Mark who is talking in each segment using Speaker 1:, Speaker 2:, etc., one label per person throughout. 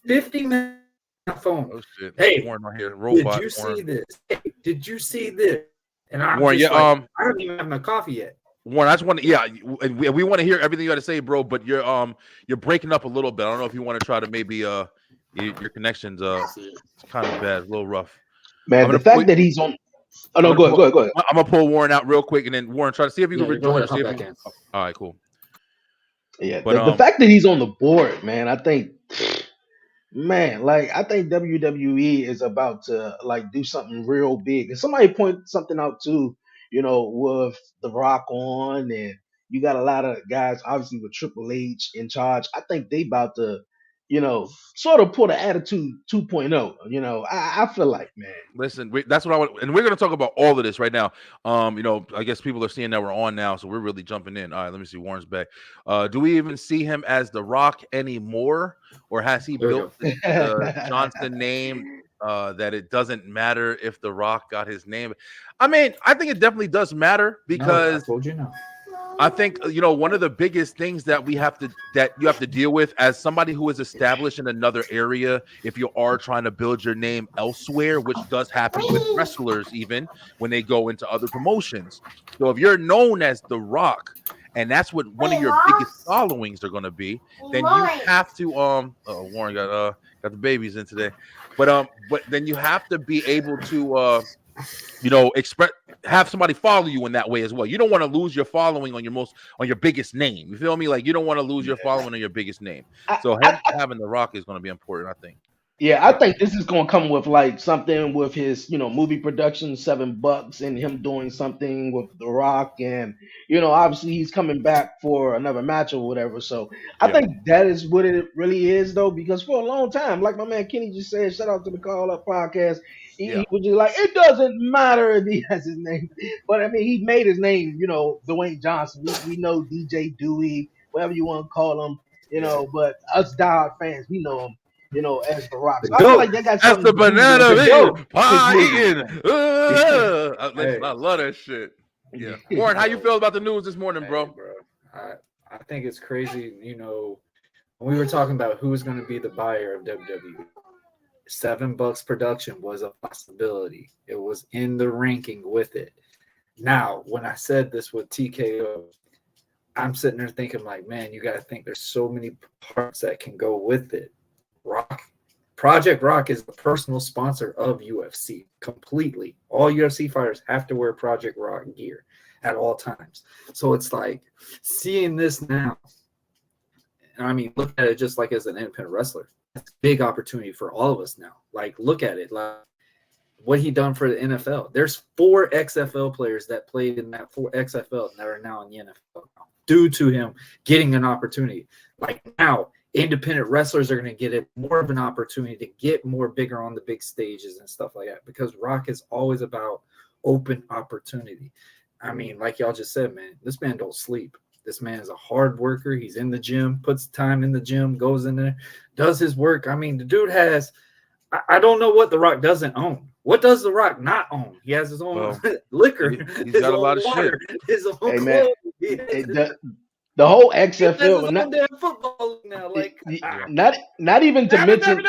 Speaker 1: 50 minutes on my phone.
Speaker 2: Oh shit!
Speaker 1: Hey,
Speaker 2: Warren right here.
Speaker 1: did
Speaker 2: Robot.
Speaker 1: you see
Speaker 2: Warren.
Speaker 1: this? Hey, did you see this? And I'm
Speaker 2: Warren,
Speaker 1: just
Speaker 2: yeah.
Speaker 1: like, I don't even have my coffee yet.
Speaker 2: Warren, I just want to, yeah, and we want to hear everything you got to say, bro. But you're breaking up a little bit. I don't know if you want to try to maybe your connections it's kind of bad, a little rough.
Speaker 3: Man,
Speaker 2: I'm
Speaker 3: the
Speaker 2: gonna pull,
Speaker 3: fact that he's on. Oh
Speaker 2: I'm
Speaker 3: no,
Speaker 2: gonna
Speaker 3: go ahead,
Speaker 2: pull,
Speaker 3: go ahead, go ahead.
Speaker 2: I'm gonna pull Warren out real quick, and then Warren, try to see if you can
Speaker 1: Yeah, go
Speaker 2: rejoin
Speaker 1: ahead,
Speaker 2: or see
Speaker 1: hop
Speaker 2: if
Speaker 1: back
Speaker 2: you.
Speaker 1: in.
Speaker 2: All right, cool.
Speaker 3: Yeah,
Speaker 2: But
Speaker 3: the fact that he's on the board, man, I think, man, like I think WWE is about to like do something real big. And somebody point something out too, with The Rock on, and you got a lot of guys, obviously with Triple H in charge. I think they about to, sort of put an attitude 2.0. I feel like, man.
Speaker 2: listen, that's what I want, and we're gonna talk about all of this right now. I guess people are seeing that we're on now, so we're really jumping in. All right, let me see. Warren's back. Do we even see him as The Rock anymore, or has he
Speaker 1: There we
Speaker 2: built
Speaker 1: go.
Speaker 2: the Johnson name? That it doesn't matter if The Rock got his name. I mean, I think it definitely does matter
Speaker 1: No, I
Speaker 2: because
Speaker 1: told you no.
Speaker 2: I think one of the biggest things that you have to deal with as somebody who is established in another area, if you are trying to build your name elsewhere, which does happen with wrestlers even when they go into other promotions. So if you're known as The Rock, and that's what one of your biggest followings are going to be, then you have to Warren got the babies in today, but then you have to be able to express, have somebody follow you in that way as well. You don't want to lose your following on your biggest name. You feel me? Like you don't want to lose your following on your biggest name.
Speaker 3: I,
Speaker 2: So him
Speaker 3: I,
Speaker 2: having The Rock is going to be important, I think.
Speaker 3: Yeah, I think this is gonna come with like something with his, movie production, $7, and him doing something with The Rock, and obviously he's coming back for another match or whatever. So I
Speaker 2: Yeah,
Speaker 3: think that is what it really is, though, because for a long time, like my man Kenny just said, shout out to the Call Up Podcast,
Speaker 2: yeah.
Speaker 3: he was just like, it doesn't matter if he has his name, but I mean, he made his name, Dwayne Johnson. We know DJ Dewey, whatever you want to call him,
Speaker 2: Yeah.
Speaker 3: but us diehard fans, we know him as The Rock.
Speaker 1: The
Speaker 3: So I feel like
Speaker 1: GOAT.
Speaker 3: they got
Speaker 2: That's
Speaker 3: something
Speaker 2: the
Speaker 3: to do
Speaker 2: banana
Speaker 3: with
Speaker 1: The
Speaker 2: eating,
Speaker 1: GOAT.
Speaker 3: his
Speaker 2: pie
Speaker 3: movie,
Speaker 2: eating.
Speaker 3: man.
Speaker 2: Listen,
Speaker 1: Hey,
Speaker 2: I love that shit. Yeah, Warren, how you feel about the news this morning,
Speaker 1: hey,
Speaker 2: bro?
Speaker 1: bro. I think it's crazy. When we were talking about who's going to be the buyer of WWE, $7 production was a possibility. It was in the ranking with it. Now, when I said this with TKO, I'm sitting there thinking like, man, you got to think there's so many parts that can go with it. Project Rock is the personal sponsor of UFC completely. All UFC fighters have to wear Project Rock gear at all times. So it's like seeing this now. I mean, look at it just like as an independent wrestler. It's a big opportunity for all of us now. Like, look at it. Like, what he done for the NFL. There's 4 XFL players that played in that 4 XFL that are now in the NFL now, due to him getting an opportunity. Like now, independent wrestlers are going to get more of an opportunity to get more bigger on the big stages and stuff like that, because Rock is always about open opportunity. I mean, like y'all just said, man, this man don't sleep. This man is a hard worker. He's in the gym, puts time in the gym, goes in there, does his work. I mean, the dude has, I don't know what The Rock doesn't own. What does The Rock not own? He has his own liquor,
Speaker 2: He's
Speaker 1: his
Speaker 2: got a
Speaker 1: own
Speaker 2: lot of
Speaker 1: water,
Speaker 2: shit.
Speaker 1: his own
Speaker 3: Hey man,
Speaker 1: clothes.
Speaker 3: the whole
Speaker 1: He has
Speaker 3: XFL,
Speaker 1: his
Speaker 3: and
Speaker 1: own damn football league now. Like,
Speaker 3: not even to
Speaker 1: damn it,
Speaker 3: mention,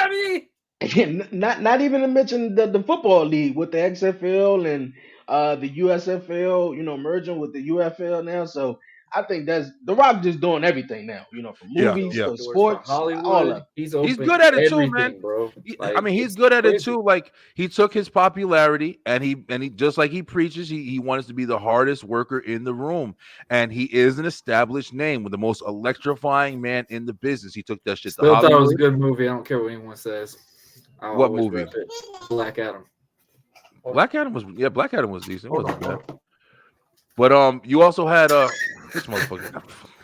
Speaker 1: WWE.
Speaker 3: not even to mention the football league with the XFL and the USFL, merging with the UFL now. So I think that's The Rock just doing everything now, from
Speaker 2: Yeah,
Speaker 3: movies
Speaker 2: yeah.
Speaker 3: to
Speaker 1: Doors for
Speaker 3: sports, all
Speaker 1: Hollywood.
Speaker 3: of it.
Speaker 1: He's
Speaker 2: He's
Speaker 1: open
Speaker 2: good at it too,
Speaker 1: everything,
Speaker 2: man.
Speaker 1: bro.
Speaker 2: I mean, he's
Speaker 1: it's
Speaker 2: good at it
Speaker 1: crazy.
Speaker 2: too. Like he took his popularity and he just like he preaches, he wants to be the hardest worker in the room. And he is an established name with the most electrifying man in the business. He took that shit to
Speaker 1: Still thought it was a
Speaker 2: Hollywood.
Speaker 1: good movie. I don't care what anyone says. I'll
Speaker 2: What
Speaker 1: always
Speaker 2: movie?
Speaker 1: rep it. Black Adam.
Speaker 2: Black Adam was decent. It wasn't bad. But you also had this motherfucker.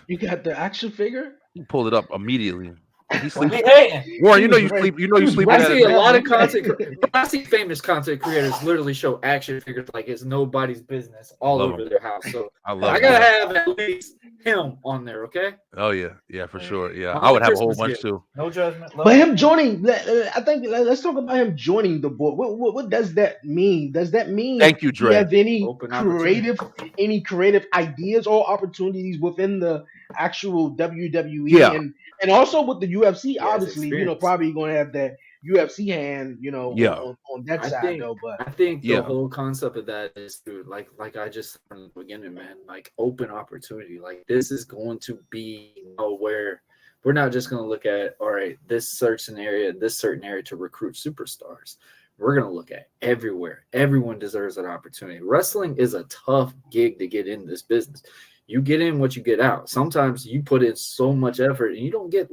Speaker 3: You got the action figure.
Speaker 2: He pulled it up immediately. He
Speaker 1: Well,
Speaker 2: sleeps.
Speaker 1: he hating.
Speaker 2: Warren,
Speaker 3: He
Speaker 2: you know
Speaker 3: was
Speaker 2: you
Speaker 3: ready-
Speaker 2: sleep. You know
Speaker 3: he
Speaker 2: you
Speaker 3: was
Speaker 2: sleeping
Speaker 1: I
Speaker 3: ready
Speaker 2: at
Speaker 1: see
Speaker 2: a
Speaker 1: a
Speaker 3: for
Speaker 1: lot
Speaker 3: that,
Speaker 1: of
Speaker 3: man.
Speaker 1: content. I see famous content creators literally show action figures like it's nobody's business all
Speaker 2: Love
Speaker 1: over
Speaker 2: him.
Speaker 1: their house. So
Speaker 2: I love
Speaker 1: I
Speaker 2: him.
Speaker 1: gotta have at least him on there, okay?
Speaker 2: Oh yeah, for sure. Yeah,
Speaker 1: On
Speaker 2: I
Speaker 1: the
Speaker 2: would have a whole
Speaker 1: Christmas
Speaker 2: bunch
Speaker 1: gift.
Speaker 2: too.
Speaker 1: No judgment.
Speaker 3: But him joining, I think let's talk about him joining the board. What does that mean? Does that mean
Speaker 2: Thank you,
Speaker 3: he
Speaker 2: Dre.
Speaker 3: have any
Speaker 1: Open opportunity.
Speaker 3: creative ideas or opportunities within the actual WWE?
Speaker 2: Yeah.
Speaker 3: and also with the UFC,
Speaker 1: He has
Speaker 3: obviously,
Speaker 1: experience.
Speaker 3: probably going to have that UFC hand,
Speaker 2: Yeah,
Speaker 3: on that
Speaker 1: I
Speaker 3: side
Speaker 1: think
Speaker 3: though. But
Speaker 1: I think the
Speaker 2: yeah,
Speaker 1: whole concept of that is to like I just said from the beginning, man, like open opportunity. Like this is going to be, where we're not just going to look at, all right, this certain area to recruit superstars. We're going to look at everywhere. Everyone deserves an opportunity. Wrestling is a tough gig to get in this business. You get in what you get out. Sometimes you put in so much effort and you don't get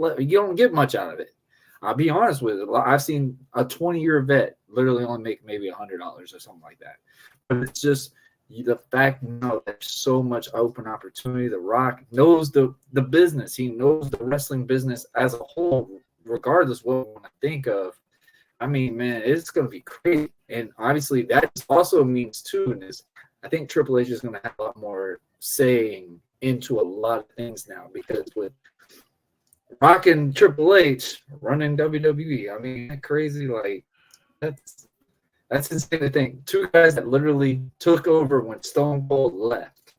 Speaker 1: much out of it. I'll be honest with it. I've seen a 20-year vet literally only make maybe $100 or something like that. But it's just the fact now there's so much open opportunity. The Rock knows the business. He knows the wrestling business as a whole, regardless what we want to think of. I mean, man, it's going to be crazy. And obviously that also means too, is I think Triple H is going to have a lot more saying into a lot of things now, because with Rock and Triple H running WWE, I mean, crazy. Like that's insane to think. Two guys that literally took over when Stone Cold left.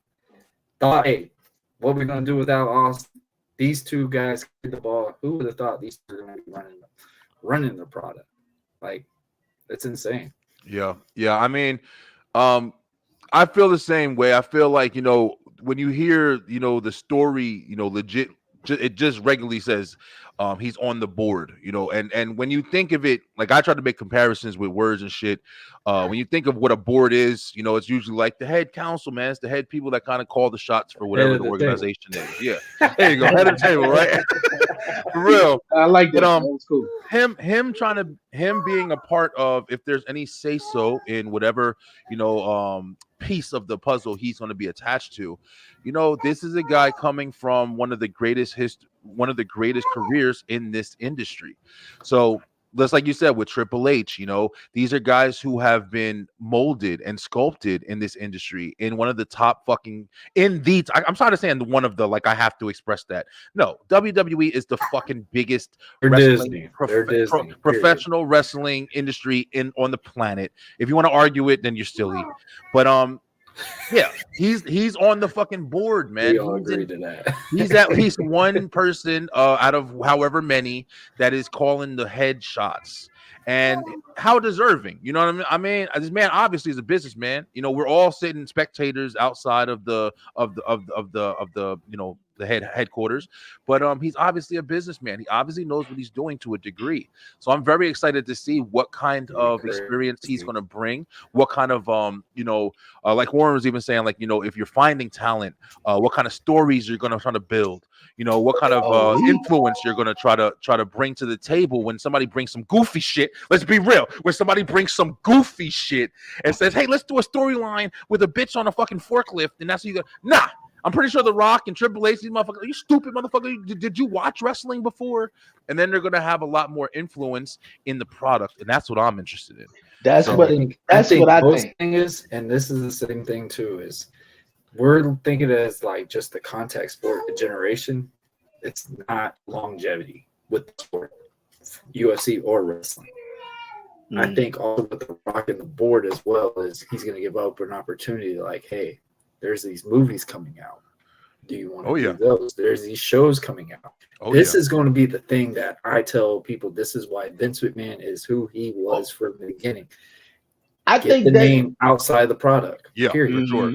Speaker 1: Thought, hey, what are we gonna do without Austin? These two guys get the ball. Who would have thought these two are gonna be running the product? Like, it's insane.
Speaker 2: yeah, yeah. I mean, I feel the same way. I feel like, when you hear, the story, legit, it just regularly says he's on the board, and when you think of it, like I try to make comparisons with words and shit. When you think of what a board is, it's usually like the head council, man. It's the head people that kind of call the shots for
Speaker 1: Head
Speaker 2: whatever
Speaker 1: of
Speaker 2: the
Speaker 1: the table.
Speaker 2: organization is. Yeah, there you go, head of the table, right? For real.
Speaker 3: I like that.
Speaker 2: But
Speaker 3: That's cool.
Speaker 2: him being a part of, if there's any say so in whatever piece of the puzzle he's going to be attached to, this is a guy coming from one of the greatest careers in this industry. So just like you said with Triple H, these are guys who have been molded and sculpted in this industry in one of the top fucking I'm sorry to say in one of the, like, I have to express that. No, WWE is the fucking biggest
Speaker 1: They're
Speaker 2: wrestling
Speaker 1: Disney. They're Disney. Period.
Speaker 2: professional wrestling industry on the planet. If you want to argue it, then you're silly. But yeah, he's on the fucking board, man.
Speaker 1: We all agree to that.
Speaker 2: He's at least one person out of however many that is calling the head shots. And how deserving, you know what I mean? This man obviously is a businessman. We're all sitting spectators outside of the the headquarters, but he's obviously a businessman. He obviously knows what he's doing to a degree. So I'm very excited to see what kind of experience he's going to bring. What kind of like Warren was even saying, like, if you're finding talent, what kind of stories you're going to try to build. What kind of influence you're going to try to bring to the table when somebody brings some goofy shit. Let's be real. When somebody brings some goofy shit and says, hey, let's do a storyline with a bitch on a fucking forklift, and that's what you go. Nah, I'm pretty sure The Rock and Triple H, these motherfuckers, you stupid motherfucker. Did you watch wrestling before? And then they're going to have a lot more influence in the product, and that's what I'm interested in.
Speaker 3: That's
Speaker 2: So,
Speaker 3: what I think.
Speaker 1: Thing is, and this is the same thing too, is we're thinking as like just the contact sport generation. It's not longevity with the sport, UFC or wrestling. I think also with The Rock and the board as well, is he's going to give up an opportunity like, hey, there's these movies coming out. Do you want to do those? There's these shows coming out. This is going to be the thing that I tell people. This is why Vince McMahon is who he was from the beginning.
Speaker 3: I think
Speaker 1: the name outside the product.
Speaker 2: Yeah,
Speaker 1: period.
Speaker 2: For sure.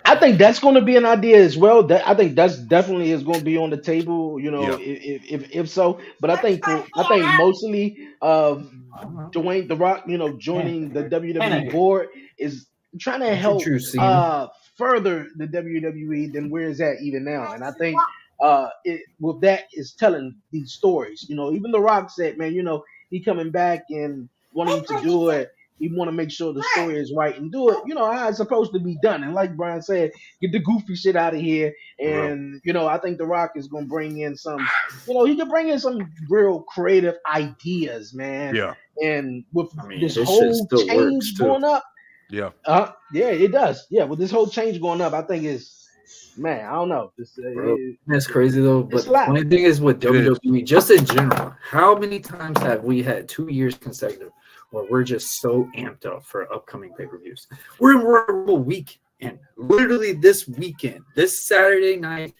Speaker 3: I think that's going to be an idea as well. That I think that's definitely is going to be on the table. If so. But I think mostly Dwayne The Rock, joining the WWE board is trying to help further the WWE than where it's at even now. And I think with that is telling these stories. Even The Rock said, man, he coming back and wanting to do it. He want to make sure the story is right and do it, how it's supposed to be done. And like Brian said, get the goofy shit out of here. And, I think The Rock is going to bring in some, he can bring in some real creative ideas, man.
Speaker 2: Yeah.
Speaker 3: And with this whole change going up.
Speaker 2: Yeah.
Speaker 3: Yeah, it does. Yeah. With this whole change going up, I think man, I don't know.
Speaker 1: That's crazy though. But the funny thing is with WWE, just in general, how many times have we had 2 years consecutive where we're just so amped up for upcoming pay-per-views? We're in Royal Rumble week, and literally this weekend, this Saturday night,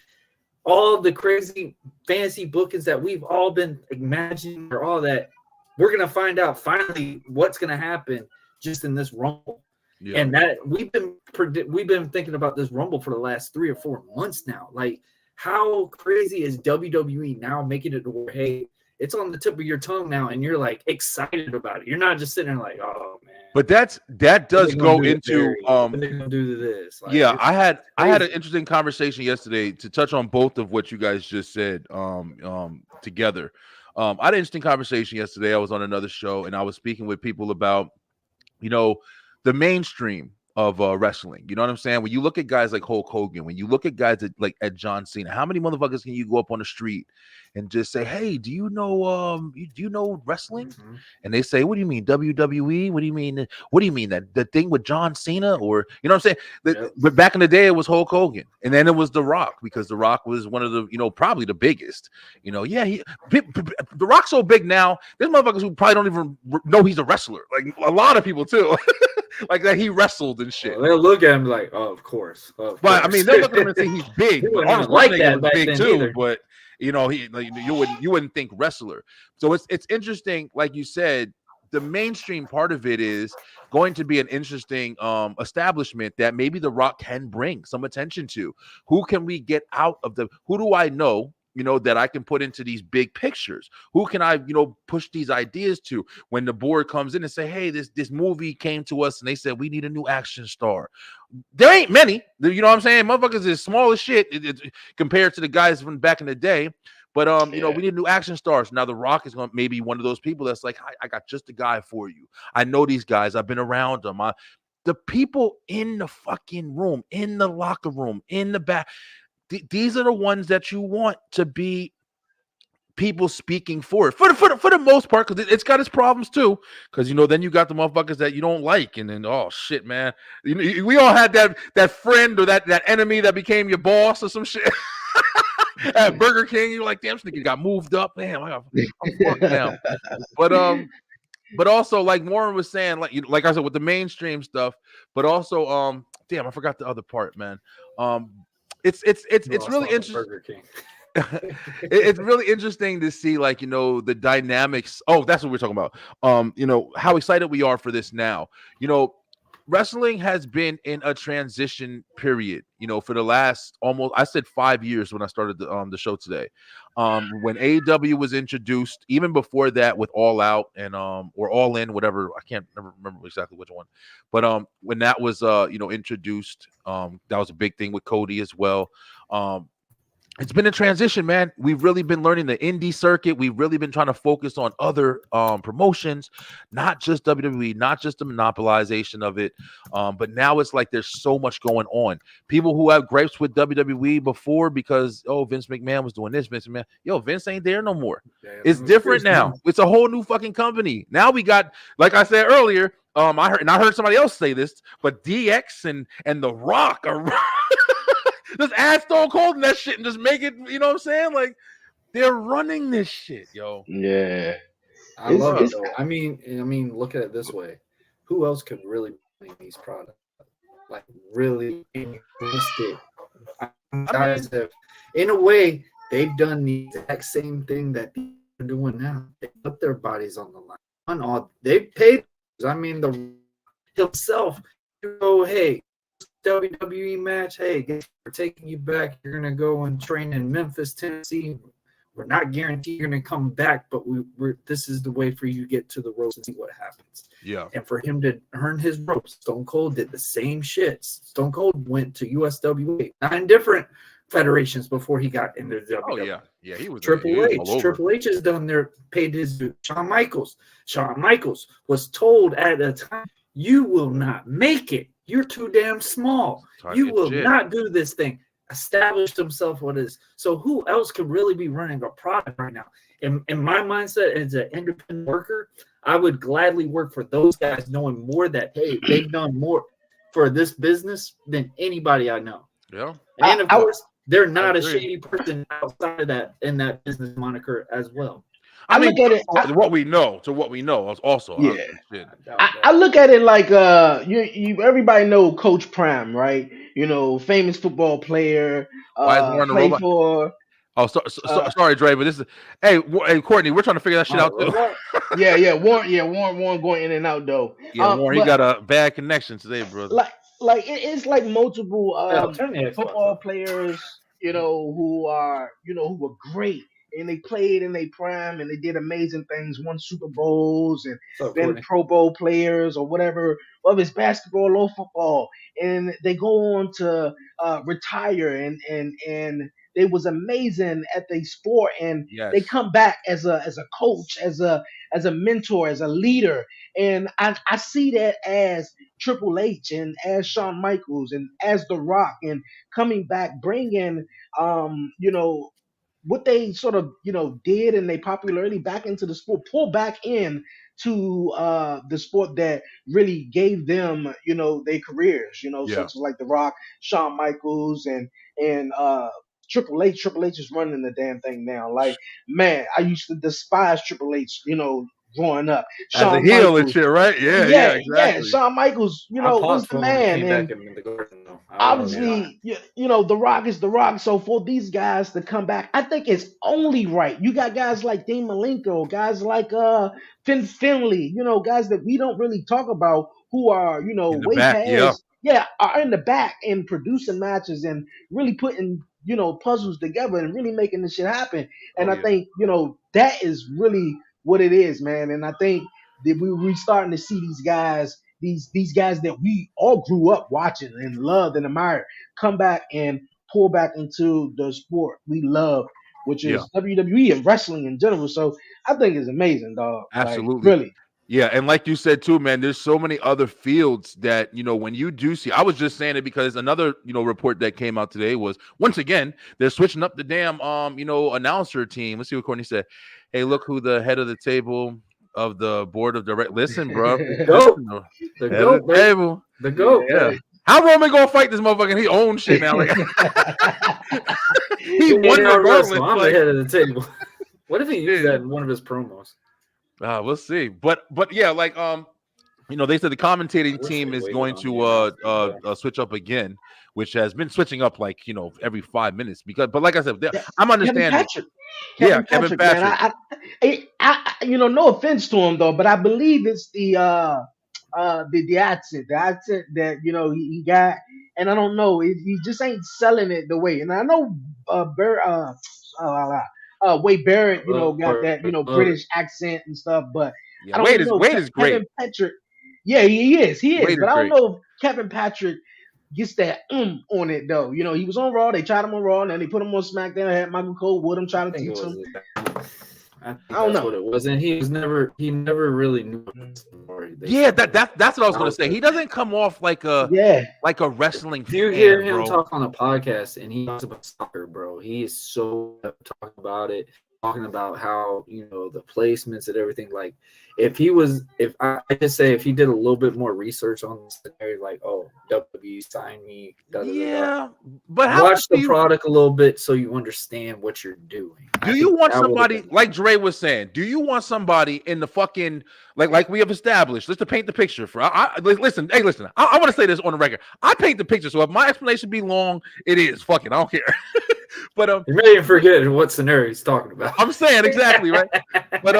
Speaker 1: all the crazy fantasy bookings that we've all been imagining, or all that, we're gonna find out finally what's gonna happen just in this Rumble.
Speaker 2: Yeah.
Speaker 1: And that we've been thinking about this Rumble for the last 3 or 4 months now. Like, how crazy is WWE now making it to where, hey, it's on the tip of your tongue now, and you're like excited about it. You're not just sitting there like, oh man.
Speaker 2: But that does go into
Speaker 1: what they're gonna do to this. Like,
Speaker 2: yeah, I had an
Speaker 1: crazy.
Speaker 2: interesting conversation yesterday to touch on both of what you guys just said together. I had an interesting conversation yesterday. I was on another show and I was speaking with people about, you know, the mainstream of wrestling. You know what I'm saying? When you look at guys like Hulk Hogan, when you look at guys at John Cena, how many motherfuckers can you go up on the street and just say, "Hey, do you know wrestling?"
Speaker 1: Mhm.
Speaker 2: And they say, "What do you mean WWE? What do you mean? What do you mean that the thing with John Cena?" Or you know what I'm saying?
Speaker 1: Yep.
Speaker 2: But back in the day, it was Hulk Hogan, and then it was The Rock, because The Rock was one of the, probably the biggest. The Rock's so big now. There's motherfuckers who probably don't even know he's a wrestler. Like a lot of people too. Like that he wrestled and shit.
Speaker 1: Well, they'll look at him like, oh, of course.
Speaker 2: But I mean, they'll look at him and say he's big.
Speaker 1: He
Speaker 2: But
Speaker 1: wouldn't
Speaker 2: Arnold
Speaker 1: even like
Speaker 2: Schwarzenegger
Speaker 1: that
Speaker 2: was
Speaker 1: back
Speaker 2: big
Speaker 1: then
Speaker 2: too.
Speaker 1: either.
Speaker 2: But you wouldn't think wrestler. So it's interesting, like you said, the mainstream part of it is going to be an interesting establishment that maybe The Rock can bring some attention to. Who can we get out of who do I know? That I can put into these big pictures. Who can I, push these ideas to when the board comes in and say, hey, this movie came to us and they said we need a new action star. There ain't many, you know what I'm saying? Motherfuckers is small as shit compared to the guys from back in the day. But we need new action stars. Now The Rock is going to maybe one of those people that's like, I got just a guy for you. I know these guys. I've been around them. The people in the fucking room, in the locker room, in the back. These are the ones that you want to be people speaking for it for the most part, because it's got its problems too. Because then you got the motherfuckers that you don't like, and then oh shit, man, we all had that friend or that enemy that became your boss or some shit. At Burger King, you're like, damn, this nigga got moved up. Damn, I'm fucked now. But also, like Warren was saying, like I said, with the mainstream stuff, but also damn, I forgot the other part, man. It's really interesting.
Speaker 1: Burger King.
Speaker 2: It's really interesting to see, like, the dynamics. Oh, that's what we're talking about. How excited we are for this now. Wrestling has been in a transition period, for the last almost, I said 5 years when I started the show today. When AEW was introduced, even before that with All Out and or All In, whatever, I can't never remember exactly which one. But when that was introduced, that was a big thing with Cody as well. It's been a transition, man. We've really been learning the indie circuit. We've really been trying to focus on other promotions, not just WWE, not just the monopolization of it. But now it's like there's so much going on. People who have gripes with WWE before because, Vince McMahon was doing this, Vince McMahon. Vince ain't there no more. Yeah, it's different now. It's a whole new fucking company. Now we got, like I said earlier, I heard somebody else say this, but DX and The Rock are just add Stone Cold in that shit and just make it, you know what I'm saying? Like, they're running this shit, yo.
Speaker 3: Yeah.
Speaker 1: I love it, though. I mean, look at it this way. Who else could really bring these products? Like, really invest it? Guys have, in a way, they've done the exact same thing that they're doing now. They put their bodies on the line. They paid. I mean, himself, hey, WWE match, hey, we're taking you back. You're gonna go and train in Memphis, Tennessee. We're not guaranteed you're gonna come back, but this is the way for you to get to the ropes and see what happens.
Speaker 2: Yeah.
Speaker 1: And for him to earn his ropes, Stone Cold did the same shit. Stone Cold went to USWA, 9 different federations before he got into WWE.
Speaker 2: Oh yeah, he was
Speaker 1: Triple H. Triple H has done paid his due. Shawn Michaels was told at the time, you will not make it. You're too damn small. You will not do this thing. Established himself what is. So who else could really be running a product right now? In my mindset as an independent worker, I would gladly work for those guys, knowing more that, hey, they've done more for this business than anybody I know.
Speaker 2: Yeah.
Speaker 1: And of course, they're not a shady person outside of that in that business moniker as well.
Speaker 2: I mean,
Speaker 3: look at it.
Speaker 2: to what we know, also.
Speaker 3: Yeah,
Speaker 2: Shit.
Speaker 1: I doubt
Speaker 3: I
Speaker 1: that.
Speaker 3: look at it like you everybody know Coach Prime, right? Famous football player,
Speaker 2: Why is Warren a
Speaker 3: played
Speaker 2: robot?
Speaker 3: for
Speaker 2: Oh,
Speaker 3: uh
Speaker 2: sorry, Dre, but this is hey Courtney. We're trying to figure that shit
Speaker 1: My
Speaker 2: out too.
Speaker 1: robot?
Speaker 3: Warren going in and out though.
Speaker 2: Yeah, Warren, he
Speaker 3: But
Speaker 2: got a bad connection today, brother.
Speaker 3: it's like multiple
Speaker 1: Yeah, turn the Xbox
Speaker 3: football
Speaker 1: off.
Speaker 3: players, who were great and they played in their prime and they did amazing things, won Super Bowls and
Speaker 1: What's up,
Speaker 3: been
Speaker 1: Courtney?
Speaker 3: Pro Bowl players or whatever, whether it's basketball or football, and they go on to retire and they was amazing at the sport and they
Speaker 2: Yes.
Speaker 3: come back as a coach, as a mentor, as a leader, and I see that as Triple H and as Shawn Michaels and as The Rock and coming back, bringing what they sort of did and they popularity back into the sport, pull back in to the sport that really gave them their careers,
Speaker 2: Yeah.
Speaker 3: such as like The Rock, Shawn Michaels, and Triple H. Triple H is running the damn thing now. Like, man, I used to despise Triple H, growing up.
Speaker 2: As a
Speaker 3: Shawn
Speaker 2: heel and
Speaker 3: Michaels,
Speaker 2: shit, right? Yeah, yeah,
Speaker 3: yeah,
Speaker 2: exactly.
Speaker 3: Shawn Michaels,
Speaker 1: I
Speaker 3: was
Speaker 1: popped
Speaker 3: the
Speaker 1: for when he
Speaker 3: man,
Speaker 1: came back
Speaker 3: and
Speaker 1: in the garden, though. I will be honest.
Speaker 3: obviously, The Rock is The Rock. So for these guys to come back, I think it's only right. You got guys like Dean Malenko, guys like Finn Finley, guys that we don't really talk about who are,
Speaker 2: In the
Speaker 3: way
Speaker 2: back, yeah,
Speaker 3: past, yeah, are in the back and producing matches and really putting, puzzles together and really making this shit happen.
Speaker 2: oh
Speaker 3: And I
Speaker 2: yeah,
Speaker 3: think, that is really what it is, man. And I think that we starting to see these guys, these guys that we all grew up watching and loved and admired, come back and pull back into the sport we love, which
Speaker 2: yeah,
Speaker 3: is WWE and wrestling in general. So I think it's amazing, dog. Like,
Speaker 2: absolutely.
Speaker 3: really.
Speaker 2: Yeah, and like you said too, man, there's so many other fields that when you do see. I was just saying it because another report that came out today was once again they're switching up the damn announcer team. Let's see what Courtney said. Hey, look who the head of the table of the board of direct. Listen, bro.
Speaker 1: The
Speaker 2: Listen,
Speaker 1: goat,
Speaker 2: bro.
Speaker 1: the
Speaker 2: Head of
Speaker 1: goat,
Speaker 2: the
Speaker 1: baby,
Speaker 2: table.
Speaker 1: the goat,
Speaker 2: Yeah.
Speaker 1: baby.
Speaker 2: How Roman gonna fight this motherfucker? He owns shit now. Like he
Speaker 1: He ain't
Speaker 2: won
Speaker 1: out
Speaker 2: regardless.
Speaker 1: wrestle. I'm the
Speaker 2: Like,
Speaker 1: head of the table. What if he used
Speaker 2: yeah.
Speaker 1: that in one of his promos?
Speaker 2: We'll see. But yeah, like they said the commentating
Speaker 1: I wish
Speaker 2: team
Speaker 1: they
Speaker 2: is
Speaker 1: waited
Speaker 2: going
Speaker 1: on the
Speaker 2: to
Speaker 1: announcement, though.
Speaker 2: switch up again, which has been switching up like every 5 minutes but like I said,
Speaker 3: Yeah,
Speaker 2: I'm
Speaker 3: Kevin
Speaker 2: understanding.
Speaker 3: Patrick.
Speaker 2: Yeah,
Speaker 3: Kevin
Speaker 2: Kevin
Speaker 3: Patrick, man.
Speaker 2: Patrick.
Speaker 3: No offense to him though, but I believe it's the accent, that he got, and I don't know, he just ain't selling it the way. And I know Wade Barrett, got
Speaker 1: Lord,
Speaker 3: that
Speaker 1: Lord.
Speaker 3: British accent and stuff, but
Speaker 2: Yeah,
Speaker 3: I don't know
Speaker 2: Wade is
Speaker 3: Kevin
Speaker 2: great.
Speaker 3: Patrick. Yeah, he is,
Speaker 2: Wade is
Speaker 3: but I don't
Speaker 2: great.
Speaker 3: know if Kevin Patrick gets that on it though. He was on Raw. They tried him on Raw, and then they put him on SmackDown. Had Michael Cole with him,
Speaker 1: I
Speaker 3: trying to
Speaker 1: think it
Speaker 3: teach
Speaker 1: was.
Speaker 3: him.
Speaker 1: I think
Speaker 3: I don't
Speaker 1: that's
Speaker 3: know.
Speaker 1: what it was, and he never really knew the story. They
Speaker 2: Yeah,
Speaker 1: said
Speaker 2: that's what I was
Speaker 1: that
Speaker 2: gonna
Speaker 1: was
Speaker 2: say.
Speaker 1: the
Speaker 2: He doesn't come off like a
Speaker 3: Yeah,
Speaker 2: wrestling
Speaker 1: if you hear
Speaker 2: fan,
Speaker 1: him
Speaker 2: bro.
Speaker 1: talk on a podcast and he talks about soccer, bro, he is so talking about it, talking about how the placements and everything. Like, if I just say if he did a little bit more research on the scenario, like, oh, WWE signed me, da da da da.
Speaker 2: Yeah, but how much
Speaker 1: Watch
Speaker 2: do
Speaker 1: the
Speaker 2: you
Speaker 1: product a little bit so you understand what you're doing. I
Speaker 2: Do you
Speaker 1: think
Speaker 2: want
Speaker 1: that would have
Speaker 2: somebody
Speaker 1: been
Speaker 2: like Dre was saying? Do you want somebody in the fucking like we have established? Let's to paint the picture for. Listen, hey, listen. I want to say this on the record. I paint the picture, so if my explanation be long, it is fucking. I don't care. But
Speaker 1: you may even forget what scenario he's talking about.
Speaker 2: I'm saying exactly right. But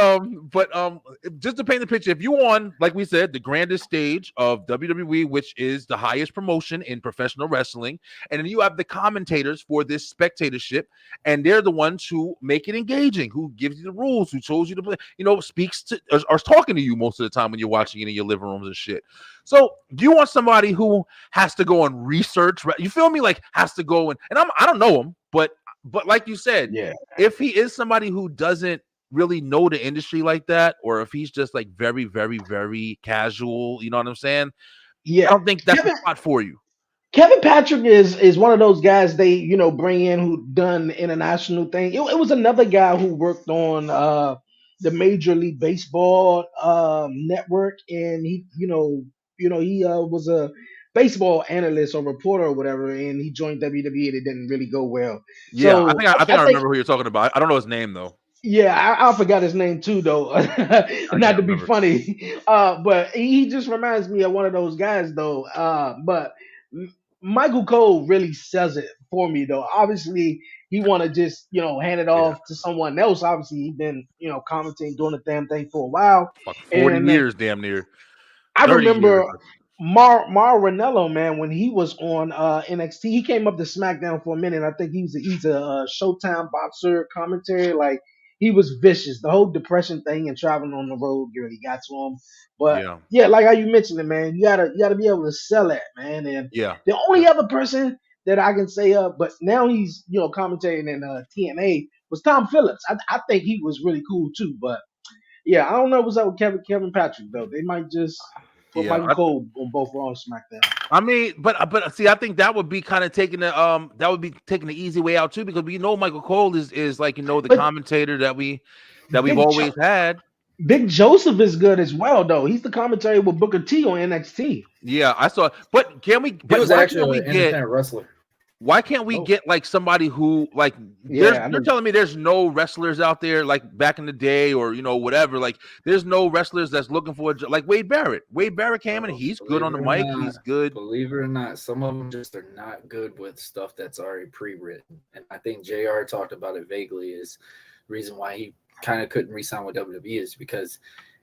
Speaker 2: just to paint the picture, if you on, like we said, the grandest stage of WWE, which is the highest promotion in professional wrestling, and then you have the commentators for this spectatorship, and they're the ones who make it engaging, who gives you the rules, who shows you to play, speaks to or talking to you most of the time when you're watching it in your living rooms and shit. So do you want somebody who has to go and research? You feel me? Like has to go and I don't know him, but like you said,
Speaker 3: yeah,
Speaker 2: if he is somebody who doesn't really know the industry like that, or if he's just like very, very, very casual, you know what I'm saying? I
Speaker 3: yeah.
Speaker 2: don't think that's the
Speaker 3: Kevin
Speaker 2: spot for you.
Speaker 3: Kevin Patrick is one of those guys they bring in who done the international thing. It was another guy who worked on the Major League Baseball network, and he was a baseball analyst or reporter or whatever, and he joined WWE and it didn't really go well.
Speaker 2: Yeah,
Speaker 3: So
Speaker 2: I
Speaker 3: I
Speaker 2: think I
Speaker 3: think
Speaker 2: remember who you're talking about. I don't know his name though.
Speaker 3: Yeah, I forgot his name too, though.
Speaker 2: I
Speaker 3: Not
Speaker 2: can't
Speaker 3: to be
Speaker 2: remember.
Speaker 3: funny, but he just reminds me of one of those guys, though. But Michael Cole really sells it for me, though. Obviously, he want to just hand it
Speaker 2: Yeah,
Speaker 3: off to someone else. Obviously, he been commentating, doing the damn thing for a while,
Speaker 2: like 40
Speaker 3: and
Speaker 2: years, damn near
Speaker 3: I
Speaker 2: 30 years.
Speaker 3: remember Mar Ranello, man, when he was on NXT, he came up to SmackDown for a minute. I think he's a Showtime boxer commentary. Like he was vicious. The whole depression thing and traveling on the road really got to him. But
Speaker 2: Yeah,
Speaker 3: yeah, like how you mentioned it, man, you gotta be able to sell that, man. And
Speaker 2: yeah,
Speaker 3: the
Speaker 2: yeah,
Speaker 3: only other person that I can say but now he's commentating in TNA was Tom Phillips. I think he was really cool too, but yeah, I don't know what's up with Kevin Patrick though. They might just put
Speaker 2: yeah.
Speaker 3: Michael Cole on both Raw and SmackDown.
Speaker 2: I mean, but see, I think that would be kind of taking the easy way out too, because we know Michael Cole is like the
Speaker 3: But
Speaker 2: commentator that we've
Speaker 3: Big
Speaker 2: always had.
Speaker 3: Big Joseph is good as well though. He's the commentary with Booker T on NXT.
Speaker 2: Yeah, I saw. But can we?
Speaker 1: He
Speaker 2: But
Speaker 1: was
Speaker 2: why can't
Speaker 1: actually
Speaker 2: we
Speaker 1: an
Speaker 2: get?
Speaker 1: independent wrestler.
Speaker 2: Why can't we
Speaker 3: Oh
Speaker 2: get like somebody who like
Speaker 3: yeah, I
Speaker 2: you're
Speaker 3: know.
Speaker 2: telling me there's no wrestlers out there like back in the day or whatever, like there's no wrestlers that's looking for like Wade Barrett. Wade Barrett came in,
Speaker 1: Bro,
Speaker 2: he's good on the mic, he's good.
Speaker 1: believe it or not, some of them just are not good with stuff that's already pre-written. And I think JR talked about it vaguely. Is reason why he kind of couldn't re-sign with WWE is because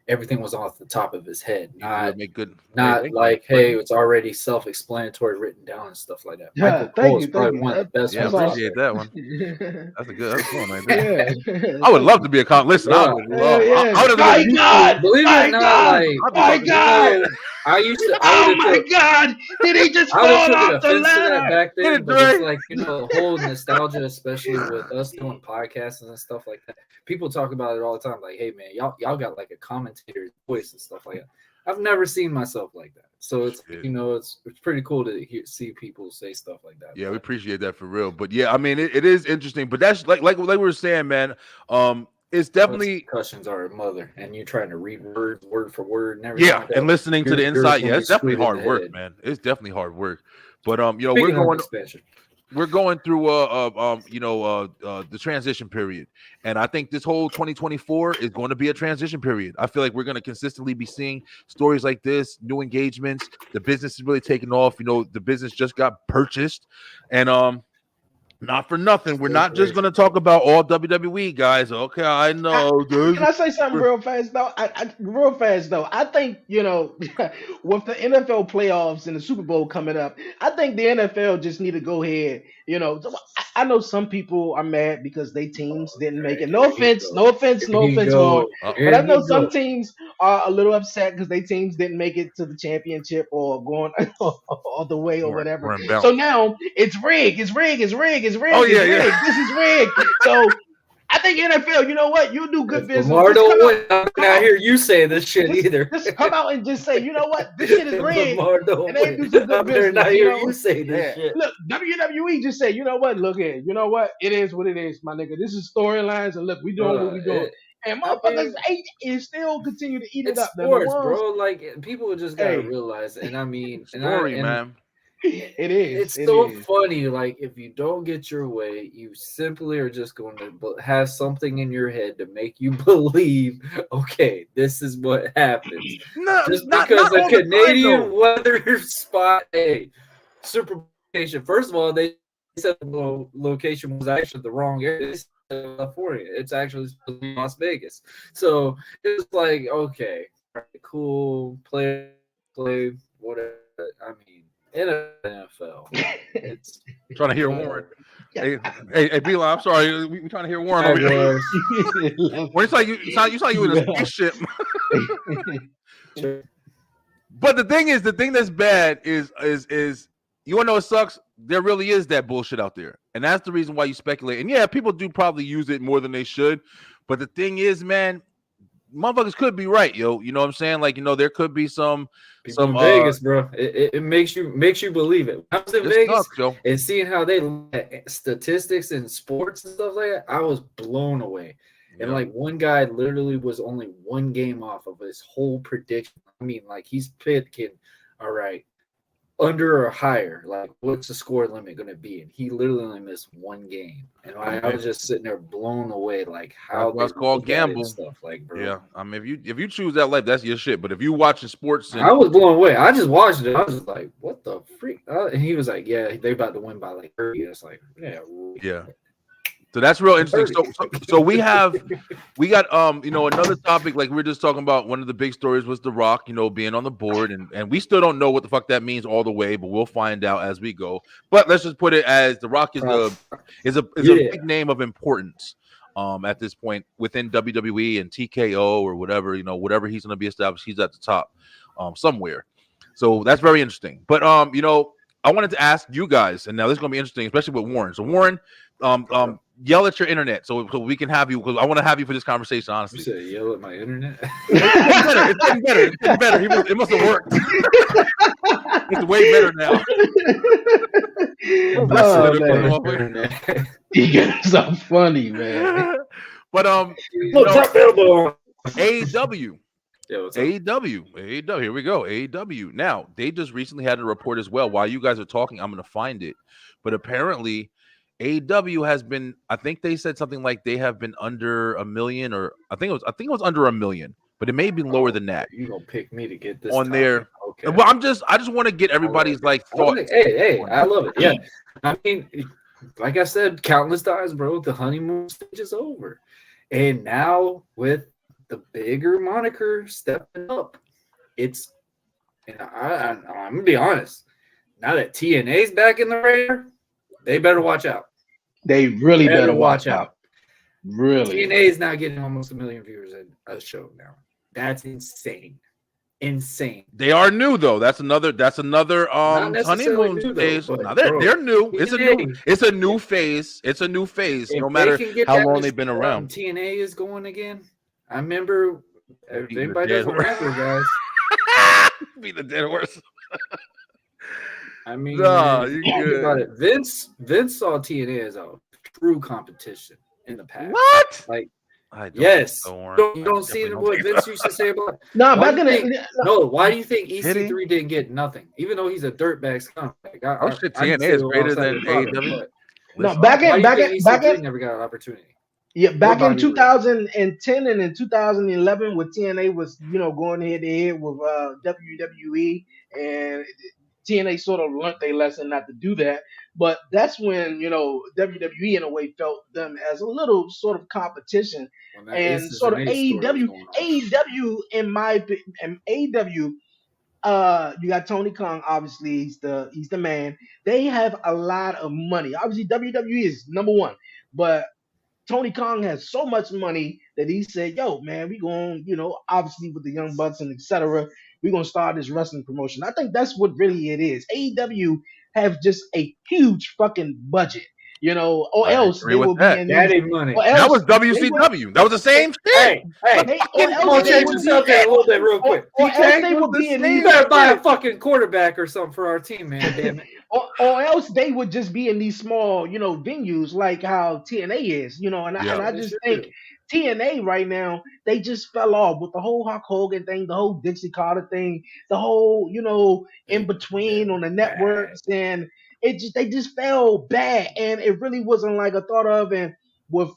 Speaker 1: everything was off the top of his head,
Speaker 2: He could make good.
Speaker 1: not
Speaker 2: Thank you.
Speaker 1: like, hey, it's already self-explanatory written down and stuff like that.
Speaker 3: Yeah,
Speaker 1: Michael Cole is
Speaker 3: thank
Speaker 1: probably
Speaker 3: you.
Speaker 1: one of the best
Speaker 2: Yeah, I
Speaker 3: That's
Speaker 1: ones out
Speaker 3: awesome.
Speaker 2: appreciate
Speaker 1: there.
Speaker 2: that one.
Speaker 3: Yeah,
Speaker 2: That's a good one right there. I would
Speaker 3: thank
Speaker 2: love to
Speaker 3: you.
Speaker 2: be a con. Listen, I
Speaker 1: Bro,
Speaker 2: would
Speaker 3: Hell
Speaker 2: love. I
Speaker 3: yeah.
Speaker 2: would have been
Speaker 3: My
Speaker 2: used to.
Speaker 3: God!
Speaker 1: believe it or
Speaker 3: My
Speaker 1: not,
Speaker 3: God!
Speaker 1: like,
Speaker 2: I'd be
Speaker 3: My
Speaker 2: talking
Speaker 1: you
Speaker 3: God!
Speaker 2: shit.
Speaker 1: know, I would
Speaker 3: Oh
Speaker 1: have
Speaker 3: my
Speaker 1: took
Speaker 3: God! Did he just
Speaker 1: I would have
Speaker 3: fall
Speaker 1: taken
Speaker 3: off the
Speaker 1: offense to that
Speaker 3: ladder?
Speaker 1: back
Speaker 2: Get
Speaker 1: then,
Speaker 2: it,
Speaker 1: but it's
Speaker 2: Dre.
Speaker 1: like, the whole nostalgia, especially with us doing podcasts and stuff like that. People talk about it all the time, like, hey man, y'all got like a commentator's voice and stuff like that. I've never seen myself like that. So it's
Speaker 2: Shit.
Speaker 1: it's pretty cool to see people say stuff like that.
Speaker 2: Yeah, we
Speaker 1: But
Speaker 2: appreciate that for real. But yeah, I mean, it is interesting. But that's like we were saying, man. It's
Speaker 1: those
Speaker 2: definitely
Speaker 1: concussions are a mother, and you trying to read words word for word and everything
Speaker 2: yeah,
Speaker 1: like
Speaker 2: and
Speaker 1: that.
Speaker 2: listening to the
Speaker 1: You're
Speaker 2: inside.
Speaker 1: gonna
Speaker 2: Yeah,
Speaker 1: be
Speaker 2: it's definitely
Speaker 1: screwed in the
Speaker 2: hard work,
Speaker 1: head.
Speaker 2: man. It's definitely hard work. But
Speaker 1: Speaking of expansion,
Speaker 2: we're going through the transition period, and I think this whole 2024 is going to be a transition period. I feel like we're going to consistently be seeing stories like this, new engagements. The business is really taking off. The business just got purchased, and not for nothing, we're
Speaker 1: still
Speaker 2: not just going
Speaker 1: crazy.
Speaker 2: to talk about all WWE guys. Okay, I
Speaker 3: I,
Speaker 2: know.
Speaker 3: can I say something real fast though? Real fast though. I think with the NFL playoffs and the Super Bowl coming up, I think the NFL just need to go ahead. I know some people are mad because they teams didn't make
Speaker 1: Okay,
Speaker 3: it. No
Speaker 1: here he
Speaker 3: offense,
Speaker 1: go.
Speaker 3: no offense,
Speaker 1: Here
Speaker 3: no
Speaker 1: he
Speaker 3: offense, Vaughn.
Speaker 1: go.
Speaker 2: Uh,
Speaker 3: But I
Speaker 1: Here
Speaker 3: know
Speaker 1: he
Speaker 3: some
Speaker 1: go.
Speaker 3: teams are a little upset because they teams didn't make it to the championship or going all the way or
Speaker 2: we're
Speaker 3: whatever.
Speaker 2: in
Speaker 3: So
Speaker 2: bounce.
Speaker 3: now it's rigged. It's rigged. It's rigged. It's
Speaker 2: Oh
Speaker 3: rigged. It's
Speaker 2: yeah, yeah.
Speaker 3: rigged. This is rigged. So I think NFL, you know what? You do good
Speaker 1: If
Speaker 3: business.
Speaker 1: Lamar
Speaker 3: Just
Speaker 1: don't win, I'm
Speaker 3: come
Speaker 1: not
Speaker 3: out,
Speaker 1: hear you say this shit
Speaker 3: just
Speaker 1: either.
Speaker 3: just come out and just say, you know what? This shit is
Speaker 1: If
Speaker 3: rigged,
Speaker 1: Lamar
Speaker 3: and
Speaker 1: don't
Speaker 3: they
Speaker 1: win,
Speaker 3: do some
Speaker 1: I
Speaker 3: good
Speaker 1: better not
Speaker 3: business.
Speaker 1: hear you say this
Speaker 3: Yeah.
Speaker 1: shit.
Speaker 3: Look, WWE just say, you know what? Look here, you know what? It is what it is, my nigga. This is storylines, and look, we doing what we doing. And
Speaker 1: I
Speaker 3: motherfuckers
Speaker 1: mean,
Speaker 3: is still continue to eat it
Speaker 1: it's
Speaker 3: up. Then the
Speaker 1: sports,
Speaker 3: ones,
Speaker 1: bro. Like people just gotta
Speaker 3: hey,
Speaker 1: realize, and I mean,
Speaker 2: Story, man.
Speaker 3: it is,
Speaker 1: it's
Speaker 3: it
Speaker 1: so
Speaker 3: is.
Speaker 1: funny. Like if you don't get your way, you simply are just going to have something in your head to make you believe, okay, this is what happens.
Speaker 2: No,
Speaker 1: Just
Speaker 2: not
Speaker 1: because a
Speaker 2: all the time
Speaker 1: Canadian
Speaker 2: though.
Speaker 1: weather spot, a Super Bowl location. First of all, they said the location was actually the wrong area. They said California. It's actually supposed to be Las Vegas. So it's like, okay, all right, cool, play, whatever. I mean, in NFL, it's
Speaker 2: Trying to hear Warren. Hey, Beeline, I'm sorry. We trying to hear Warren over here.
Speaker 1: Jaguars.
Speaker 2: When it's like you sound you in a
Speaker 3: Yeah.
Speaker 2: spaceship. But the thing that's bad is you want to know what sucks? There really is that bullshit out there, and that's the reason why you speculate. And yeah, people do probably use it more than they should. But the thing is, man, motherfuckers could be right, yo. You know what I'm saying? Like, there could be some
Speaker 1: People in Vegas, bro. It makes you believe it. When I was in
Speaker 2: It
Speaker 1: Vegas
Speaker 2: sucks, yo.
Speaker 1: and seeing how they look at statistics in sports and stuff like that, I was blown away. And
Speaker 2: Yeah.
Speaker 1: like one guy literally was only one game off of his whole prediction. I mean, like he's picking, all right, under or higher? Like, what's the score limit going to be? And he literally only missed one game. And I was just sitting there blown away, like how
Speaker 2: That's why
Speaker 1: they
Speaker 2: it's called
Speaker 1: look at it and
Speaker 2: gamble.
Speaker 1: stuff. Like, bro,
Speaker 2: Yeah, I mean, if you choose that life, that's your shit. But if you watching sports and
Speaker 1: I was blown away. I just watched it. I was just like, what the freak? And he was like, yeah, they about to win by like 30. It's like, yeah.
Speaker 2: yeah. So that's real interesting. So we got another topic, like we were just talking about. One of the big stories was The Rock, being on the board, and we still don't know what the fuck that means all the way, but we'll find out as we go. But let's just put it as The Rock is a big name of importance at this point within WWE and TKO or whatever, whatever he's going to be established, he's at the top somewhere. So that's very interesting. But I wanted to ask you guys, and now this is going to be interesting, especially with Warren. So Warren, yell at your internet so we can have you, because I want to have you for this conversation, honestly.
Speaker 1: You said yell at my internet?
Speaker 2: It's getting better. It must have worked. It's way better now.
Speaker 3: You guys so funny, man.
Speaker 2: But AEW. AEW. Here we go. AEW. Now, they just recently had a report as well. While you guys are talking, I'm going to find it. But apparently, AEW has been, I think they said something like they have been under a million, or I think it was under a million, but it may be lower than that.
Speaker 1: You gonna pick me to get this
Speaker 2: on there? Okay. Well, I just want to get everybody's thoughts.
Speaker 1: Hey, I love it. Yeah, I mean, like I said, countless times, bro. The honeymoon stage is over, and now with the bigger moniker stepping up, it's. And I'm gonna be honest. Now that TNA's back in the radar, they better watch out.
Speaker 3: They really better watch out. Really,
Speaker 1: TNA is now getting almost 1 million viewers in a show now. That's insane. They are
Speaker 2: new though. That's another honeymoon phase. No, they're new. It's a new phase. It's a new phase. No matter how long they've been around.
Speaker 1: TNA is going again. I remember. If anybody doesn't remember, guys.
Speaker 2: Be the dead horse.
Speaker 1: I mean, about it. Vince saw TNA as a true competition in the past.
Speaker 2: What?
Speaker 1: Like, yes. You don't see what Vince used to say about it?
Speaker 3: No, back in
Speaker 1: why do you think EC3 didn't get nothing? Even though he's a dirtbag scumbag.
Speaker 2: TNA is greater than AEW.
Speaker 3: No, back in
Speaker 1: never got an opportunity.
Speaker 3: Yeah, back in 2010 and in 2011, when TNA was, going head to head with WWE, and TNA sort of learned their lesson not to do that. But that's when, WWE in a way felt them as a little sort of competition, and sort of AEW in my opinion, AEW. You got Tony Khan, obviously he's the man. They have a lot of money. Obviously WWE is number one, but Tony Khan has so much money that he said, yo, man, we going, obviously with the Young Bucks and etc., we're going to start this wrestling promotion. I think that's what really it is. AEW have just a huge fucking budget, or else they will be in
Speaker 1: money.
Speaker 2: That was WCW. That was the same shit.
Speaker 1: Hey, come on, change yourself a little bit real quick.
Speaker 3: They would be in
Speaker 1: you better buy a fucking quarterback or something for our team, man. Damn it.
Speaker 3: Or else they would just be in these small, venues like how TNA is, and I just think TNA right now, they just fell off with the whole Hulk Hogan thing, the whole Dixie Carter thing, the whole, in between on the networks, and they just fell bad, and it really wasn't like a thought of. And with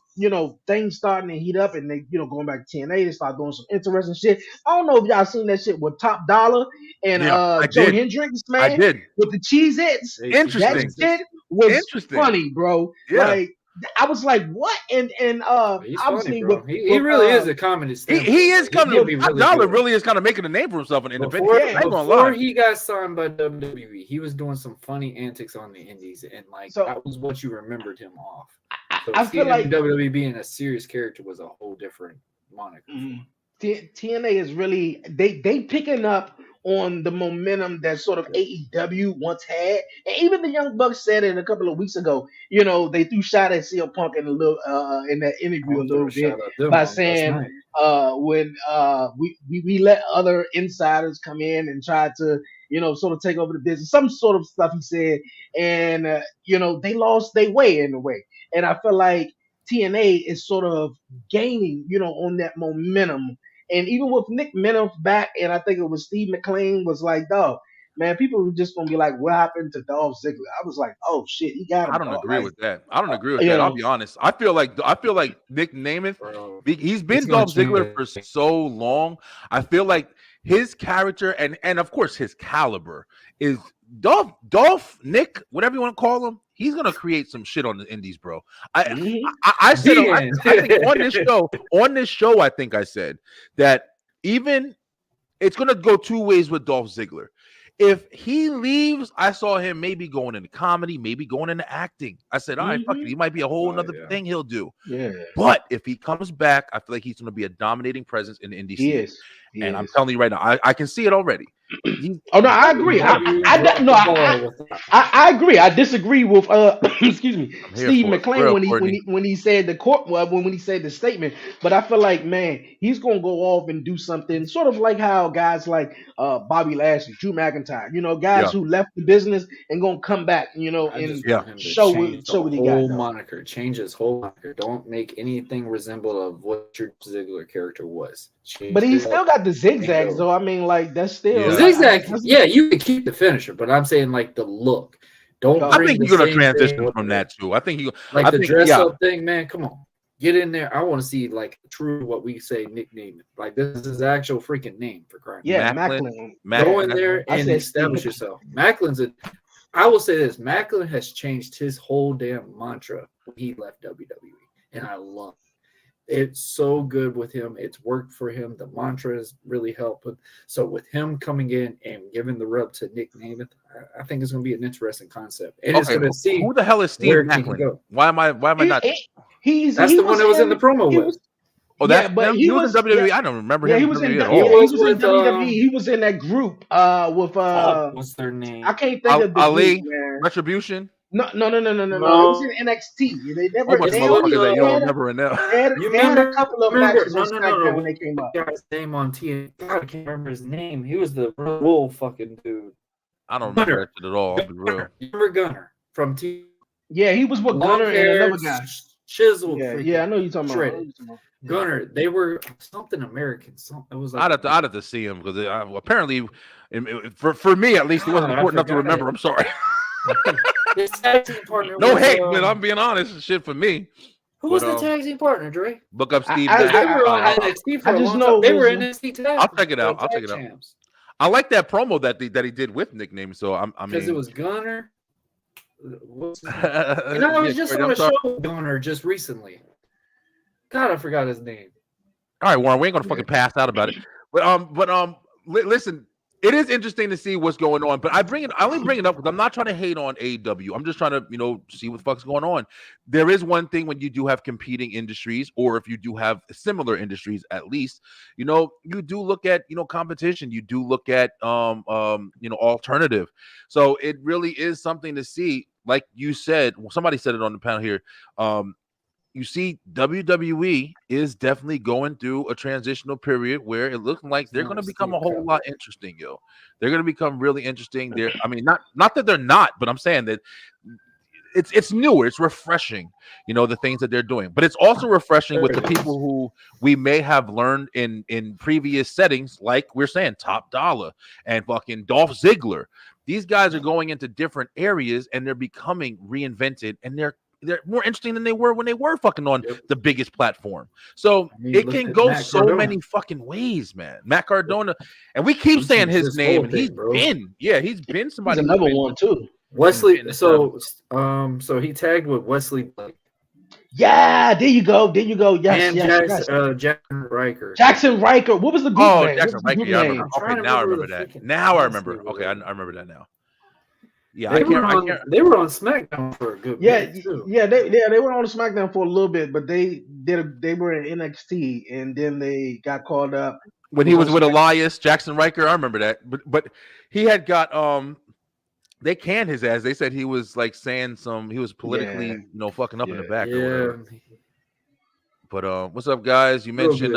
Speaker 3: things starting to heat up, and they going back to TNA, they start doing some interesting shit. I don't know if y'all seen that shit with Top Dollar and Joe Hendricks, man.
Speaker 2: I did.
Speaker 3: With the Cheez-Its.
Speaker 2: Interesting.
Speaker 3: That shit was funny, bro. Yeah. Like, I was like, what? And obviously,
Speaker 1: funny, he really is a comedy star.
Speaker 2: He is coming. Top Dollar really is kind of making a name for himself in independent.
Speaker 1: Before he got signed by WWE, he was doing some funny antics on the indies, and that was what you remembered him off. So I feel like WWE being a serious character was a whole different moniker.
Speaker 3: TNA is really they picking up on the momentum that sort of AEW once had, and even the Young Bucks said it a couple of weeks ago. They threw shot at CM Punk in a little in that interview a little bit by saying when we let other insiders come in and try to sort of take over the business, some sort of stuff he said, and they lost their way in a way. And I feel like TNA is sort of gaining, on that momentum. And even with Nick Minoff back, and I think it was Steve McLean was like, dog, man, people were just gonna be like, "What happened to Dolph Ziggler?" I was like, "Oh shit, he got
Speaker 2: I
Speaker 3: him,
Speaker 2: don't
Speaker 3: dog."
Speaker 2: agree
Speaker 3: Like,
Speaker 2: with that. I don't agree with
Speaker 3: you
Speaker 2: that. I'll
Speaker 3: know,
Speaker 2: be honest. I feel like Nick Namath.
Speaker 1: bro.
Speaker 2: He's
Speaker 1: It's
Speaker 2: been
Speaker 1: gonna
Speaker 2: Dolph
Speaker 1: change.
Speaker 2: Ziggler for so long. I feel like his character and of course his caliber is Dolph Nick, whatever you want to call him. He's gonna create some shit on the Indies, bro. I
Speaker 3: mhm.
Speaker 2: I said
Speaker 1: The end.
Speaker 2: I think on this show I think I said that even it's gonna go two ways with Dolph Ziggler. If he leaves, I saw him maybe going into comedy, maybe going into acting. I said, all right, fuck it. He might be a whole other
Speaker 1: yeah.
Speaker 2: thing he'll do.
Speaker 3: Yeah,
Speaker 2: But if he comes back, I feel like he's going to be a dominating presence in the indie
Speaker 3: he
Speaker 2: scene.
Speaker 3: is. He
Speaker 2: And I'm
Speaker 3: is.
Speaker 2: telling you right now, I can see it already.
Speaker 3: Oh no, I agree.
Speaker 1: WWE dropped
Speaker 3: No,
Speaker 1: the ball with that.
Speaker 3: I agree. I disagree with excuse me,
Speaker 2: I'm here
Speaker 3: Steve
Speaker 2: for it.
Speaker 3: McLean
Speaker 2: Real,
Speaker 3: when
Speaker 2: Courtney.
Speaker 3: he said the court when he said the statement. But I feel like, man, he's gonna go off and do something sort of like how guys like Bobby Lashley, Drew McIntyre, guys
Speaker 2: Yeah.
Speaker 3: who left the business and gonna come back,
Speaker 1: I
Speaker 3: and
Speaker 1: just want him to
Speaker 3: show
Speaker 1: change
Speaker 3: what
Speaker 1: the
Speaker 3: he got
Speaker 1: whole
Speaker 3: though.
Speaker 1: moniker. Change his whole moniker. Don't make anything resemble of what your Ziggler character was. Change
Speaker 3: But he
Speaker 1: it
Speaker 3: still
Speaker 1: up
Speaker 3: got the
Speaker 1: and
Speaker 3: zigzags
Speaker 1: go.
Speaker 3: though. I mean, like that's still
Speaker 2: Yeah.
Speaker 3: like,
Speaker 1: Zigzag,
Speaker 3: that's-
Speaker 1: yeah, you can keep the finisher, but I'm saying like the look. Don't
Speaker 3: Oh.
Speaker 2: I
Speaker 1: bring
Speaker 2: think
Speaker 1: the
Speaker 2: he's going to
Speaker 1: same
Speaker 2: transition
Speaker 1: thing
Speaker 2: from that too. I think
Speaker 1: like
Speaker 2: I
Speaker 1: the
Speaker 2: think,
Speaker 1: dress
Speaker 2: yeah.
Speaker 1: up thing, man. Come on, get in there. I want to see like true what we say nickname. Like this is his actual freaking name for crying.
Speaker 3: yeah,
Speaker 2: Macklin.
Speaker 1: Go in there
Speaker 3: I
Speaker 1: and
Speaker 3: said
Speaker 1: establish
Speaker 3: Steve.
Speaker 1: yourself. Macklin's a. I will say this: Macklin has changed his whole damn mantra when he left WWE, and I love it. It's so good with him. It's worked for him. The mantra has really helped. So with him coming in and giving the rub to Nick Namath, I think it's going to be an interesting concept, and it's
Speaker 2: Okay,
Speaker 1: going to see
Speaker 2: who the hell is Steve
Speaker 1: where can he
Speaker 2: Macklin?
Speaker 1: go.
Speaker 2: Why am I not?
Speaker 1: That's the one that was in the promo
Speaker 3: He
Speaker 1: with.
Speaker 3: was,
Speaker 2: Oh,
Speaker 3: yeah,
Speaker 2: that's
Speaker 3: but
Speaker 2: him?
Speaker 3: he
Speaker 2: He was
Speaker 3: was
Speaker 2: in WWE. I don't remember
Speaker 3: yeah,
Speaker 2: him
Speaker 3: he
Speaker 2: in
Speaker 3: was in
Speaker 2: WWE at
Speaker 1: He
Speaker 2: all.
Speaker 1: was
Speaker 3: in
Speaker 1: with,
Speaker 3: WWE. He was in that group with
Speaker 1: what's their name?
Speaker 3: I can't think of the
Speaker 2: Ali,
Speaker 3: group, man.
Speaker 2: Retribution.
Speaker 3: No. It
Speaker 1: No.
Speaker 3: was in NXT. They
Speaker 2: Whole bunch of
Speaker 3: they only
Speaker 2: motherfuckers that you don't
Speaker 3: had
Speaker 2: remember in there.
Speaker 3: they had a couple of matches on SmackDown
Speaker 1: No.
Speaker 3: when they came up.
Speaker 1: Guy's name on TNT. God, I can't remember his name. He was the wool fucking dude.
Speaker 2: I don't remember
Speaker 1: Gunner.
Speaker 2: that shit at all. I'll be real.
Speaker 1: You remember Gunner from T?
Speaker 3: Yeah, he was with
Speaker 1: Long
Speaker 3: Gunner and
Speaker 1: hair,
Speaker 3: another guy.
Speaker 1: chiseled.
Speaker 3: Yeah, I know you're talking about.
Speaker 1: shredded. Gunner. They were something American. It was like
Speaker 2: I'd have to see him because apparently, for me at least, it wasn't
Speaker 1: God, I
Speaker 2: important enough to
Speaker 1: forgot
Speaker 2: remember.
Speaker 1: it.
Speaker 2: I'm sorry.
Speaker 1: his tag team partner.
Speaker 2: No
Speaker 1: was,
Speaker 2: hate, but I'm being honest. Shit for me.
Speaker 1: who was
Speaker 2: But,
Speaker 1: the tag team partner, Dre?
Speaker 2: Look up Steve.
Speaker 3: I-
Speaker 1: Because they
Speaker 2: Macklin.
Speaker 1: were on NXT for
Speaker 3: I
Speaker 1: a
Speaker 3: just
Speaker 1: long
Speaker 3: know
Speaker 1: time. They
Speaker 3: it
Speaker 1: were
Speaker 3: was-
Speaker 1: NXT tag.
Speaker 2: I'll check it out. I'll
Speaker 1: tag
Speaker 2: check it out.
Speaker 1: champs.
Speaker 2: I like that promo that he did with nickname. So I
Speaker 1: Because
Speaker 2: mean,
Speaker 1: it was Gunner. What's his name? I was just on a show with Gunner just recently. God, I forgot his name.
Speaker 2: All right, Warren, we ain't gonna fucking pass out about it. But listen, it is interesting to see what's going on. But I only bring it up because I'm not trying to hate on AEW. I'm just trying to, see what the fuck's going on. There is one thing when you do have competing industries, or if you do have similar industries, at least, you do look at, competition. You do look at, alternative. So it really is something to see. Like you said, somebody said it on the panel here. You see, WWE is definitely going through a transitional period where it looks like they're going to become a whole lot interesting, yo. They're going to become really interesting. I mean, not that they're not, but I'm saying that it's newer, it's refreshing, the things that they're doing. But it's also refreshing with the people who we may have learned in previous settings, like we're saying, Top Dollar and fucking Dolph Ziggler. These guys are going into different areas and they're becoming reinvented, and they're more interesting than they were when they were fucking on the biggest platform. So it can go so many fucking ways, man. Matt Cardona, and we keep saying his name, and he's been somebody.
Speaker 3: He's another one too.
Speaker 1: Wesley. So he tagged with Wesley Blake.
Speaker 3: Yeah, there you go. Yes,
Speaker 1: and Jackson Riker.
Speaker 3: Jackson Riker. What was the group name?
Speaker 2: Jackson Riker. Yeah, I remember. Okay, now I remember that. Now I remember. Okay, I remember that now. Yeah,
Speaker 1: they were on SmackDown for a good minute too.
Speaker 3: They were on SmackDown for a little bit, but they were in NXT, and then they got called up
Speaker 2: when he was with Elias Jackson Riker. I remember that, but he had got they canned his ass. They said he was like saying he was politically fucking up in the back or whatever. But what's up, guys? You mentioned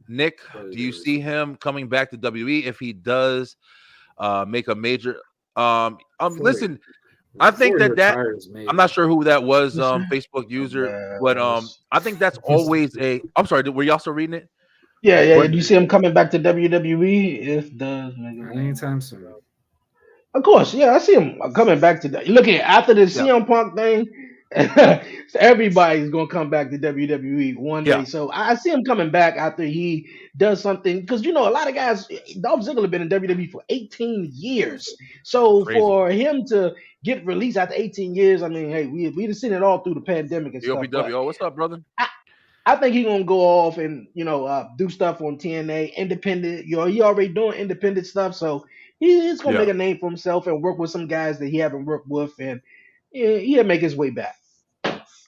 Speaker 2: Nick. Do you see him coming back to WWE if he does make a major? Listen, I think that I'm not sure who that was, Facebook user, but I think that's always I'm sorry, were you also reading it?
Speaker 3: Yeah. Do you see him coming back to WWE if the
Speaker 1: anytime soon?
Speaker 3: Of course, yeah, I see him coming back to that. Look at after the
Speaker 2: Yeah,
Speaker 3: CM Punk thing, everybody's gonna come back to WWE one
Speaker 2: yeah,
Speaker 3: day. So I see him coming back after he does something because a lot of guys. Dolph Ziggler been in WWE for 18 years. So
Speaker 2: crazy.
Speaker 3: for him to get released after 18 years, I mean, hey, we've seen it all through the pandemic and stuff. But
Speaker 2: BOPW. Oh, what's up, brother?
Speaker 3: I think he's gonna go off and do stuff on TNA, independent. He already doing independent stuff, so he's gonna make
Speaker 2: Yeah.
Speaker 3: a name for himself and work with some guys that he haven't worked with, and he'll make his way back.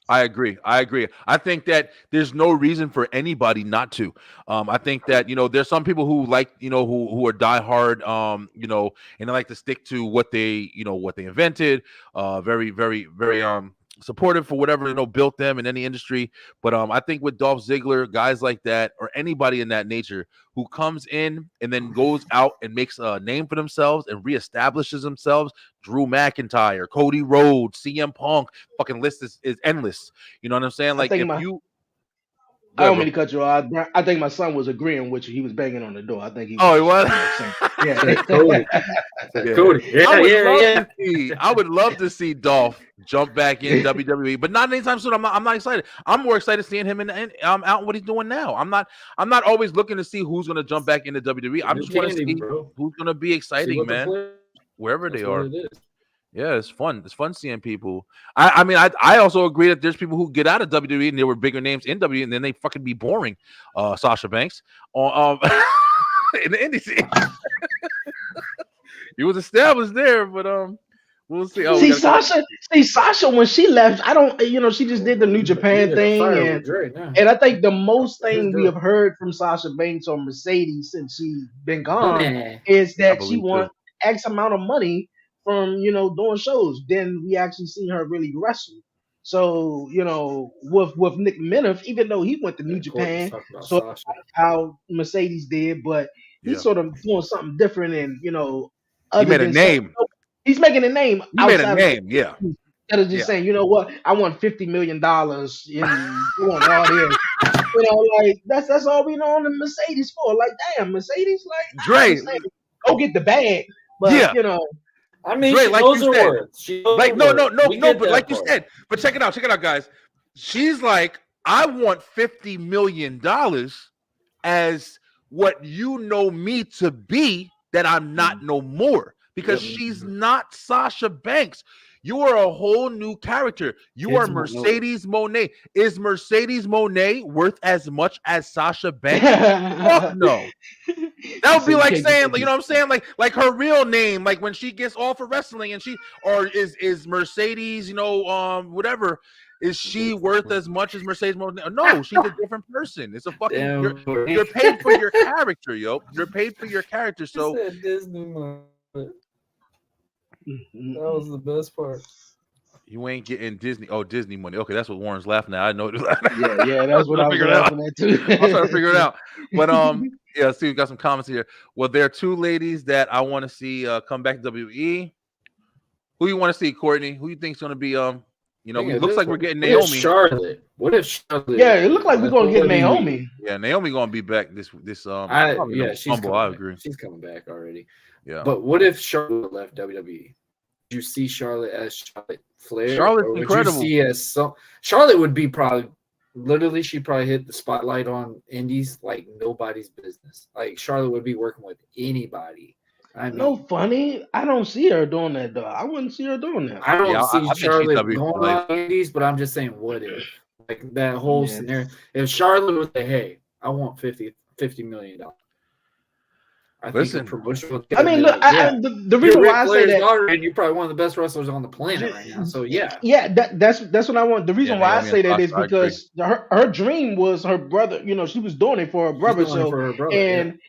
Speaker 2: I agree. I agree. I think that there's no reason for anybody not to. I think that there's some people who like who are diehard, and they like to stick to what they invented. Very, very, very supportive for whatever built them in any industry. But I think with Dolph Ziggler, guys like that, or anybody in that nature who comes in and then goes out and makes a name for themselves and reestablishes themselves. Drew McIntyre, Cody Rhodes, CM Punk, fucking list is endless. You know what I'm saying?
Speaker 3: I
Speaker 2: Like
Speaker 3: think
Speaker 2: if
Speaker 3: my
Speaker 2: you
Speaker 3: I
Speaker 2: go ahead,
Speaker 3: don't mean
Speaker 2: bro.
Speaker 3: to cut you off. I think my son was agreeing with you. He was banging on the door. I think he was
Speaker 2: Oh, it
Speaker 3: just
Speaker 2: was.
Speaker 3: saying,
Speaker 1: Said Cody. Said
Speaker 2: Yeah.
Speaker 1: Cody. Yeah,
Speaker 2: I would
Speaker 1: yeah,
Speaker 2: love
Speaker 1: yeah.
Speaker 2: to see. I would love to see Dolph jump back in WWE, but not anytime soon. I'm not excited. I'm more excited seeing him out what he's doing now. I'm not always looking to see who's gonna jump back into WWE. I
Speaker 1: New
Speaker 2: just want to
Speaker 1: candy,
Speaker 2: see
Speaker 1: bro.
Speaker 2: who's gonna be
Speaker 1: See
Speaker 2: exciting,
Speaker 1: what the
Speaker 2: man.
Speaker 1: flavor.
Speaker 2: Wherever
Speaker 1: That's
Speaker 2: they
Speaker 1: what
Speaker 2: are.
Speaker 1: it is.
Speaker 2: Yeah, it's fun. It's fun seeing people. I mean, I also agree that there's people who get out of WWE and there were bigger names in WWE and then they fucking be boring. Sasha Banks in the indie scene. He was established there, but we'll see. Oh,
Speaker 3: see Sasha when she left. I don't. She just did the New
Speaker 1: You
Speaker 3: Japan
Speaker 1: get a
Speaker 3: thing,
Speaker 1: fire
Speaker 3: and
Speaker 1: with Dre now.
Speaker 3: and I think the most
Speaker 1: His
Speaker 3: thing we
Speaker 1: girl.
Speaker 3: have heard from Sasha Banks or Mercedes since she's been gone
Speaker 1: Money.
Speaker 3: is
Speaker 2: I
Speaker 3: that she
Speaker 2: believe too.
Speaker 3: wants X amount of money from doing shows. Then we actually seen her really wrestle. So with Nick Minoff, even though he went to New
Speaker 1: Yeah, Courtney's
Speaker 3: Japan,
Speaker 1: talking about
Speaker 3: sort of
Speaker 1: Sasha.
Speaker 3: like how Mercedes did, but he's
Speaker 2: Yeah,
Speaker 3: sort of doing something different, and
Speaker 2: he
Speaker 3: other
Speaker 2: made a
Speaker 3: than saying
Speaker 2: name.
Speaker 3: he's making a name
Speaker 2: He made a
Speaker 3: outside of
Speaker 2: name. Yeah,
Speaker 3: instead of just
Speaker 2: yeah.
Speaker 3: saying, you know what, I want $50 million and doing all this. Like that's all we know on the Mercedes for. Like, damn, Mercedes, like I
Speaker 2: Dre.
Speaker 3: understand, go get the bag, but
Speaker 2: Yeah,
Speaker 1: I mean,
Speaker 2: Dre.
Speaker 1: she
Speaker 2: Like
Speaker 1: knows
Speaker 2: you
Speaker 1: her
Speaker 2: said.
Speaker 1: worth. She knows
Speaker 2: Like
Speaker 1: her
Speaker 2: no,
Speaker 1: worth. We get
Speaker 2: but
Speaker 1: that
Speaker 2: like you
Speaker 1: part.
Speaker 2: said. But check it out, guys. She's like, I want $50 million as what you know me to be that I'm not no more because
Speaker 1: Yep.
Speaker 2: she's not Sasha Banks. You are a whole new character. You
Speaker 1: Kids
Speaker 2: are
Speaker 1: won't know.
Speaker 2: Mercedes Moné. Is Mercedes Moné worth as much as Sasha Banks? Fuck no. That would be like saying, you know what I'm saying? Like her real name, like when she gets off of wrestling and is Mercedes, whatever. Is she worth as much as Mercedes Moné? No, she's a different person. It's a fucking
Speaker 1: Damn.
Speaker 2: you're paid for your character, yo. You're paid for your character.
Speaker 1: She
Speaker 2: So
Speaker 1: said Disney money. That was the best part.
Speaker 2: you ain't getting Disney. Oh, Disney money. Okay, that's what Warren's laughing at. I know.
Speaker 3: yeah, that's what I was
Speaker 2: figure it out.
Speaker 3: laughing at too.
Speaker 2: I'm trying to figure it out. But yeah, see, we got some comments here. Well, there are two ladies that I want to see come back to WWE. Who you want to see, Courtney? Who you think's going to be it looks like we're getting Naomi.
Speaker 1: Charlotte. What if Charlotte?
Speaker 3: Yeah, it looked like we're gonna get Naomi.
Speaker 2: Yeah, Naomi going to be back this
Speaker 1: she's
Speaker 2: Rumble, I
Speaker 1: coming
Speaker 2: agree.
Speaker 1: back. She's coming back already.
Speaker 2: Yeah.
Speaker 1: But what if Charlotte left WWE? Did you see Charlotte as Charlotte Flair?
Speaker 2: Charlotte's
Speaker 1: or would
Speaker 2: incredible.
Speaker 1: You see as Charlotte would be probably literally she probably hit the spotlight on indies like nobody's business. Like Charlotte would be working with anybody. I mean,
Speaker 3: No funny. I don't see her doing that though. I wouldn't see her doing that.
Speaker 1: I don't see
Speaker 2: I think she's
Speaker 1: Charlotte
Speaker 2: WWE
Speaker 1: going
Speaker 2: for life.
Speaker 1: on indies, but I'm just saying what if like that whole
Speaker 3: Yeah.
Speaker 1: scenario. If Charlotte was like, hey, I want $50 million. I
Speaker 2: Listen.
Speaker 1: think a promotion would
Speaker 3: I mean, look, the reason why I say that,
Speaker 1: daughter, and you're probably one of the best wrestlers on the planet right now. So yeah,
Speaker 3: that's what I want. The reason
Speaker 2: Yeah,
Speaker 3: why I
Speaker 2: Naomi
Speaker 3: say
Speaker 2: and
Speaker 3: that is
Speaker 2: Sasha, I
Speaker 3: because her dream was her brother. She was doing it for her brother.
Speaker 1: She's doing it
Speaker 3: So
Speaker 1: for her brother,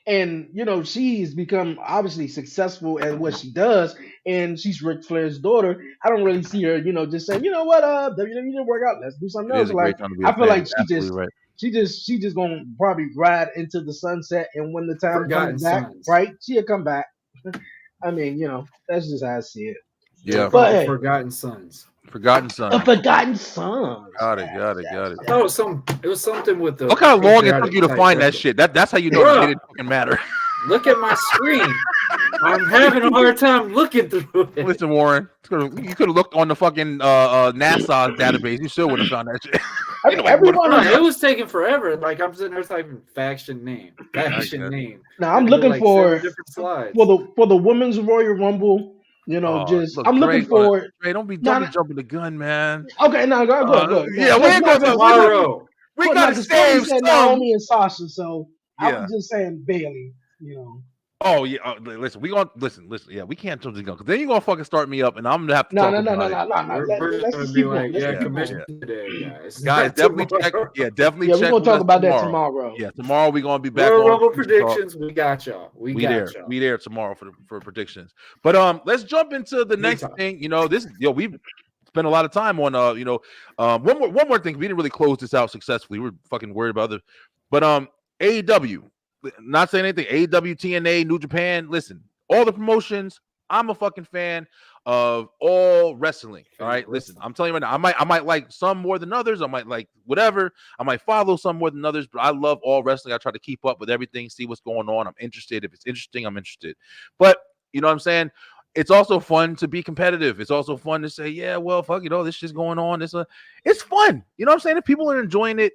Speaker 3: and she's become obviously successful at what she does, and she's Ric Flair's daughter. I don't really see her, just saying, you know what, WWE didn't work out. Let's do something
Speaker 2: It is
Speaker 3: else.
Speaker 2: a great
Speaker 3: Like
Speaker 2: time to be
Speaker 3: I
Speaker 2: a
Speaker 3: feel
Speaker 2: fan.
Speaker 3: like
Speaker 2: Absolutely right.
Speaker 3: she just gonna probably ride into the sunset, and when the time
Speaker 1: Forgotten
Speaker 3: comes back,
Speaker 1: Sons.
Speaker 3: right, she'll come back. I mean, that's just how I see it.
Speaker 2: Yeah.
Speaker 3: But hey,
Speaker 1: Forgotten Sons.
Speaker 2: Forgotten Son.
Speaker 3: a Forgotten Son.
Speaker 2: Got it.
Speaker 1: I thought it was something with the.
Speaker 2: Look how long it took
Speaker 1: patriotic
Speaker 2: you to
Speaker 1: type
Speaker 2: find that
Speaker 1: wrestling.
Speaker 2: shit. That's how you know
Speaker 1: Bruh.
Speaker 2: it didn't fucking matter.
Speaker 1: Look at my screen. I'm having a hard time looking through it.
Speaker 2: Listen, Warren, you could have looked on the fucking NASA database. You still wouldn't have found that shit.
Speaker 3: I mean, everyone
Speaker 1: Bro,
Speaker 3: is.
Speaker 1: it was taking forever. Like I'm sitting there typing faction name.
Speaker 3: Now I'm
Speaker 1: Had to do,
Speaker 3: looking
Speaker 1: like,
Speaker 3: for
Speaker 1: 7 different slides.
Speaker 3: for the women's Royal Rumble. You know, just
Speaker 2: Look,
Speaker 3: I'm looking for.
Speaker 2: Dre, don't be
Speaker 3: Nah,
Speaker 2: jumping the gun, man.
Speaker 3: Okay, now go.
Speaker 2: Yeah, we ain't going
Speaker 1: tomorrow.
Speaker 2: We
Speaker 3: Well,
Speaker 2: gotta
Speaker 3: because Cody
Speaker 2: save
Speaker 3: said
Speaker 2: some.
Speaker 3: Naomi and Sasha, so I
Speaker 2: Yeah.
Speaker 3: was just saying Bailey. You know.
Speaker 2: Oh yeah, listen. We gonna listen. Yeah, we can't jump the gun because then you are gonna fucking start me up, and I'm gonna have to talk about it.
Speaker 1: We're
Speaker 3: Let's
Speaker 1: gonna
Speaker 3: just
Speaker 1: be
Speaker 3: keep
Speaker 1: like,
Speaker 3: going.
Speaker 1: commission today, guys.
Speaker 2: Guys, definitely check. Yeah, definitely check.
Speaker 3: We're gonna talk about that
Speaker 2: tomorrow.
Speaker 3: tomorrow.
Speaker 2: Yeah, tomorrow we're gonna be back
Speaker 1: Royal
Speaker 2: on
Speaker 1: Rumble
Speaker 2: Future
Speaker 1: predictions.
Speaker 2: Talk.
Speaker 1: We got y'all. We got y'all.
Speaker 2: We there tomorrow for predictions. But let's jump into the next thing. You know, we've spent a lot of time on one more thing. We didn't really close this out successfully. We're fucking worried about it. But AEW, not saying anything. AEW, TNA, New Japan. Listen, all the promotions. I'm a fucking fan of all wrestling. All right, listen. I'm telling you right now. I might like some more than others. I might like whatever. I might follow some more than others. But I love all wrestling. I try to keep up with everything, see what's going on. I'm interested. If it's interesting, I'm interested. But you know what I'm saying? It's also fun to be competitive. It's also fun to say, yeah, well, fuck, this shit's going on. It's fun. You know what I'm saying? If people are enjoying it,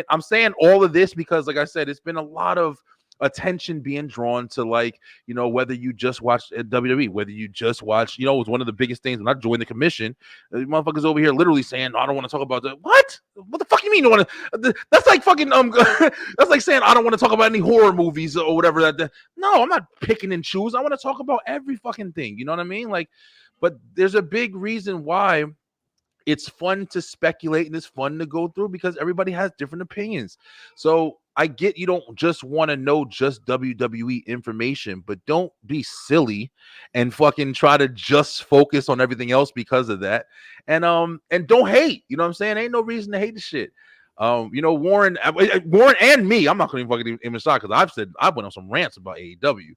Speaker 2: I'm saying all of this because, like I said, it's been a lot of attention being drawn to, like, whether you just watch WWE, whether you just watch, it was one of the biggest things when I joined the commission. Motherfuckers over here literally saying, I don't want to talk about that. What the fuck you mean you want to? That's like fucking that's like saying I don't want to talk about any horror movies or whatever. No, I'm not picking and choose. I want to talk about every fucking thing. You know what I mean? Like, but there's a big reason why it's fun to speculate and it's fun to go through because everybody has different opinions. So I get you don't just want to know just WWE information, but don't be silly and fucking try to just focus on everything else because of that. And don't hate. You know what I'm saying? Ain't no reason to hate the shit. Warren and me, I'm not going to fucking even start because I've went on some rants about AEW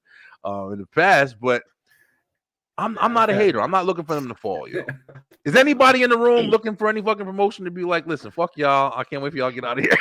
Speaker 2: in the past, but I'm not a hater. I'm not looking for them to fall. Is anybody in the room looking for any fucking promotion to be like, listen, fuck y'all. I can't wait for y'all to get out of here.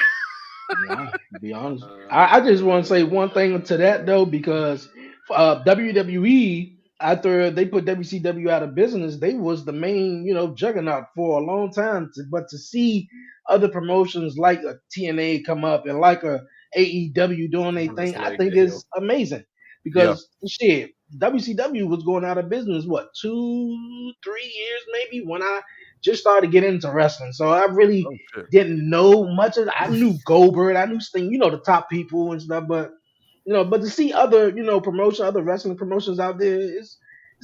Speaker 3: Yeah, to be honest, I just want to say one thing to that though, because WWE, after they put WCW out of business, they was the main juggernaut for a long time. But to see other promotions like a TNA come up and like a AEW doing their thing, I think is amazing because shit, WCW was going out of business 2-3 years maybe when I just started getting into wrestling. So I really didn't know much of it. I knew Goldberg, I knew Sting, the top people and stuff, but but to see other, other wrestling promotions out there it's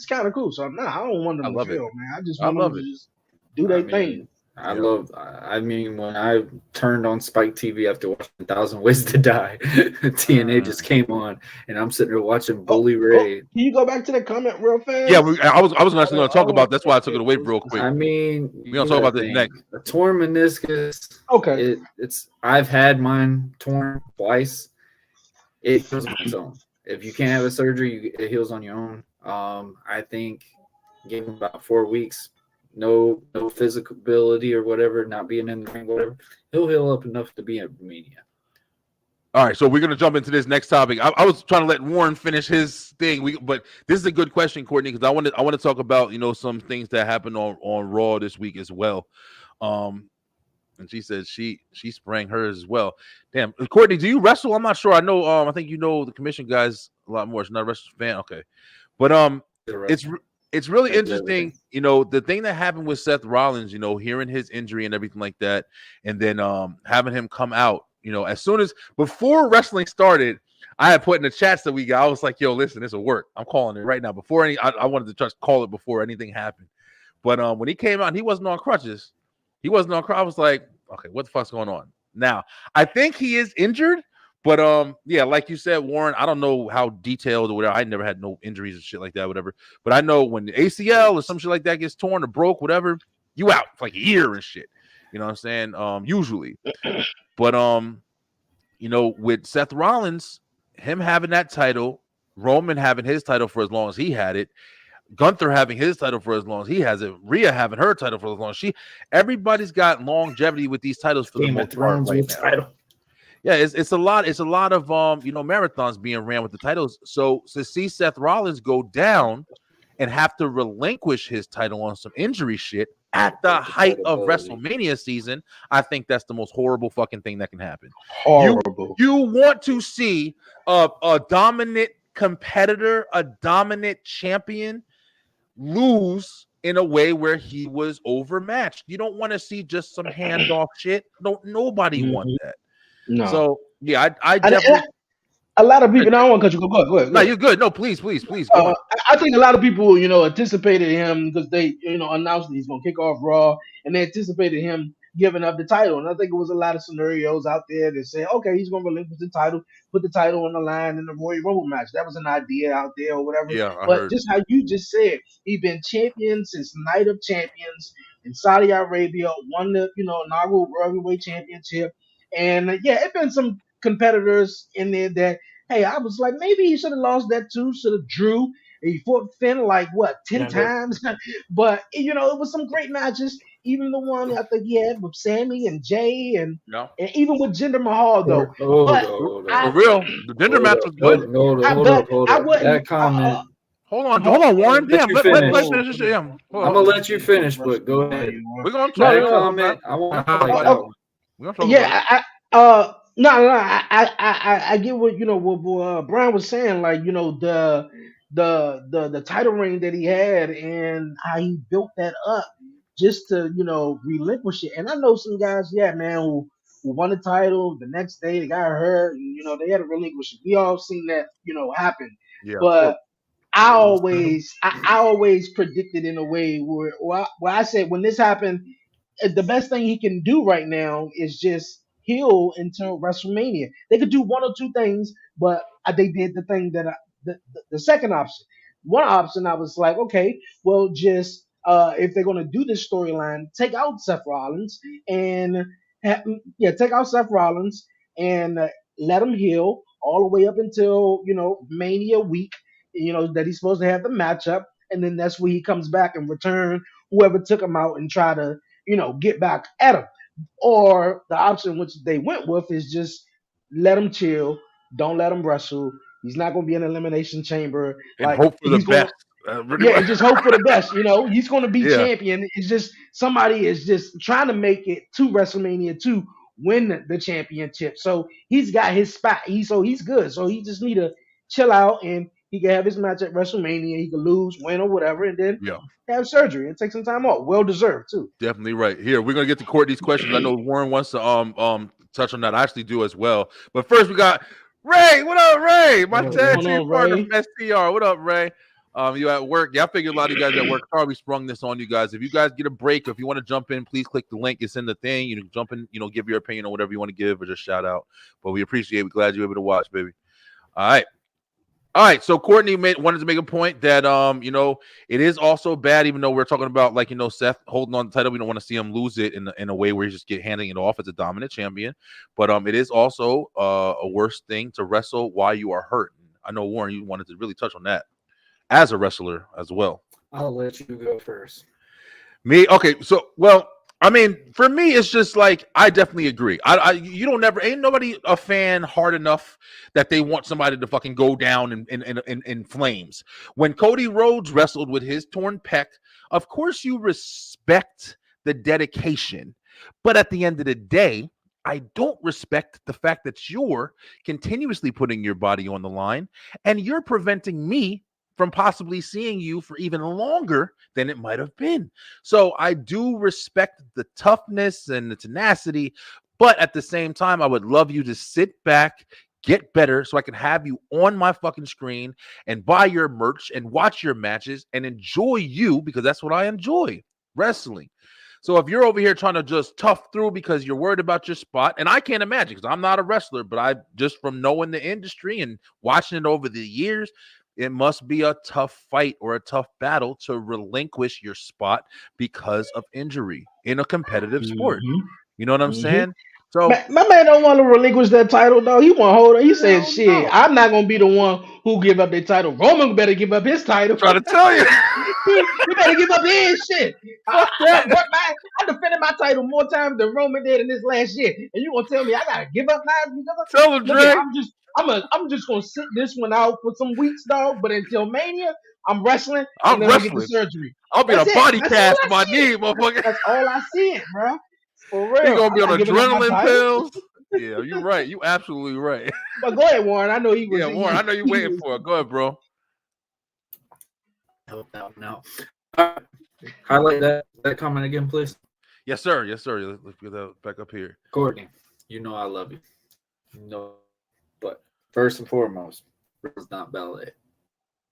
Speaker 3: kind of cool. So I don't want them to fail, man. I just want them to just do their thing.
Speaker 1: I mean, when I turned on Spike TV after watching 1,000 Ways to Die, TNA just came on, and I'm sitting there watching Bully Ray.
Speaker 3: Can you go back to that comment real fast?
Speaker 2: Yeah, I was actually going to talk about. That's why I took it away real quick.
Speaker 1: I mean,
Speaker 2: we're gonna talk about this next.
Speaker 1: A torn meniscus.
Speaker 3: Okay.
Speaker 1: I've had mine torn twice. It heals on its own. If you can't have a surgery, it heals on your own. I think give him about 4 weeks. No physical ability or whatever, not being in the ring, whatever. He'll heal up enough to be at Mania.
Speaker 2: All right, so we're gonna jump into this next topic. I was trying to let Warren finish his thing, but this is a good question, Courtney, because I want to talk about some things that happened on Raw this week as well. And she said she sprang hers as well. Damn, Courtney, do you wrestle? I'm not sure. I know. I think the commission guys a lot more. She's not a wrestling fan. Okay, but it's really interesting, the thing that happened with Seth Rollins, hearing his injury and everything like that, and then having him come out, as soon as before wrestling started, I had put in the chats that we got, I was like, yo, listen, this will work. I'm calling it right now. I wanted to just call it before anything happened. But when he came out, and he wasn't on crutches. I was like, okay, what the fuck's going on? Now, I think he is injured. But yeah, like you said, Warren, I don't know how detailed or whatever. I never had no injuries and shit like that, whatever. But I know when the ACL or some shit like that gets torn or broke, whatever, you out for like a year and shit. You know what I'm saying? Usually. But with Seth Rollins, him having that title, Roman having his title for as long as he had it, Gunther having his title for as long as he has it, Rhea having her title for as long as everybody's got longevity with these titles for the most part right now. Yeah, it's a lot. It's a lot of marathons being ran with the titles. So to see Seth Rollins go down and have to relinquish his title on some injury shit at the
Speaker 1: Affect the
Speaker 2: height of
Speaker 1: credibility.
Speaker 2: WrestleMania season, I think that's the most horrible fucking thing that can happen. You
Speaker 3: Horrible.
Speaker 2: you want to see a dominant competitor, a dominant champion lose in a way where he was overmatched. You don't want to see just some handoff shit. Nobody want
Speaker 3: Mhm.
Speaker 2: that.
Speaker 3: No.
Speaker 2: So yeah, I
Speaker 3: And
Speaker 2: definitely.
Speaker 3: a lot of people. Now I don't want to cut you. Go ahead. Go ahead. Go
Speaker 2: No,
Speaker 3: ahead.
Speaker 2: you're good. No, please, go on.
Speaker 3: I think a lot of people, anticipated him because they, announced that he's going to kick off Raw, and they anticipated him giving up the title. And I think it was a lot of scenarios out there that said, okay, he's going to relinquish the title, put the title on the line in the Royal Rumble match. That was an idea out there or whatever.
Speaker 2: Yeah, I
Speaker 3: But
Speaker 2: heard.
Speaker 3: just how you just said, he's been champion since Night of Champions in Saudi Arabia, won the, inaugural World Heavyweight Championship. And yeah, it been some competitors in there that, hey, I was like, maybe he should have lost that too, should have drew. He fought Finn like what 10 times, but it was some great matches. Even the one I think he had with Sammy and Jay,
Speaker 2: No,
Speaker 3: and even with Jinder Mahal though.
Speaker 1: Hold
Speaker 3: But
Speaker 1: up, hold up,
Speaker 2: for
Speaker 3: I,
Speaker 2: real, the dinner
Speaker 1: hold
Speaker 2: match
Speaker 1: up,
Speaker 2: was good.
Speaker 3: I
Speaker 1: hold
Speaker 3: but
Speaker 1: up, hold
Speaker 3: I
Speaker 1: up.
Speaker 3: wouldn't.
Speaker 1: That comment,
Speaker 2: Hold on,
Speaker 3: Hold,
Speaker 2: Warren.
Speaker 1: let
Speaker 2: Damn,
Speaker 1: you
Speaker 2: let
Speaker 1: finish.
Speaker 2: finish this shit. Yeah,
Speaker 1: I'm
Speaker 2: hold
Speaker 1: gonna
Speaker 2: on.
Speaker 1: let you finish, but go ahead.
Speaker 2: We're gonna
Speaker 3: no,
Speaker 2: talk.
Speaker 3: no,
Speaker 1: That
Speaker 2: We're gonna
Speaker 3: no.
Speaker 2: talk about.
Speaker 1: comment, I
Speaker 2: We're
Speaker 1: want
Speaker 2: gonna
Speaker 1: to
Speaker 2: talk
Speaker 1: highlight
Speaker 2: about it.
Speaker 1: that
Speaker 3: Uh,
Speaker 1: one.
Speaker 2: We're gonna talk about it.
Speaker 3: Yeah, no, I get what what Brian was saying. Like the title reign that he had and how he built that up just to relinquish it. And I know some guys, yeah, man, who won the title the next day they got hurt, and they had to relinquish it. We all seen that happen.
Speaker 2: Yeah, of course.
Speaker 3: But I always predicted in a way where I said when this happened, the best thing he can do right now is just heal until WrestleMania. They could do one or two things, but they did the thing that the second option. One option, I was like, okay, well, just if they're gonna do this storyline, take out Seth Rollins and take out Seth Rollins and let him heal all the way up until Mania week. That he's supposed to have the matchup, and then that's where he comes back and return whoever took him out and try to get back at him. Or the option which they went with is just let him chill, don't let him wrestle. He's not going to be in an elimination chamber.
Speaker 2: And
Speaker 3: Like
Speaker 2: hope for the
Speaker 3: he's going to,
Speaker 2: best. Pretty
Speaker 3: yeah,
Speaker 2: much.
Speaker 3: and just hope for the best. He's going to be
Speaker 2: Yeah,
Speaker 3: champion. It's just somebody is just trying to make it to WrestleMania to win the championship. So he's got his spot. He's good. So he just need to chill out and he can have his match at WrestleMania. He can lose, win, or whatever, and then
Speaker 2: yeah.
Speaker 3: have surgery and take some time off. Well deserved too.
Speaker 2: Definitely right. Here, we're gonna get to Courtney's questions. I know Warren wants to touch on that. I actually do as well. But first we got Ray. What up, Ray? My
Speaker 1: What
Speaker 3: What's
Speaker 2: tag
Speaker 3: going
Speaker 2: team
Speaker 3: on,
Speaker 2: partner
Speaker 3: Ray?
Speaker 2: from STR. What up, Ray? You at work? Yeah, I figured a lot of you guys at work probably sprung this on you guys. If you guys get a break, if you want to jump in, please click the link. It's in the thing. You can jump in, give your opinion or whatever you want to give or just shout out. But we appreciate it. We're glad you're able to watch, baby. All right. All right, so Courtney wanted to make a point that it is also bad, even though we're talking about Seth holding on the title. We don't want to see him lose it in a way where he just handing it off as a dominant champion. But it is also a worse thing to wrestle while you are hurt. I know Warren, you wanted to really touch on that as a wrestler as well.
Speaker 1: I'll let you go first.
Speaker 2: Me, okay. So, well, I mean, for me, it's just like I definitely agree. You don't never ain't nobody a fan hard enough that they want somebody to fucking go down in flames. When Cody Rhodes wrestled with his torn pec, of course you respect the dedication, but at the end of the day, I don't respect the fact that you're continuously putting your body on the line and you're preventing me from possibly seeing you for even longer than it might have been. So I do respect the toughness and the tenacity, but at the same time, I would love you to sit back, get better so I can have you on my fucking screen and buy your merch and watch your matches and enjoy you because that's what I enjoy, wrestling. So if you're over here trying to just tough through because you're worried about your spot, and I can't imagine because I'm not a wrestler, but I just from knowing the industry and watching it over the years, it must be a tough fight or a tough battle to relinquish your spot because of injury in a competitive sport.
Speaker 3: Mm-hmm.
Speaker 2: You know what I'm
Speaker 3: Mm-hmm.
Speaker 2: saying? So
Speaker 3: My man don't want to relinquish that title, though. He want to hold it. He said,
Speaker 2: hell
Speaker 3: "Shit,
Speaker 2: no.
Speaker 3: I'm not gonna be the one who give up their title. Roman better give up his title.
Speaker 2: Trying to tell you.
Speaker 3: he better give up his shit.
Speaker 2: Fuck that.
Speaker 3: I defended my title more times than Roman did in this last year, and you gonna tell me I gotta give up mine because of
Speaker 2: Tell him,
Speaker 3: look
Speaker 2: Dre.
Speaker 3: at, I'm just gonna sit this one out for some weeks, dog. But until Mania, I'm wrestling,
Speaker 2: I'm
Speaker 3: and then I get the
Speaker 2: wrestling.
Speaker 3: surgery.
Speaker 2: I'll be in a
Speaker 3: That's it.
Speaker 2: body
Speaker 3: That's
Speaker 2: cast
Speaker 3: all
Speaker 2: for
Speaker 3: I
Speaker 2: my
Speaker 3: see
Speaker 2: knee,
Speaker 3: it.
Speaker 2: motherfucker.
Speaker 3: That's all I see it, bro. For real.
Speaker 2: He gonna be
Speaker 3: I'm
Speaker 2: on
Speaker 3: not giving up my
Speaker 2: adrenaline
Speaker 3: title.
Speaker 2: pills. Yeah, you're right. You absolutely right.
Speaker 3: But go ahead, Warren. I know he was.
Speaker 2: Yeah, Warren, I know you're waiting for it. Go ahead, bro.
Speaker 1: Help out now. Highlight that comment again, please.
Speaker 2: Yes, sir. Yes, sir. Let's get that back up here.
Speaker 1: Courtney, you know I love you. No, but first and foremost, it's not ballet.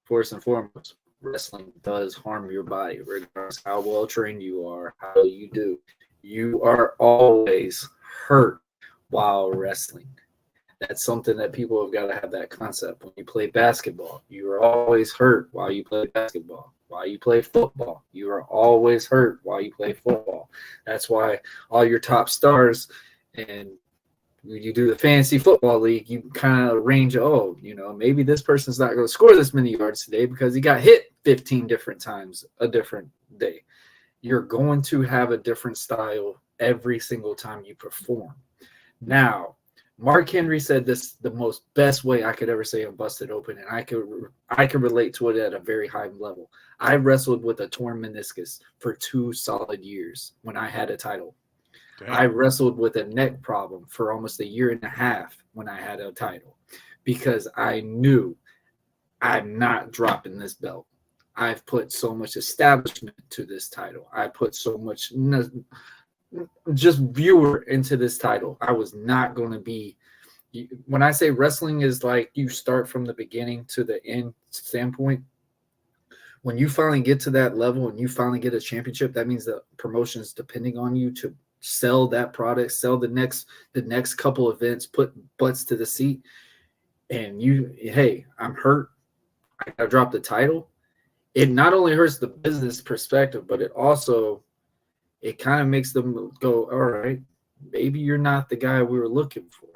Speaker 1: First and foremost, wrestling does harm your body, regardless how well trained you are, how you do. You are always hurt while wrestling. That's something that people have got to have that concept. When you play basketball, you are always hurt while you play basketball. While you play football, you are always hurt while you play football. That's why all your top stars, and when you do the fantasy football league, you kind of arrange, maybe this person's not going to score this many yards today because he got hit 15 different times a different day. You're going to have a different style every single time you perform. Now, Mark Henry said this the most best way I could ever say on Busted Open, and I could relate to it at a very high level. I wrestled with a torn meniscus for 2 solid years when I had a title. Damn. I wrestled with a neck problem for almost 1.5 years when I had a title because I knew I'm not dropping this belt. I've put so much establishment to this title. I put so much just viewer into this title. I was not going to be. When I say wrestling is like you start from the beginning to the end standpoint, when you finally get to that level and you finally get a championship, that means the promotion is depending on you to sell that product, sell the next couple events, put butts to the seat. And hey, I'm hurt. I gotta drop the title. It not only hurts the business perspective, but it kind of makes them go, all right, maybe you're not the guy we were looking for.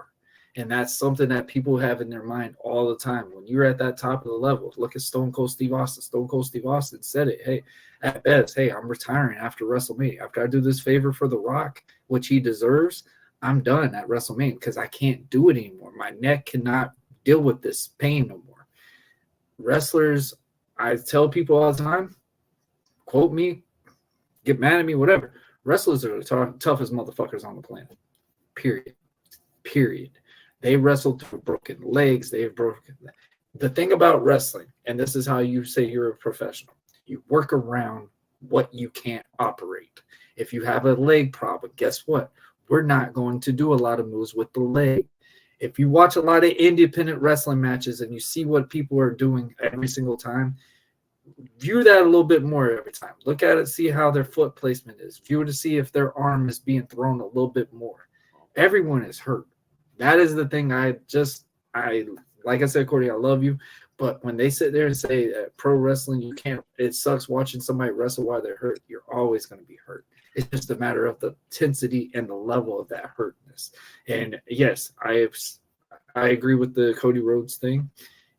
Speaker 1: And that's something that people have in their mind all the time. When you're at that top of the level, look at Stone Cold Steve Austin. Stone Cold Steve Austin said it, hey, at best, hey, I'm retiring after WrestleMania. After I do this favor for The Rock, which he deserves, I'm done at WrestleMania because I can't do it anymore. My neck cannot deal with this pain no more. Wrestlers, I tell people all the time, quote me, get mad at me, whatever. Wrestlers are the toughest motherfuckers on the planet. Period. They wrestled through broken legs. The thing about wrestling, and this is how you say you're a professional, you work around what you can't operate. If you have a leg problem, guess what? We're not going to do a lot of moves with the leg. If you watch a lot of independent wrestling matches and you see what people are doing every single time, view that a little bit more every time. Look at it, see how their foot placement is. View it to see if their arm is being thrown a little bit more. Everyone is hurt. That is the thing like I said, Cordy, I love you. But when they sit there and say that pro wrestling, it sucks watching somebody wrestle while they're hurt. You're always going to be hurt. It's just a matter of the intensity and the level of that hurtness. And yes, I agree with the Cody Rhodes thing.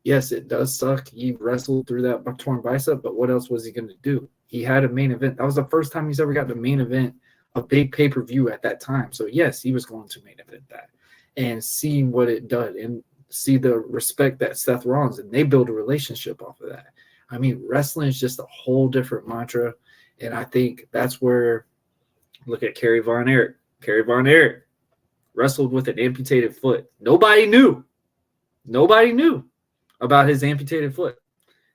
Speaker 1: Yes, it does suck. He wrestled through that torn bicep, but what else was he going to do? He had a main event. That was the first time he's ever got the main event, a big pay-per-view at that time. So yes, he was going to main event that. And seeing what it did and see the respect that Seth Rollins, and they build a relationship off of that. I mean, wrestling is just a whole different mantra. And I think that's where, look at Kerry Von Erich. Kerry Von Erich wrestled with an amputated foot. Nobody knew about his amputated foot.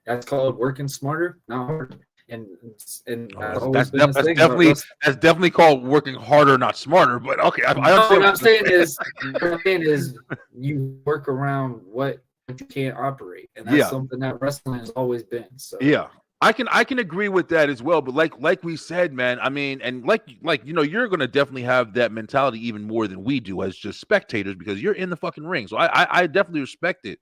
Speaker 1: That's called working smarter, not harder. And
Speaker 2: that's definitely called working harder, not smarter. But okay,
Speaker 1: what I'm saying is you work around what you can't operate, and that's something that wrestling has always been. So
Speaker 2: yeah, I can agree with that as well. But like we said, man, I mean, and like you're gonna definitely have that mentality even more than we do as just spectators because you're in the fucking ring. So I definitely respect it.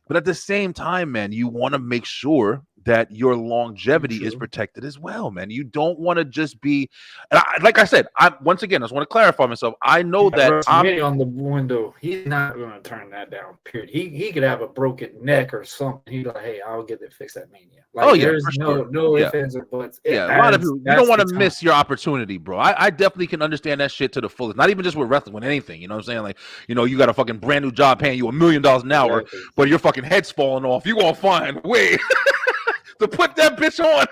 Speaker 2: But at the same time, man, you want to make sure that your longevity is
Speaker 1: True.
Speaker 2: protected as well, man. You don't want to just be, and like I said, I once again, I just want to clarify myself. I know that I'm.
Speaker 1: WrestleMania on the window. He's not going to turn that down. Period. He could have a broken neck or something. He's like, hey, I'll get it fixed at Mania. Like
Speaker 2: Oh yeah,
Speaker 1: there's
Speaker 2: for
Speaker 1: no
Speaker 2: sure.
Speaker 1: no
Speaker 2: Yeah.
Speaker 1: ifs ands or buts.
Speaker 2: Yeah, a lot of people. You don't
Speaker 1: That's
Speaker 2: want
Speaker 1: the
Speaker 2: to
Speaker 1: time.
Speaker 2: miss your opportunity, bro. I definitely can understand that shit to the fullest. Not even just with wrestling, with anything. You know what I'm saying? Like, you got a fucking brand new job paying you $1 million an hour,
Speaker 1: Exactly.
Speaker 2: but your fucking head's falling off. You gonna find a way to put that bitch on.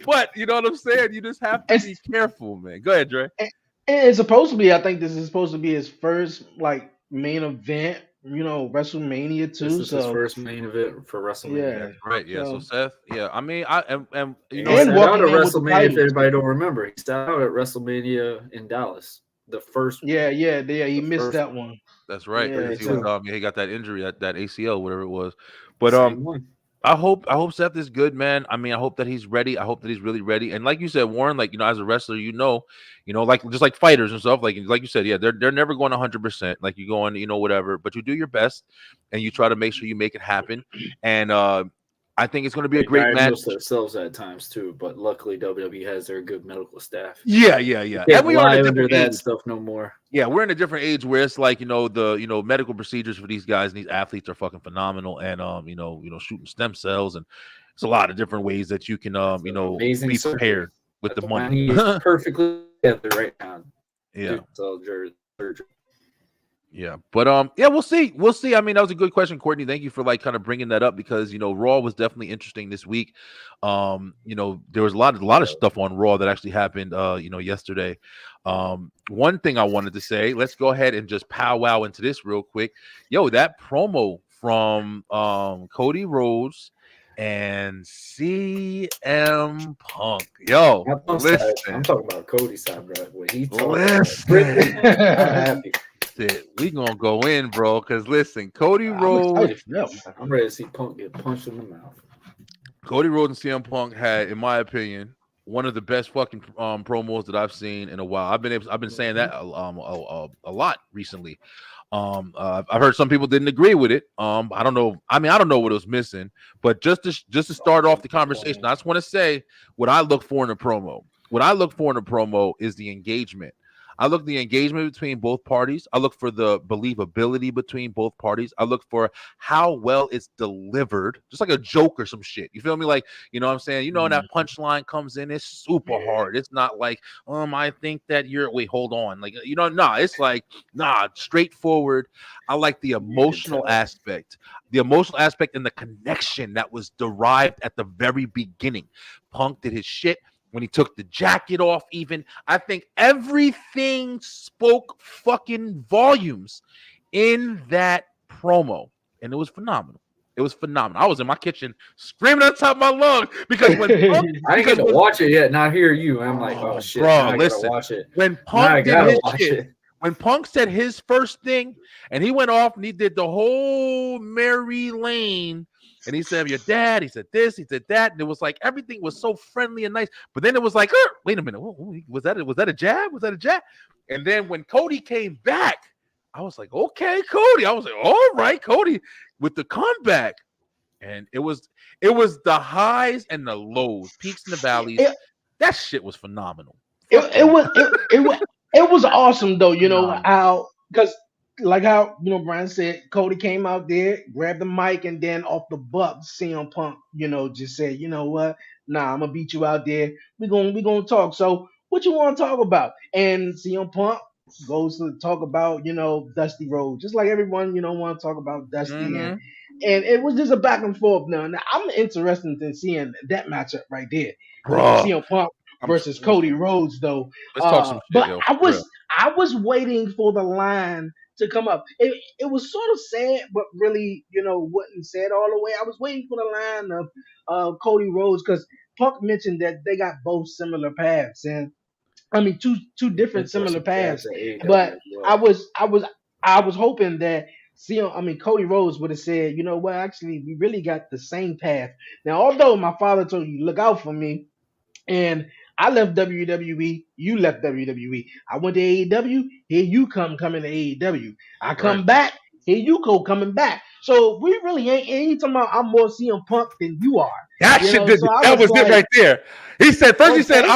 Speaker 2: But you know what I'm saying? You just have to be careful, man. Go ahead, Dre.
Speaker 3: And it's supposed to be. I think this is supposed to be his first like main event. WrestleMania
Speaker 1: This
Speaker 3: too.
Speaker 1: is his
Speaker 3: So
Speaker 1: first main event for WrestleMania.
Speaker 3: yeah.
Speaker 2: That's right. Yeah. So
Speaker 3: So
Speaker 2: Seth. Yeah. I mean, and
Speaker 1: He
Speaker 2: know,
Speaker 3: and
Speaker 1: sat out
Speaker 3: walking
Speaker 1: at
Speaker 3: in with the
Speaker 1: WrestleMania. If
Speaker 3: title
Speaker 1: anybody
Speaker 3: too.
Speaker 1: don't remember, he sat out at WrestleMania in Dallas. The first one.
Speaker 3: Yeah. He
Speaker 1: The
Speaker 3: missed
Speaker 1: first
Speaker 3: that
Speaker 1: one.
Speaker 3: one.
Speaker 2: that's right,
Speaker 3: Yeah.
Speaker 2: because he was
Speaker 1: too.
Speaker 2: he got that injury, that ACL, whatever it was. But
Speaker 1: Same one.
Speaker 2: I hope Seth is good, man. I mean, I hope that he's ready. I hope that he's really ready. And like you said, Warren, like as a wrestler, like just like fighters and stuff, like you said, yeah, they're never going 100%. Like you going, whatever, but you do your best and you try to make sure you make it happen. And I think it's going to be a
Speaker 1: They
Speaker 2: great match.
Speaker 1: diagnose themselves at times too, but luckily WWE has their good medical staff.
Speaker 2: Yeah.
Speaker 1: They
Speaker 2: And we are
Speaker 1: lie
Speaker 2: in a
Speaker 1: under
Speaker 2: different
Speaker 1: that
Speaker 2: age.
Speaker 1: stuff no more.
Speaker 2: Yeah, we're in a different age where it's like the medical procedures for these guys and these athletes are fucking phenomenal, and shooting stem cells, and it's a lot of different ways that you can
Speaker 1: Amazing
Speaker 2: be
Speaker 1: surgery.
Speaker 2: prepared with the
Speaker 1: My
Speaker 2: money.
Speaker 1: knee is perfectly together right now.
Speaker 2: Yeah.
Speaker 1: Surgery.
Speaker 2: Yeah, but yeah, we'll see. I mean, that was a good question, Courtney. Thank you for like kind of bringing that up because Raw was definitely interesting this week. There was a lot of stuff on Raw that actually happened yesterday. One thing I wanted to say, let's go ahead and just powwow into this real quick. Yo, that promo from Cody Rhodes and CM Punk. Yo, listen.
Speaker 1: I'm talking about Cody's side, bro. What he talking
Speaker 2: Listen.
Speaker 1: about. I'm happy.
Speaker 2: We gonna go in, bro. Because listen, Cody
Speaker 3: I'm
Speaker 2: Rhodes,
Speaker 3: excited for that one.
Speaker 1: I'm ready to see Punk get punched in the mouth.
Speaker 2: Cody Rhodes and CM Punk had, in my opinion, one of the best fucking promos that I've seen in a while. I've been saying that a lot recently. I've heard some people didn't agree with it. I don't know. I mean, I don't know what it was missing, but just to start off the conversation, I just want to say what I look for in a promo. What I look for in a promo is the engagement. I look the engagement between both parties. I look for the believability between both parties. I look for how well it's delivered, just like a joke or some shit. You feel me? Like, you know what I'm saying? And that punchline comes in, it's super hard. It's not like, I think that wait, hold on. Like, it's like, straightforward. I like the emotional aspect. The emotional aspect and the connection that was derived at the very beginning. Punk did his shit. When he took the jacket off, even, I think everything spoke fucking volumes in that promo. And it was phenomenal. It was phenomenal. I was in my kitchen screaming on top of my lungs because when Punk,
Speaker 1: I didn't get to watch it yet. Now hear you. I'm like, oh shit,
Speaker 2: bro,
Speaker 1: I
Speaker 2: listen.
Speaker 1: gotta watch it.
Speaker 2: When Punk did his shit,
Speaker 1: it.
Speaker 2: when Punk said his first thing and he went off and he did the whole Mary Lane. And he said, your dad, he said this, he said that. And it was like, everything was so friendly and nice. But then it was like, wait a minute. Was that a jab? Was that a jab? And then when Cody came back, I was like, okay, Cody. I was like, all right, Cody, with the comeback. And it was the highs and the lows, peaks and the valleys. That shit was phenomenal.
Speaker 3: It was awesome though, how, because like how Brian said, Cody came out there, grabbed the mic, and then off the bucks, CM Punk, just said, you know what? Nah, I'm gonna beat you out there. We gonna talk. So what you want to talk about? And CM Punk goes to talk about, Dusty Rhodes, just like everyone, want to talk about Dusty, and it was just a back and forth. Now I'm interested in seeing that matchup right there, CM Punk versus Cody Rhodes, though.
Speaker 2: Let's talk some shit,
Speaker 3: but
Speaker 2: yo,
Speaker 3: I was waiting for the line to come up. It was sort of sad, but really, wasn't said all the way. I was waiting for the line of Cody Rhodes because Punk mentioned that they got both similar paths, and I mean two different similar paths. But I was hoping that Cody Rhodes would have said, you know what, actually we really got the same path. Now, although my father told you look out for me, and I left WWE, you left WWE. I went to AEW, here you coming to AEW. I come back, Here Yuko coming back. So we really ain't talking about I'm more CM Punk than you are.
Speaker 2: That
Speaker 3: You
Speaker 2: shit
Speaker 3: know,
Speaker 2: did.
Speaker 3: so I
Speaker 2: That
Speaker 3: was
Speaker 2: was it
Speaker 3: like,
Speaker 2: right there. He said first. He said,
Speaker 3: okay.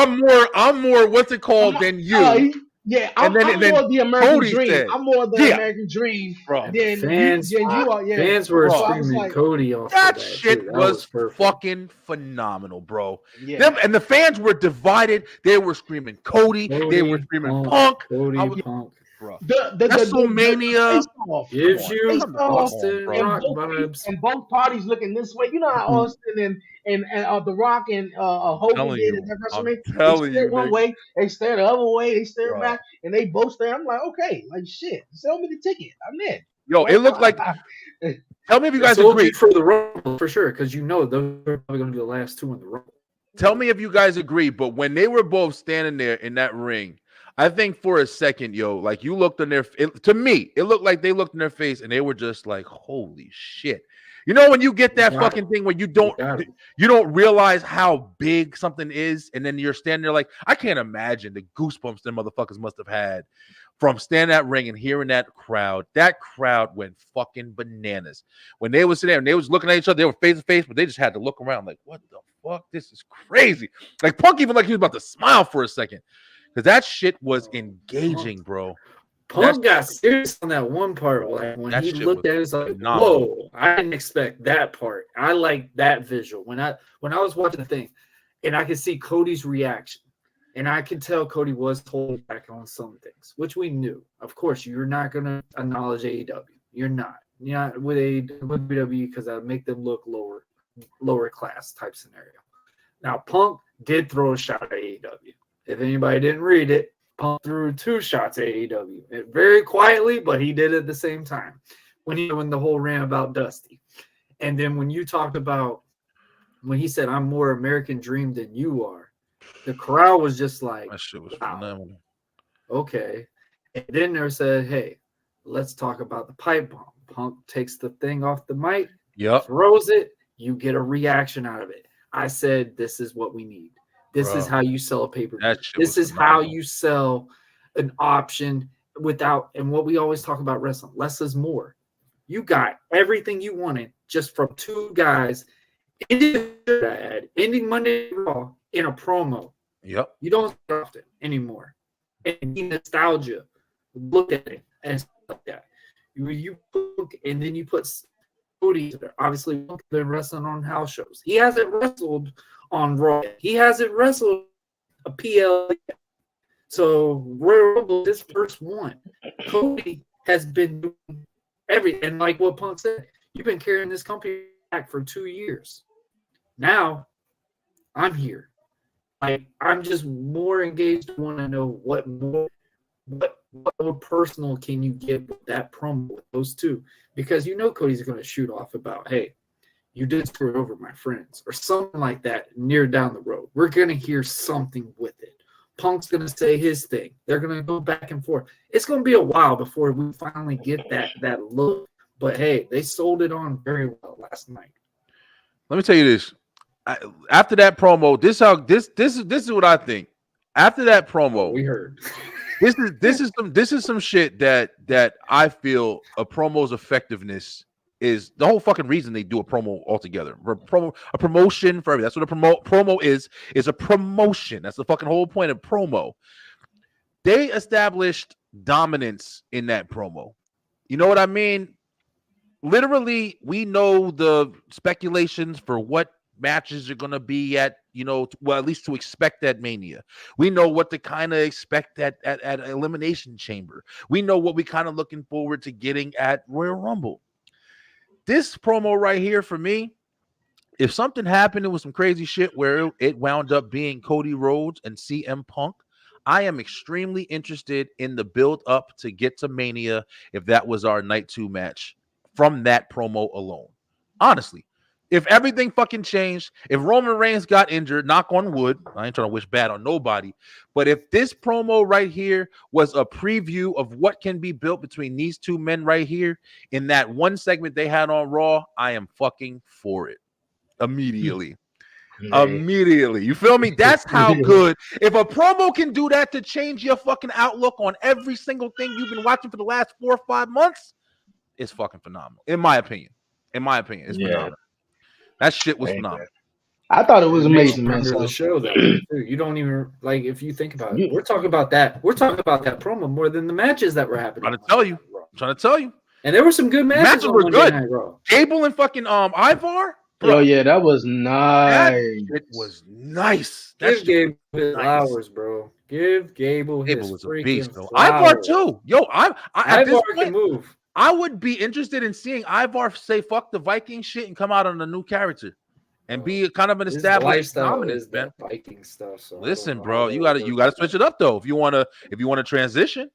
Speaker 2: I'm more. What's it called than you?
Speaker 3: Yeah,
Speaker 2: And
Speaker 3: I'm
Speaker 2: then
Speaker 3: more the American
Speaker 2: Cody
Speaker 3: dream.
Speaker 2: said,
Speaker 3: I'm more the
Speaker 2: yeah,
Speaker 3: American dream
Speaker 2: bro,
Speaker 1: And the
Speaker 3: than
Speaker 1: fans,
Speaker 3: you are. Yeah.
Speaker 1: fans were
Speaker 3: So
Speaker 2: bro.
Speaker 3: I was
Speaker 1: screaming
Speaker 3: like,
Speaker 1: Cody off for
Speaker 2: That
Speaker 1: that
Speaker 2: shit
Speaker 1: too. That was
Speaker 2: was
Speaker 1: perfect.
Speaker 2: fucking phenomenal, bro. Them
Speaker 3: yeah.
Speaker 2: and the fans were divided. They were screaming Cody. They were
Speaker 1: Cody
Speaker 2: screaming
Speaker 1: Punk,
Speaker 2: Punk. I
Speaker 1: Cody
Speaker 2: was,
Speaker 1: Punk
Speaker 2: bro.
Speaker 3: The
Speaker 2: WrestleMania.
Speaker 3: face off.
Speaker 2: Come
Speaker 1: gives
Speaker 2: on,
Speaker 3: Face
Speaker 1: you
Speaker 2: come
Speaker 3: off
Speaker 2: on,
Speaker 1: Austin
Speaker 2: bro.
Speaker 3: and
Speaker 1: Rock vibes.
Speaker 3: both parties looking this way. You know how
Speaker 1: Mhm.
Speaker 3: Austin and The Rock and Hogan
Speaker 2: Telling
Speaker 3: did at
Speaker 2: you,
Speaker 3: that
Speaker 2: I'm
Speaker 3: WrestleMania. They
Speaker 2: telling
Speaker 3: stare
Speaker 2: you,
Speaker 3: one
Speaker 2: nigga,
Speaker 3: way, they stare the other way, they stare
Speaker 2: bro.
Speaker 3: back, and they both stare. I'm like, okay, like shit. Sell me the ticket. I'm in.
Speaker 2: Yo, it
Speaker 3: Well,
Speaker 2: looked like. Tell me if you
Speaker 1: They
Speaker 2: guys
Speaker 1: sold you
Speaker 2: agree.
Speaker 1: for the Rumble for sure because you know those are probably going to be the last two in the Rumble.
Speaker 2: Tell me if you guys agree, but when they were both standing there in that ring, I think for a second, yo, like you looked in their, to me, it looked like they looked in their face and they were just like, "Holy shit!" You know when you get that
Speaker 1: Got
Speaker 2: fucking
Speaker 1: it.
Speaker 2: thing where
Speaker 1: Got it.
Speaker 2: you don't realize how big something is, and then you're standing there like, I can't imagine the goosebumps them motherfuckers must have had from standing that ring and hearing that crowd. That crowd went fucking bananas when they was sitting there and they was looking at each other. They were face to face, but they just had to look around like, "What the fuck? This is crazy." Like Punk even like he was about to smile for a second because that shit was engaging, bro. That
Speaker 1: Punk got serious on that one part. Like when
Speaker 2: that
Speaker 1: he
Speaker 2: shit was
Speaker 1: looked at it, it's like,
Speaker 2: phenomenal.
Speaker 1: whoa, I didn't expect that part. I like that visual. When I was watching the thing and I could see Cody's reaction. And I could tell Cody was holding back on some things, which we knew. Of course, you're not gonna acknowledge AEW. You're not. You're not with WWE because that would make them look lower class type scenario. Now, Punk did throw a shot at AEW. If anybody didn't read it, Punk threw two shots at AEW. Very quietly, but he did it at the same time. When the whole rant about Dusty. And then when you talked about when he said, I'm more American Dream than you are, the crowd was just like,
Speaker 2: That shit was
Speaker 1: wow,
Speaker 2: phenomenal.
Speaker 1: okay. And then they said, hey, let's talk about the pipe bomb. Punk takes the thing off the mic,
Speaker 2: Yep,
Speaker 1: throws it, you get a reaction out of it. I said, this is what we need. This is
Speaker 2: bro.
Speaker 1: how you sell a pay-per-view.
Speaker 2: That shit
Speaker 1: This
Speaker 2: was
Speaker 1: is how
Speaker 2: phenomenal.
Speaker 1: you sell an option without, and what we always talk about wrestling, less is more. You got everything you wanted just from two guys ending Monday Raw in a promo.
Speaker 2: Yep,
Speaker 1: You don't see it often anymore. And nostalgia, look at it and stuff like that. You put, and then you put Cody there. Obviously, Punk has been wrestling on house shows. He hasn't wrestled on Raw. He hasn't wrestled a PL. So Royal Rumble, this first one, Cody has been doing everything. And like what Punk said, you've been carrying this company back for 2 years. Now I'm here. I'm just more engaged. I want to know what more personal can you get with that promo with those two? Because you know Cody's going to shoot off about, hey, you did screw over my friends or something like that near down the road. We're going to hear something with it. Punk's going to say his thing. They're going to go back and forth. It's going to be a while before we finally get that look. But hey, they sold it on very well last night.
Speaker 2: let me tell you this. After that promo, this is what I think. After that promo,
Speaker 1: We heard.
Speaker 2: this is some shit that I feel a promo's effectiveness is the whole fucking reason they do a promo altogether. A promotion for everything. That's what a promo is a promotion. That's the fucking whole point of promo. They established dominance in that promo. You know what I mean? Literally, we know the speculations for what matches are going to be at, well, at least to expect at Mania. We know what to kind of expect at Elimination Chamber. We know what we kind of looking forward to getting at Royal Rumble. This promo right here for me, if something happened, it was some crazy shit where it wound up being Cody Rhodes and CM Punk, I am extremely interested in the build up to get to Mania if that was our night 2 match from that promo alone. Honestly, if everything fucking changed, if Roman Reigns got injured, knock on wood, I ain't trying to wish bad on nobody, but if this promo right here was a preview of what can be built between these two men right here in that one segment they had on Raw, I am fucking for it immediately. Immediately. You feel me? That's how good. If a promo can do that to change your fucking outlook on every single thing you've been watching for the last 4 or 5 months, is fucking phenomenal. In my opinion, it's
Speaker 3: Yeah,
Speaker 2: phenomenal. That shit was
Speaker 3: man.
Speaker 2: phenomenal.
Speaker 3: I thought it
Speaker 1: And
Speaker 3: was
Speaker 1: it makes
Speaker 3: amazing,
Speaker 1: you
Speaker 3: man.
Speaker 1: remember the
Speaker 3: So,
Speaker 1: show that way too. You don't even like if you think about it.
Speaker 3: you,
Speaker 1: We're talking about that. We're talking about that promo more than the matches that were happening.
Speaker 2: I'm trying to tell you.
Speaker 1: And there were some good matches
Speaker 2: Matches
Speaker 1: on
Speaker 2: were
Speaker 1: Monday
Speaker 2: good.
Speaker 1: Night Raw.
Speaker 2: Gable and fucking Ivar,
Speaker 3: oh
Speaker 2: bro.
Speaker 3: yeah, that was
Speaker 2: That
Speaker 3: nice.
Speaker 2: shit was nice. That
Speaker 1: Give
Speaker 2: shit
Speaker 1: Gable
Speaker 2: was
Speaker 1: his
Speaker 2: nice.
Speaker 1: flowers, bro. Give Gable his
Speaker 2: Gable was a
Speaker 1: freaking
Speaker 2: beast, though.
Speaker 1: flowers.
Speaker 2: Ivar too. Yo, I at this
Speaker 1: Ivar
Speaker 2: point,
Speaker 1: can move.
Speaker 2: I would be interested in seeing Ivar say "fuck the Viking" shit and come out on a new character and be kind of an
Speaker 1: His
Speaker 2: established
Speaker 1: lifestyle
Speaker 2: dominant,
Speaker 1: is
Speaker 2: man.
Speaker 1: that Viking stuff. So
Speaker 2: Listen,
Speaker 1: I
Speaker 2: bro,
Speaker 1: don't
Speaker 2: you
Speaker 1: know
Speaker 2: gotta switch it up though if you wanna transition.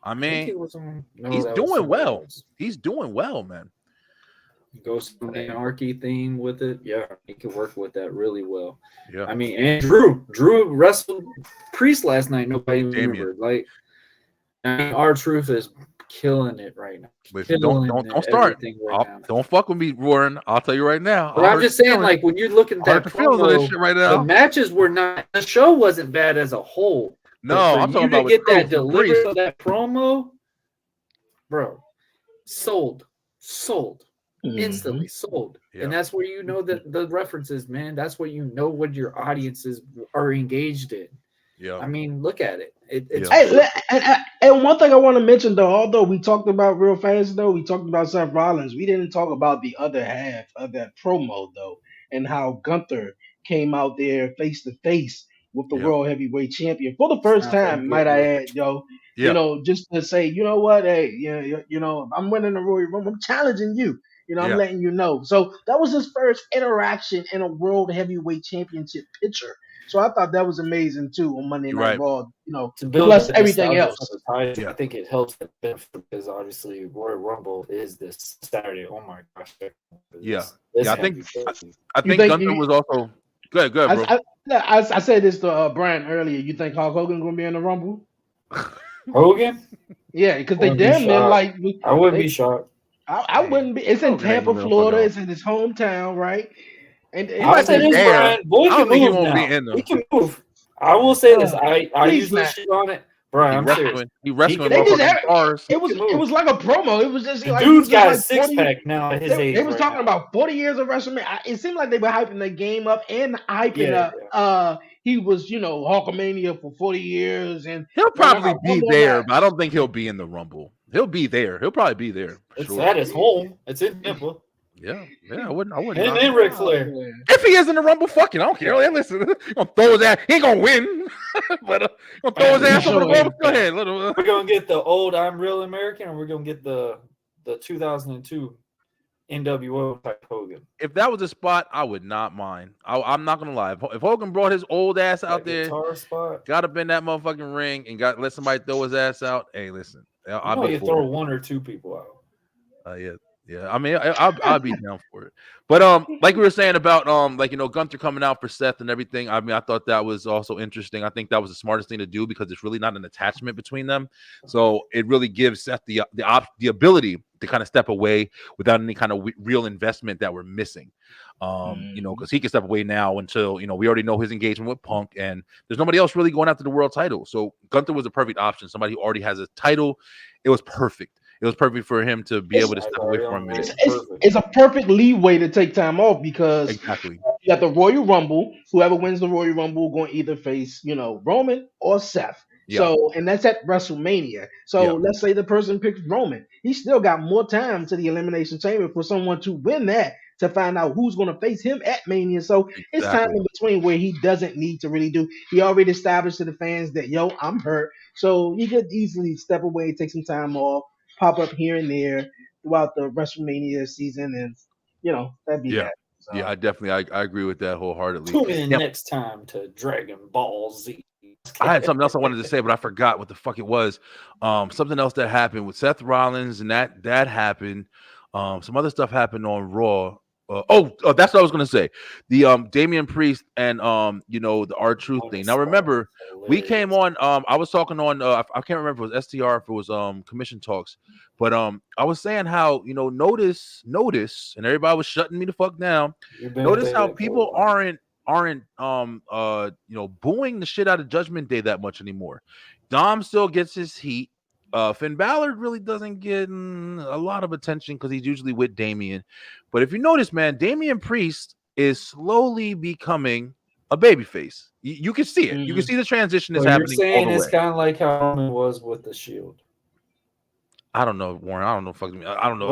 Speaker 2: I
Speaker 1: I think
Speaker 2: mean,
Speaker 1: it was on. No,
Speaker 2: he's
Speaker 1: that was
Speaker 2: doing
Speaker 1: somewhere
Speaker 2: well.
Speaker 1: else.
Speaker 2: He's doing well, man.
Speaker 1: Ghost of Anarchy theme with it. Yeah, he can work with that really well.
Speaker 2: Yeah.
Speaker 1: I mean, and Drew wrestled Priest last night. Nobody
Speaker 2: Damien.
Speaker 1: remembered. Like, I mean, R-Truth is killing it right now.
Speaker 2: Listen, don't start.
Speaker 1: Everything right now.
Speaker 2: Don't fuck with me, Warren. I'll tell you right now.
Speaker 1: But I'm just saying, like, when you look at that
Speaker 2: feelings on this
Speaker 1: promo,
Speaker 2: shit right
Speaker 1: the
Speaker 2: now.
Speaker 1: matches were not. The show wasn't bad as a whole.
Speaker 2: No,
Speaker 1: But for
Speaker 2: I'm talking
Speaker 1: you
Speaker 2: about
Speaker 1: to
Speaker 2: with
Speaker 1: get that
Speaker 2: Truth and
Speaker 1: delivery
Speaker 2: Priest.
Speaker 1: of that promo, bro. Sold instantly sold.
Speaker 2: Yeah.
Speaker 1: And that's where you know that the references, man. That's where you know what your audiences are engaged in.
Speaker 2: Yeah.
Speaker 1: I mean, look at it. It's
Speaker 3: Hey, and one thing I want to mention though, although we talked about real fast though, we talked about Seth Rollins, we didn't talk about the other half of that promo though, and how Gunther came out there face to face with the
Speaker 2: Yeah.
Speaker 3: World Heavyweight Champion for the first
Speaker 1: Sounds like
Speaker 3: time,
Speaker 1: good
Speaker 3: might I
Speaker 1: work.
Speaker 3: add, yo.
Speaker 2: Yeah.
Speaker 3: You know, just to say, you know what, hey, I'm winning the Royal Rumble, I'm challenging you. I'm
Speaker 2: Yeah.
Speaker 3: letting you know. So that was his first interaction in a World Heavyweight Championship picture. So I thought that was amazing too on Monday
Speaker 2: You're
Speaker 3: Night
Speaker 2: right.
Speaker 3: Raw.
Speaker 1: To build
Speaker 3: Plus
Speaker 1: the
Speaker 3: everything
Speaker 1: nostalgia
Speaker 3: else.
Speaker 1: for the title,
Speaker 2: Yeah.
Speaker 1: I think it helps because obviously Royal Rumble is this Saturday. Oh my gosh!
Speaker 2: Yeah.
Speaker 1: This
Speaker 2: Yeah, I think
Speaker 1: heavy.
Speaker 2: I
Speaker 3: You
Speaker 2: think
Speaker 3: think
Speaker 2: Gunther was also good, bro.
Speaker 3: I said this to Brian earlier. You think Hulk Hogan gonna be in the Rumble?
Speaker 1: Hogan?
Speaker 3: Yeah, because
Speaker 1: I
Speaker 3: they
Speaker 1: wouldn't be
Speaker 3: damn near
Speaker 1: shocked.
Speaker 3: like
Speaker 1: I wouldn't
Speaker 3: they,
Speaker 1: be shocked.
Speaker 3: I wouldn't be. It's in
Speaker 2: Hogan ain't
Speaker 3: Tampa,
Speaker 2: gonna be no
Speaker 3: Florida.
Speaker 2: fucking
Speaker 3: It's in his hometown, right? And
Speaker 2: He
Speaker 1: I'll
Speaker 2: might
Speaker 1: say
Speaker 2: be
Speaker 1: this,
Speaker 2: there.
Speaker 1: Brian. Boy
Speaker 2: I don't
Speaker 1: can
Speaker 2: think he
Speaker 1: move
Speaker 2: won't
Speaker 1: now.
Speaker 2: be in them.
Speaker 1: He can move. I will say this. I
Speaker 3: please
Speaker 1: usually
Speaker 3: not.
Speaker 1: shit on it, Brian. I'm serious.
Speaker 2: He wrestling
Speaker 3: They just
Speaker 2: motherfucking cars.
Speaker 3: it was
Speaker 1: He can
Speaker 3: it
Speaker 1: move.
Speaker 3: was like a promo. It was just
Speaker 1: The
Speaker 3: like it was
Speaker 1: dude's
Speaker 3: just
Speaker 1: got a
Speaker 3: like
Speaker 1: six
Speaker 3: 40.
Speaker 1: pack now at his age.
Speaker 3: They was
Speaker 1: right
Speaker 3: talking
Speaker 1: now.
Speaker 3: about 40 years of WrestleMania. It seemed like they were hyping the game up and hyping
Speaker 1: Yeah.
Speaker 3: he was, Hulkamania for 40 years and
Speaker 2: He'll probably
Speaker 3: one
Speaker 2: be
Speaker 3: more
Speaker 2: there,
Speaker 3: match.
Speaker 2: but I don't think he'll be in the Rumble. He'll be there. He'll probably be there. For
Speaker 1: It's
Speaker 2: sure.
Speaker 1: at his home. It's in Tampa.
Speaker 2: Yeah. I wouldn't.
Speaker 1: And
Speaker 2: knock
Speaker 1: then
Speaker 2: it.
Speaker 1: Ric Flair.
Speaker 3: man.
Speaker 2: If he is in the Rumble, fuck it. I don't care. Hey, listen, he gonna throw his ass. He ain't gonna win, but gonna throw his ass over the
Speaker 3: Sure.
Speaker 2: ropes. Go ahead.
Speaker 1: We're gonna get the old I'm Real American, or we're gonna get the 2002 NWO type Hogan.
Speaker 2: If that was a spot, I would not mind. I'm not gonna lie. If Hogan brought his old ass out
Speaker 1: That
Speaker 2: there,
Speaker 1: guitar spot.
Speaker 2: got up in that motherfucking ring and let somebody throw his ass out. Hey, listen, I'll be
Speaker 1: You
Speaker 2: for
Speaker 1: throw
Speaker 2: it.
Speaker 1: one or two people out.
Speaker 2: Yeah. I mean, I'll be down for it. But like we were saying about Gunther coming out for Seth and everything. I mean, I thought that was also interesting. I think that was the smartest thing to do because it's really not an attachment between them. So it really gives Seth the ability to kind of step away without any kind of real investment that we're missing. Because he can step away now until we already know his engagement with Punk, and there's nobody else really going after the world title. So Gunther was a perfect option. Somebody who already has a title. It was perfect. It was perfect for him to be able to step away for a minute.
Speaker 3: It's a perfect leeway to take time off because
Speaker 2: Exactly.
Speaker 3: you got the Royal Rumble. Whoever wins the Royal Rumble going to either face, Roman or Seth.
Speaker 2: Yeah.
Speaker 3: So, and that's at WrestleMania. So
Speaker 2: Yeah.
Speaker 3: let's say the person picks Roman. He still got more time to the Elimination Chamber for someone to win that to find out who's going to face him at Mania. So it's time in between where he doesn't need to really do. He already established to the fans that, I'm hurt. So he could easily step away, take some time off, pop up here and there throughout the WrestleMania season, and that'd be that. So.
Speaker 2: Yeah, I agree with that wholeheartedly.
Speaker 1: Tune in next time to Dragon Ball Z.
Speaker 2: I had something else I wanted to say, but I forgot what the fuck it was. Something else that happened with Seth Rollins, and that happened. Some other stuff happened on Raw. That's what I was gonna say. The Damian Priest and the R-Truth thing. Now remember, we came on. I was talking on. I can't remember if it was STR, if it was Commission Talks, but I was saying how notice, and everybody was shutting me the fuck down. Notice how people aren't booing the shit out of Judgment Day that much anymore. Dom still gets his heat. Finn Balor really doesn't get a lot of attention because he's usually with Damian. But if you notice, man, Damian Priest is slowly becoming a babyface. You can see it. You can see the transition is
Speaker 1: So you're
Speaker 2: happening all
Speaker 1: saying
Speaker 2: the
Speaker 1: it's
Speaker 2: way.
Speaker 1: kind of like how Roman was with the Shield.
Speaker 2: I don't know, Warren. I don't know. Fuck me. I don't know.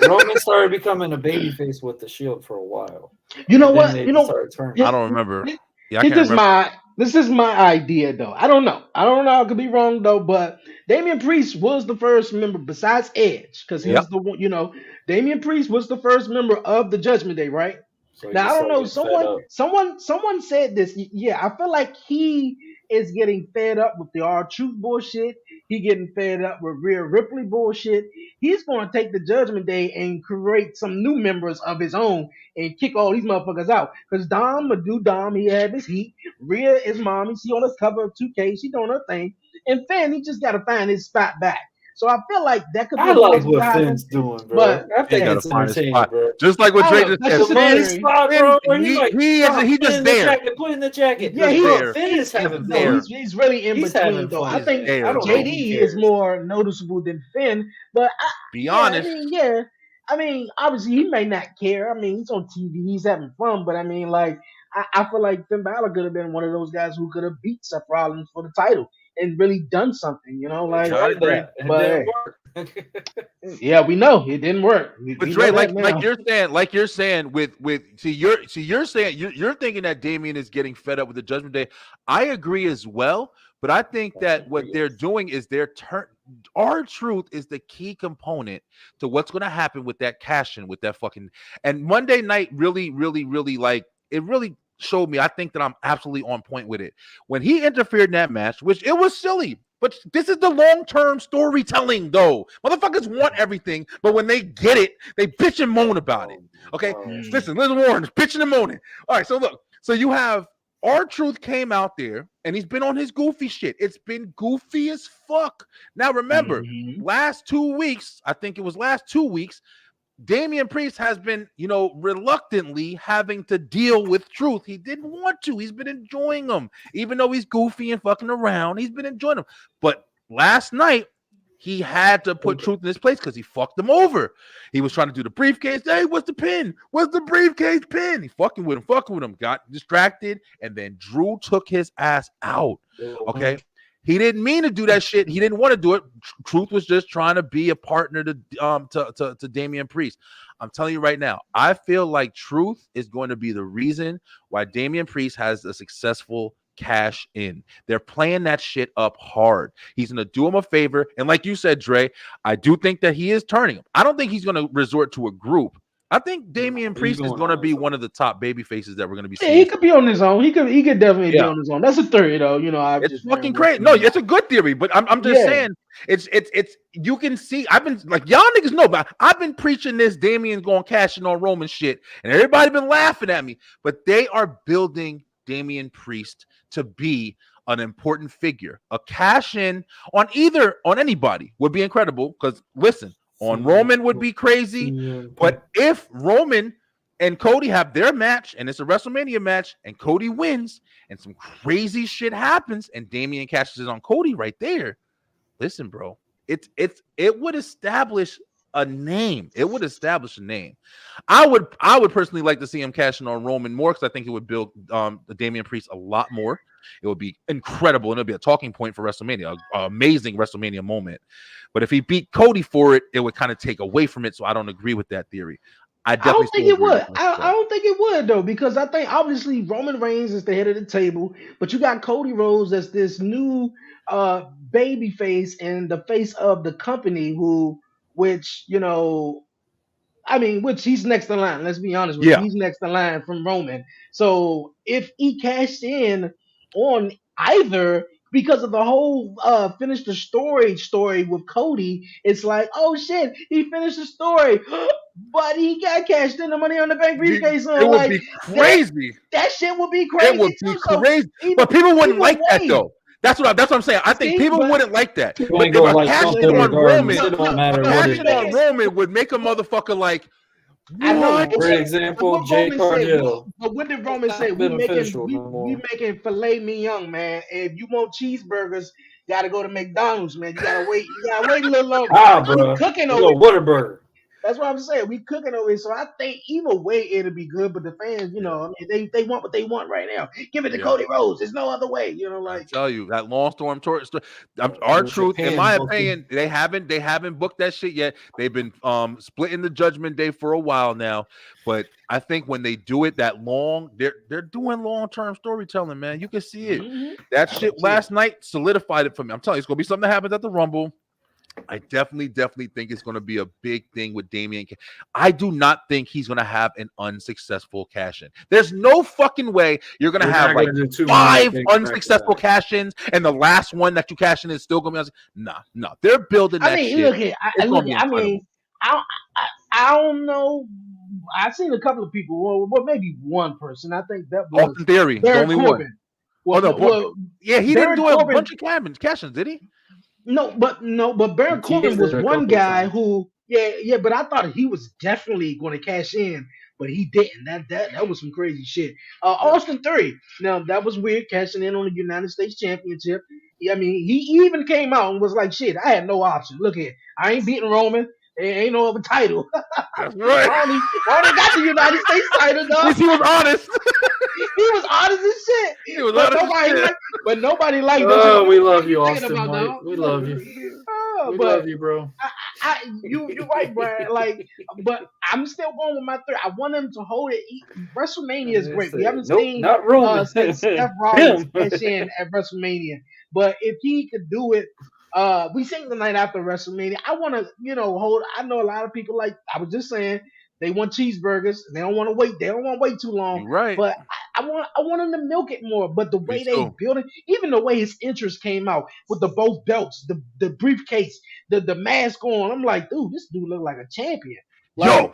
Speaker 1: Roman started becoming a babyface with the Shield for a while.
Speaker 3: You know
Speaker 1: And then
Speaker 3: what?
Speaker 1: they
Speaker 3: You know,
Speaker 1: started turning.
Speaker 2: I don't remember. Yeah, I
Speaker 3: this
Speaker 2: can't
Speaker 3: is
Speaker 2: remember.
Speaker 3: my idea though. I don't know. I could be wrong though, but Damian Priest was the first member besides Edge, because he
Speaker 1: Yep.
Speaker 3: was the one. You know, Damian Priest was the first member of the Judgment Day, right?
Speaker 1: So he
Speaker 3: Now I
Speaker 1: just
Speaker 3: don't
Speaker 1: started
Speaker 3: know.
Speaker 1: getting fed up.
Speaker 3: Someone said this. Yeah, I feel like he is getting fed up with the R-Truth bullshit. He getting fed up with Rhea Ripley bullshit. He's going to take the Judgment Day and create some new members of his own and kick all these motherfuckers out. Because Dom would do Dom. He had his heat. Rhea is mommy. She on the cover of 2K. She doing her thing. And Finn, he just got to find his spot back. So I feel like that could be
Speaker 1: I
Speaker 3: a
Speaker 1: like
Speaker 3: possible
Speaker 1: what
Speaker 3: happen.
Speaker 1: Finn's doing, bro.
Speaker 3: But
Speaker 1: I think
Speaker 2: gotta
Speaker 1: it's
Speaker 2: find his
Speaker 1: entertaining,
Speaker 2: spot.
Speaker 1: bro.
Speaker 2: Just like what
Speaker 3: I
Speaker 2: Dre
Speaker 3: don't know.
Speaker 2: just
Speaker 3: That's
Speaker 2: said.
Speaker 3: just
Speaker 1: The
Speaker 3: a
Speaker 1: money
Speaker 3: theory.
Speaker 1: spot, bro. Where
Speaker 2: He
Speaker 1: he's like,
Speaker 2: just
Speaker 1: put in
Speaker 2: there.
Speaker 1: the jacket, put in the jacket.
Speaker 3: Yeah,
Speaker 1: Because,
Speaker 3: he's-
Speaker 1: bro, Finn is having
Speaker 3: No,
Speaker 2: there.
Speaker 1: fun.
Speaker 3: he's really in
Speaker 1: He's
Speaker 3: between
Speaker 1: having
Speaker 3: though.
Speaker 1: fun.
Speaker 3: I think
Speaker 2: there,
Speaker 1: I don't think
Speaker 3: JD
Speaker 1: he
Speaker 3: is
Speaker 1: cares.
Speaker 3: more noticeable than Finn, but
Speaker 2: Be
Speaker 3: yeah,
Speaker 2: honest.
Speaker 3: I mean, obviously he may not care. I mean, he's on TV, he's having fun, but I mean, like, I feel like Finn Balor could have been one of those guys who could have beat Seth Rollins for the title and really done something, you know,
Speaker 1: They
Speaker 3: like.
Speaker 1: tried
Speaker 2: agree.
Speaker 1: that. It
Speaker 3: But
Speaker 1: didn't
Speaker 3: hey,
Speaker 1: work.
Speaker 3: yeah, we know it didn't work.
Speaker 2: But
Speaker 3: We
Speaker 2: Dre,
Speaker 3: know that now.
Speaker 2: like you're saying with you're saying you're thinking that Damian is getting fed up with the Judgment Day. I agree as well, but I think that what they're doing is R-Truth is the key component to what's going to happen with that cash-in, with that fucking. And Monday night really, really, really, like, it really showed me. I think that I'm absolutely on point with it. When he interfered in that match, which it was silly, but this is the long-term storytelling, though. Motherfuckers want everything, but when they get it, they bitch and moan about it. Okay? Listen, Warren is bitching and moaning. All right, so look. So you have R-Truth came out there, and he's been on his goofy shit. It's been goofy as fuck. Now, remember, last 2 weeks, I think it was last 2 weeks, Damian Priest has been, reluctantly having to deal with Truth. He didn't want to. He's been enjoying them. Even though he's goofy and fucking around, he's been enjoying them. But last night, he had to put Truth in his place because he fucked him over. He was trying to do the briefcase. Hey, what's the pin? What's the briefcase pin? He fucking with him, got distracted, and then Drew took his ass out. Okay? He didn't mean to do that shit. He didn't want to do it. Truth was just trying to be a partner to Damian Priest. I'm telling you right now, I feel like Truth is going to be the reason why Damian Priest has a successful cash in. They're playing that shit up hard. He's going to do him a favor. And like you said, Dre, I do think that he is turning him. I don't think he's going to resort to a group. I think Damian Priest is going to be one of the top baby faces that we're going to be seeing.
Speaker 3: He could be on his own. He could definitely be on his own. That's a theory, though. I've
Speaker 2: it's
Speaker 3: just
Speaker 2: fucking crazy. No, it's a good theory, but I'm just saying it's you can see. I've been like, y'all niggas know, but I've been preaching this Damian's going cashing on Roman shit, and everybody been laughing at me. But they are building Damian Priest to be an important figure. A cash in on anybody would be incredible. Because listen. On Roman would be crazy, but if Roman and Cody have their match and it's a WrestleMania match and Cody wins and some crazy shit happens and Damian cashes on Cody right there, listen, bro, it would establish a name. It would establish a name. I would personally like to see him cashing on Roman more because I think it would build the Damian Priest a lot more. It would be incredible, and it'll be a talking point for WrestleMania, an amazing WrestleMania moment. But if he beat Cody for it, it would kind of take away from it. So I don't agree with that theory. I don't
Speaker 3: think it would. I don't think it would though, because I think obviously Roman Reigns is the head of the table, but you got Cody Rhodes as this new baby face and the face of the company, which he's next in line. Let's be honest with you. He's next in line from Roman. So if he cashed in on either, because of the whole finish the story with Cody, it's like, oh shit, he finished the story, but he got cashed in the Money on the Bank briefcase on.
Speaker 2: It would be crazy.
Speaker 3: That shit would be crazy.
Speaker 2: It would be crazy. But people wouldn't like that though. That's what I'm saying. I think people wouldn't like that. But if a cashing on Roman would make a motherfucker like.
Speaker 3: I know.
Speaker 1: For example, Jay Cardell.
Speaker 3: But what did Roman say? We making filet mignon, man. If you want cheeseburgers, gotta go to McDonald's, man. You gotta wait. You gotta wait a little longer. We
Speaker 1: bro.
Speaker 3: cooking
Speaker 1: A
Speaker 3: over.
Speaker 1: little Whataburger.
Speaker 3: That's what I'm saying. We cooking over here, so I think either way it'll be good. But the fans, I mean, they want what they want right now. Give it to Cody Rhodes. There's no other way.
Speaker 2: I tell you that long storm tour.
Speaker 1: Bro,
Speaker 2: Our
Speaker 1: New
Speaker 2: truth, in
Speaker 1: Japan
Speaker 2: my
Speaker 1: booking.
Speaker 2: opinion, they haven't booked that shit yet. They've been splitting the Judgment Day for a while now. But I think when they do it that long, they're doing long-term storytelling, man. You can see it.
Speaker 3: Mhm.
Speaker 2: That shit last night solidified it for me. I'm telling you, it's gonna be something that happens at the Rumble. I definitely think it's going to be a big thing with Damian. I do not think he's going to have an unsuccessful cash in. There's no fucking way you're going to have like 5 unsuccessful cash ins, and the last one that you cash in is still going to be. Nah. They're building that shit.
Speaker 3: Look here. I mean, I don't know. I've seen a couple of people. Well, maybe one person. I think that was
Speaker 2: Austin Theory, the only
Speaker 3: Corbin.
Speaker 2: one. He didn't do a bunch of cash ins, did he?
Speaker 3: No, but Baron Corbin was one guy who, but I thought he was definitely going to cash in, but he didn't. That was some crazy shit. Austin Theory, now that was weird, cashing in on the United States Championship. I mean, he even came out and was like, "Shit, I had no option. Look here, I ain't beating Roman. There ain't no other title.
Speaker 2: That's right.
Speaker 3: I only got the United States title, dog."
Speaker 2: At least he was honest.
Speaker 3: He was honest as shit.
Speaker 2: He was honest as shit.
Speaker 3: But nobody liked this.
Speaker 1: Oh, we love you, Austin. We love you. We love you, bro.
Speaker 3: You're right, Brian. Like, but I'm still going with my third. I want him to hold it. WrestleMania is great. We haven't seen
Speaker 1: not Roman.
Speaker 3: Seth Rollins cash in at WrestleMania, but if he could do it, we sing the night after WrestleMania. I want to, hold. I know a lot of people like. I was just saying they want cheeseburgers. They don't want to wait. They don't want to wait too long.
Speaker 2: Right.
Speaker 3: But I want him to milk it more. But the way they build it, even the way his interest came out with the both belts, the briefcase, the mask on, I'm like, dude, this dude look like a champion. Like,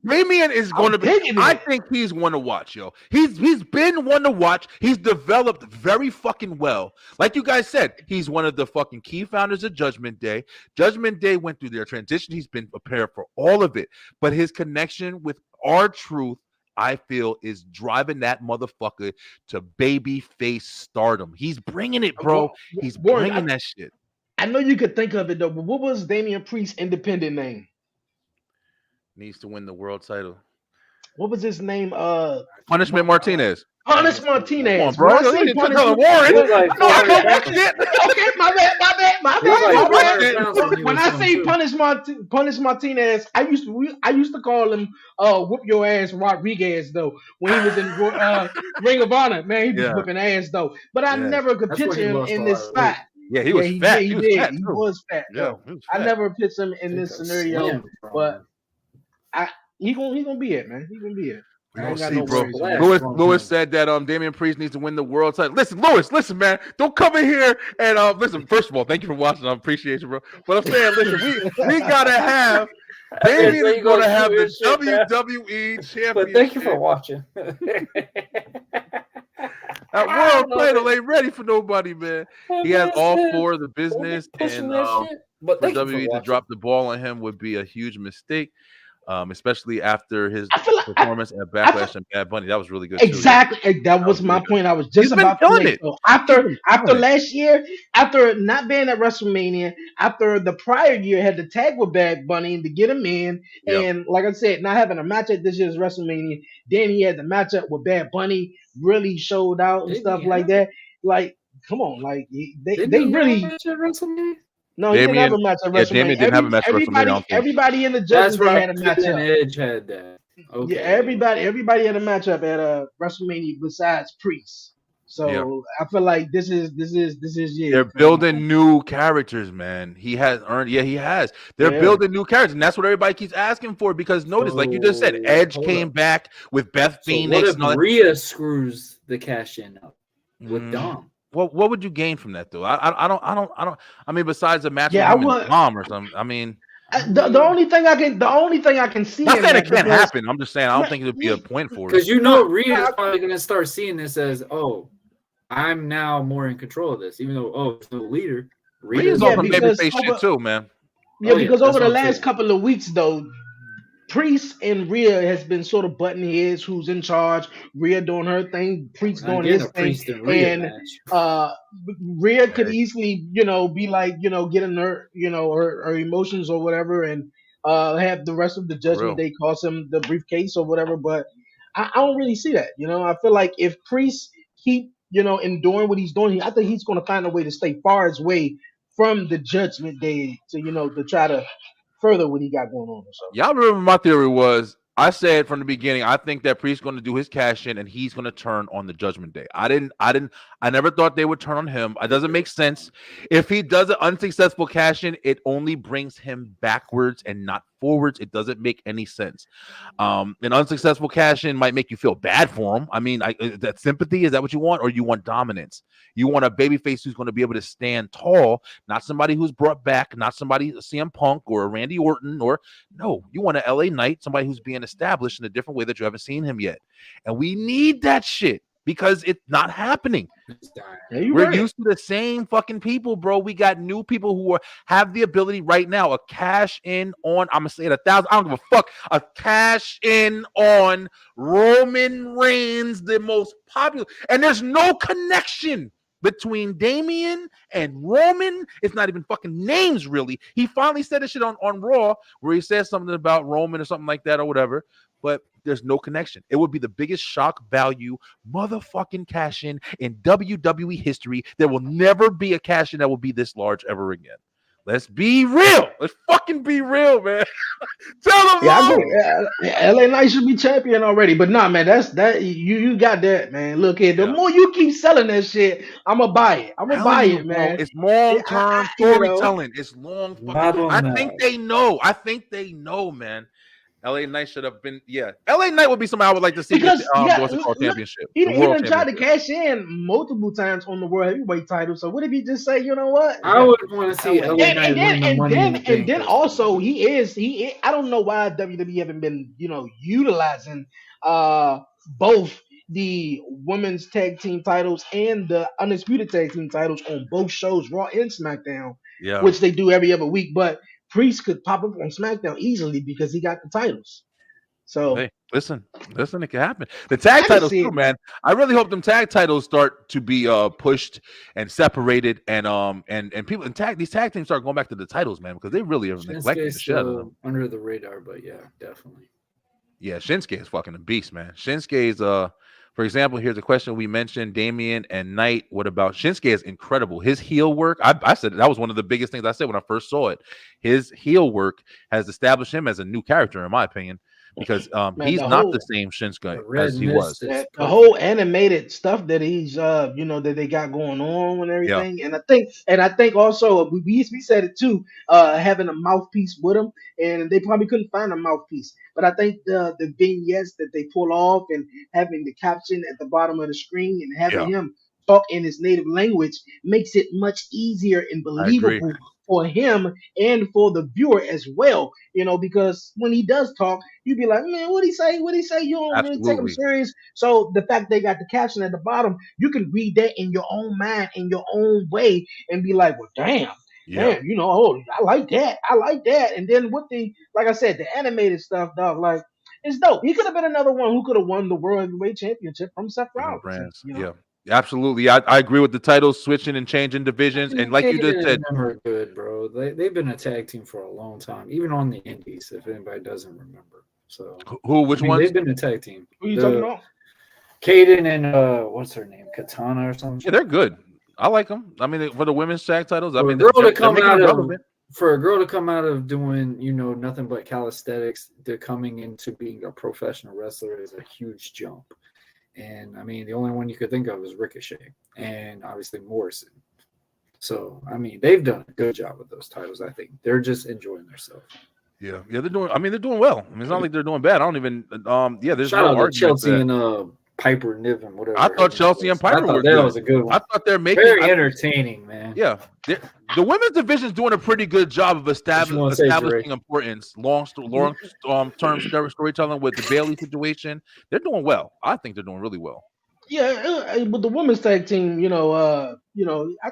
Speaker 2: Damian is going to be. I think he's one to watch, yo. He's been one to watch. He's developed very fucking well. Like you guys said, he's one of the fucking key founders of Judgment Day. Judgment Day went through their transition. He's been prepared for all of it. But his connection with R-Truth, I feel, is driving that motherfucker to baby face stardom. He's bringing it, bro. He's bringing that shit.
Speaker 3: I know you could think of it though, but what was Damian Priest's independent name?
Speaker 2: Needs to win the world title.
Speaker 3: What was his name?
Speaker 2: Punishment Martinez.
Speaker 3: Punishment Martinez.
Speaker 2: Come on, bro. You took on Warren.
Speaker 3: Okay, my bad. When I say Punish Martinez, I used to call him Whoop Your Ass Rodriguez though. When he was in Ring of Honor, man, he was whipping ass though. But I never could picture him in this spot.
Speaker 2: Yeah, he was fat. He
Speaker 3: was fat.
Speaker 2: Yeah,
Speaker 3: I never pictured him in this scenario, but he gonna be it, man. He gonna be it.
Speaker 2: We gonna see, bro. Lewis said that Damian Priest needs to win the world title. Listen, Lewis, man, don't come in here and listen. First of all, thank you for watching. I appreciate you, bro. But I'm saying, listen, we gotta have. Damian is gonna have the WWE Championship.
Speaker 1: But thank you for watching.
Speaker 2: That world title ain't ready for nobody, man. He has all 4 of the business, and for WWE to drop the ball on him would be a huge mistake. Especially after his performance at Backlash and Bad Bunny. That was really good.
Speaker 3: Exactly. Too. That was my point. I was just about to make. So after last year, after not being at WrestleMania, after the prior year had to tag with Bad Bunny to get him in, and like I said, not having a match at this year's WrestleMania, then he had the matchup with Bad Bunny, really showed out and stuff like that. Like, come on, like they really. No, he didn't have a match at WrestleMania.
Speaker 2: Damian didn't have a match at WrestleMania.
Speaker 3: Everybody in the Judgment Day had a matchup.
Speaker 1: Edge had that. Okay.
Speaker 3: Yeah, everybody had a matchup at WrestleMania besides Priest. So I feel like this is
Speaker 2: They're building new characters, man. He has earned. Yeah, he has. They're building new characters, and that's what everybody keeps asking for. Because notice, like you just said, Edge came back with Beth Phoenix.
Speaker 1: What if Rhea screws the cash in up with Dom?
Speaker 2: What would you gain from that though? I don't. I mean, besides a match with Dom or something. I mean,
Speaker 3: the only thing I can see.
Speaker 2: Not saying it can't happen. I'm just saying I don't think it would be a point for it.
Speaker 1: Because Rhea's probably going to start seeing this as, oh, I'm now more in control of this, even though there's no leader.
Speaker 2: Rhea's on some babyface shit too, man.
Speaker 3: Yeah, because over the last couple of weeks though, Priest and Rhea has been sort of butting heads. Who's in charge? Rhea doing her thing,
Speaker 1: We're
Speaker 3: Priest
Speaker 1: not
Speaker 3: doing
Speaker 1: getting
Speaker 3: his
Speaker 1: a
Speaker 3: thing,
Speaker 1: Priest and Rhea
Speaker 3: and
Speaker 1: match.
Speaker 3: uh, Rhea could
Speaker 2: Hey,
Speaker 3: easily, be like, getting her, her emotions or whatever, and have the rest of the
Speaker 2: for
Speaker 3: Judgment
Speaker 2: real.
Speaker 3: Day cost him the briefcase or whatever. But I don't really see that. I feel like if Priest keep, enduring what he's doing, I think he's going to find a way to stay far his way from the Judgment Day to, to try to further what he got going on. So.
Speaker 2: Y'all remember my theory was I said from the beginning, I think that Priest's going to do his cash in and he's going to turn on the Judgment Day. I never thought they would turn on him. It doesn't make sense. If he does an unsuccessful cash in, it only brings him backwards and not forwards. It doesn't make any sense. An unsuccessful cash in might make you feel bad for him. I mean, that sympathy, is that what you want? Or you want dominance? You want a babyface who's going to be able to stand tall, not somebody who's brought back, not somebody CM Punk or Randy Orton, or no, you want an LA Knight, somebody who's being established in a different way that you haven't seen him yet. And we need that shit because it's not happening.
Speaker 3: Yeah, you're
Speaker 2: We're
Speaker 3: right.
Speaker 2: used to the same fucking people, bro. We got new people who have the ability right now. A cash in on, I'm gonna say it 1,000. I don't give a fuck. A cash in on Roman Reigns, the most popular, and there's no connection between Damian and Roman. It's not even fucking names, really. He finally said this shit on Raw where he said something about Roman or something like that or whatever. But there's no connection. It would be the biggest shock value motherfucking cash in WWE history. There will never be a cash in that will be this large ever again. Let's be real. Let's fucking be real, man. Tell them,
Speaker 3: Yeah, I
Speaker 2: Mo.
Speaker 3: agree. LA Knight should be champion already, but nah, man, that's that you got that, man. Look here, the
Speaker 2: Yeah.
Speaker 3: more you keep selling that shit, I'ma buy it. I'm gonna
Speaker 2: Telling
Speaker 3: buy
Speaker 2: you,
Speaker 3: it,
Speaker 2: bro,
Speaker 3: man.
Speaker 2: it's
Speaker 3: Yeah,
Speaker 2: long-term
Speaker 3: you know,
Speaker 2: storytelling. It's long fucking.
Speaker 1: Not on
Speaker 2: I
Speaker 1: that.
Speaker 2: think they know. Man. LA Knight should have been. Yeah, LA Knight would be somebody I would like to see get the
Speaker 3: because you got
Speaker 2: what's it called,
Speaker 3: look,
Speaker 2: championship,
Speaker 3: he
Speaker 2: the
Speaker 3: he
Speaker 2: world
Speaker 3: done tried to
Speaker 2: championship.
Speaker 3: cash in multiple times on the world heavyweight title. So what if he just say, you know what?
Speaker 1: I would want to see
Speaker 2: LA.
Speaker 1: LA
Speaker 3: And
Speaker 1: Knight
Speaker 3: and then
Speaker 1: win the
Speaker 3: and
Speaker 1: Money in
Speaker 3: then
Speaker 1: the
Speaker 3: and
Speaker 1: Bank
Speaker 3: then
Speaker 1: or something.
Speaker 3: also I don't know why WWE haven't been utilizing both the women's tag team titles and the undisputed tag team titles on both shows, Raw and SmackDown,
Speaker 2: Yeah.
Speaker 3: which they do every other week. But Priest could pop up on SmackDown easily because he got the titles. So
Speaker 2: Hey, listen, it can happen. The tag
Speaker 3: I can
Speaker 2: titles
Speaker 3: see
Speaker 2: too,
Speaker 3: it.
Speaker 2: man. I really hope them tag titles start to be pushed and separated, and people and these tag teams start going back to the titles, man, because they really have neglected
Speaker 1: Shinsuke's
Speaker 2: the shit out of them.
Speaker 1: still under the radar, but yeah, definitely.
Speaker 2: Yeah, Shinsuke is fucking a beast, man. Shinsuke is for example, here's a question we mentioned: Damian and Knight. What about Shinsuke? Is incredible. His heel work. I said that was one of the biggest things I said when I first saw it. His heel work has established him as a new character, in my opinion, because
Speaker 3: Man,
Speaker 2: he's
Speaker 3: the
Speaker 2: not the same Shinsuke
Speaker 1: The red
Speaker 2: as he was.
Speaker 1: mist is
Speaker 3: the whole
Speaker 1: perfect.
Speaker 3: animated stuff that he's that they got going on and
Speaker 2: Yeah,
Speaker 3: everything, and I think also we said it too, having a mouthpiece with him, and they probably couldn't find a mouthpiece, but I think the vignettes that they pull off and having the caption at the bottom of the screen and having
Speaker 2: yeah,
Speaker 3: him talk in his native language makes it much easier and
Speaker 2: I agree.
Speaker 3: believable for him and for the viewer as well, because when he does talk, you'd be like, man, what he say? What he say? You don't really take him
Speaker 2: Absolutely.
Speaker 3: serious. So the fact they got the caption at the bottom, you can read that in your own mind, in your own way, and be like, well,
Speaker 2: Yeah.
Speaker 3: damn, oh, I like that. I like that. And then with like I said, the animated stuff, dog, like, it's dope. He could have been another one who could have won the World Heavyweight Championship from Seth
Speaker 2: Different
Speaker 3: Rollins.
Speaker 2: brands. Yeah. Absolutely. I agree with the titles switching and changing divisions. And like you just
Speaker 1: Caden
Speaker 2: said,
Speaker 1: and them are good, bro. They've been a tag team for a long time, even on the Indies. If anybody doesn't remember, so
Speaker 2: which
Speaker 1: I mean,
Speaker 2: ones?
Speaker 1: they've been a tag team.
Speaker 3: Who you talking
Speaker 1: The
Speaker 3: about?
Speaker 1: Caden and what's her name, Katana or something.
Speaker 2: Yeah, they're good. I like them. I mean, for the women's tag titles, I
Speaker 1: For a
Speaker 2: mean,
Speaker 1: girl to
Speaker 2: they're
Speaker 1: come
Speaker 2: making
Speaker 1: out
Speaker 2: them
Speaker 1: of
Speaker 2: relevant.
Speaker 1: for a girl to come out of doing nothing but calisthenics to coming into being a professional wrestler is a huge jump. And I mean, the only one you could think of is Ricochet and obviously Morrison. So I mean, they've done a good job with those titles. I think they're just enjoying themselves.
Speaker 2: Yeah, they're doing. I mean, they're doing well. I mean, it's not like they're doing bad. I don't even. Yeah, there's
Speaker 1: Shout
Speaker 2: no
Speaker 1: out to
Speaker 2: argument
Speaker 1: Chelsea
Speaker 2: that.
Speaker 1: and Piper Niven, whatever.
Speaker 2: I
Speaker 1: her
Speaker 2: thought
Speaker 1: name
Speaker 2: Chelsea and
Speaker 1: was.
Speaker 2: Piper
Speaker 1: I thought
Speaker 2: were
Speaker 1: that
Speaker 2: good.
Speaker 1: was a good
Speaker 2: I
Speaker 1: one.
Speaker 2: thought they're making.
Speaker 1: Very entertaining, man.
Speaker 2: Yeah, the women's division is doing a pretty good job of
Speaker 1: What you want to say, Dre?
Speaker 2: establishing importance, long term storytelling with the Bailey situation. They're doing well. I think they're doing really well.
Speaker 3: Yeah, but the women's tag team, I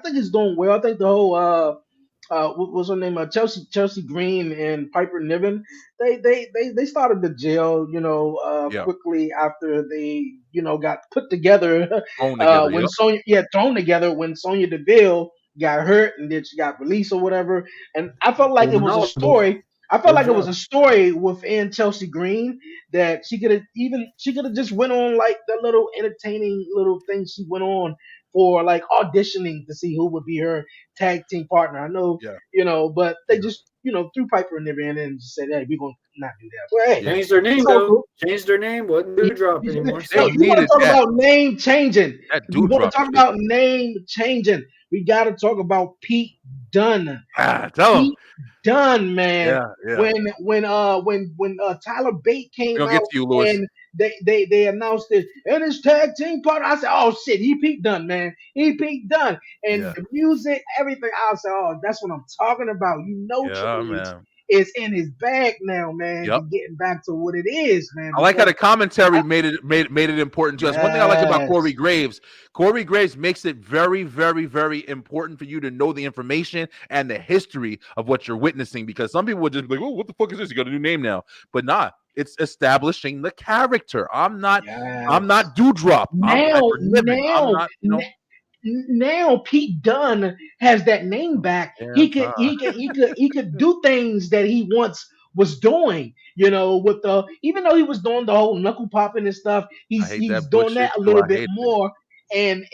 Speaker 3: think it's doing well. I think the whole what was her name? Chelsea Green and Piper Niven. They started the jail,
Speaker 2: Yeah,
Speaker 3: quickly after they, got put together.
Speaker 2: thrown together.
Speaker 3: When
Speaker 2: Yep.
Speaker 3: Sonya, yeah, thrown together when Sonya Deville got hurt and then she got released or whatever. And I felt like
Speaker 1: Well,
Speaker 3: it was a
Speaker 1: Ronaldo,
Speaker 3: story. I felt
Speaker 1: good
Speaker 3: like it was
Speaker 1: job.
Speaker 3: a story within Chelsea Green that she could have just went on like the little entertaining little thing she went on for, like auditioning to see who would be her tag team partner. I know,
Speaker 2: Yeah,
Speaker 3: but they
Speaker 2: yeah,
Speaker 3: just, threw Piper in there and just said, hey, we're gonna not do that. But hey,
Speaker 2: yeah.
Speaker 1: Changed their name
Speaker 3: it's all
Speaker 1: though.
Speaker 3: cool.
Speaker 1: Changed their name. Wasn't Dewdrop anymore.
Speaker 2: They
Speaker 3: No,
Speaker 1: So
Speaker 3: you want to
Speaker 2: needed
Speaker 3: talk
Speaker 2: that
Speaker 3: about name changing.
Speaker 2: that
Speaker 3: If you want to
Speaker 2: dewdrop
Speaker 3: talk
Speaker 2: shit.
Speaker 3: about name changing, we got to talk about Pete Dunne.
Speaker 2: Tell him.
Speaker 3: Pete Dunne, man.
Speaker 2: Yeah, yeah.
Speaker 3: When Tyler Bate
Speaker 2: We're
Speaker 3: came
Speaker 2: gonna get
Speaker 3: out
Speaker 2: to you, Lewis.
Speaker 3: and they announced it and his tag team partner, I said, oh shit, he Pete Dunne, man. He Pete Dunne. And
Speaker 2: Yeah,
Speaker 3: the music, everything, I said, oh, that's what I'm talking about.
Speaker 2: yeah,
Speaker 3: Triple H
Speaker 2: man.
Speaker 3: is in his bag now, man.
Speaker 2: Yep.
Speaker 3: To getting back to what it is, man.
Speaker 2: I like how
Speaker 3: Because
Speaker 2: the commentary made it important to us. One thing I like about
Speaker 3: yes,
Speaker 2: Corey Graves makes it very, very, very important for you to know the information and the history of what you're witnessing, because some people would just be like, "Oh, what the fuck is this? You got a new name now." But nah, it's establishing the character. I'm
Speaker 3: yes.
Speaker 2: not Dewdrop. I'm
Speaker 3: Now,
Speaker 2: Piper Niven. I'm
Speaker 3: now,
Speaker 2: not,
Speaker 3: now Pete Dunne has that name back.
Speaker 2: yeah,
Speaker 3: He could do things that he once was doing. With the even though he was doing the whole knuckle popping and stuff,
Speaker 2: I
Speaker 3: he's
Speaker 2: hate
Speaker 3: he's
Speaker 2: that bush
Speaker 3: doing
Speaker 2: shit
Speaker 3: that a
Speaker 2: too.
Speaker 3: little
Speaker 2: I
Speaker 3: bit
Speaker 2: hate it.
Speaker 3: more. And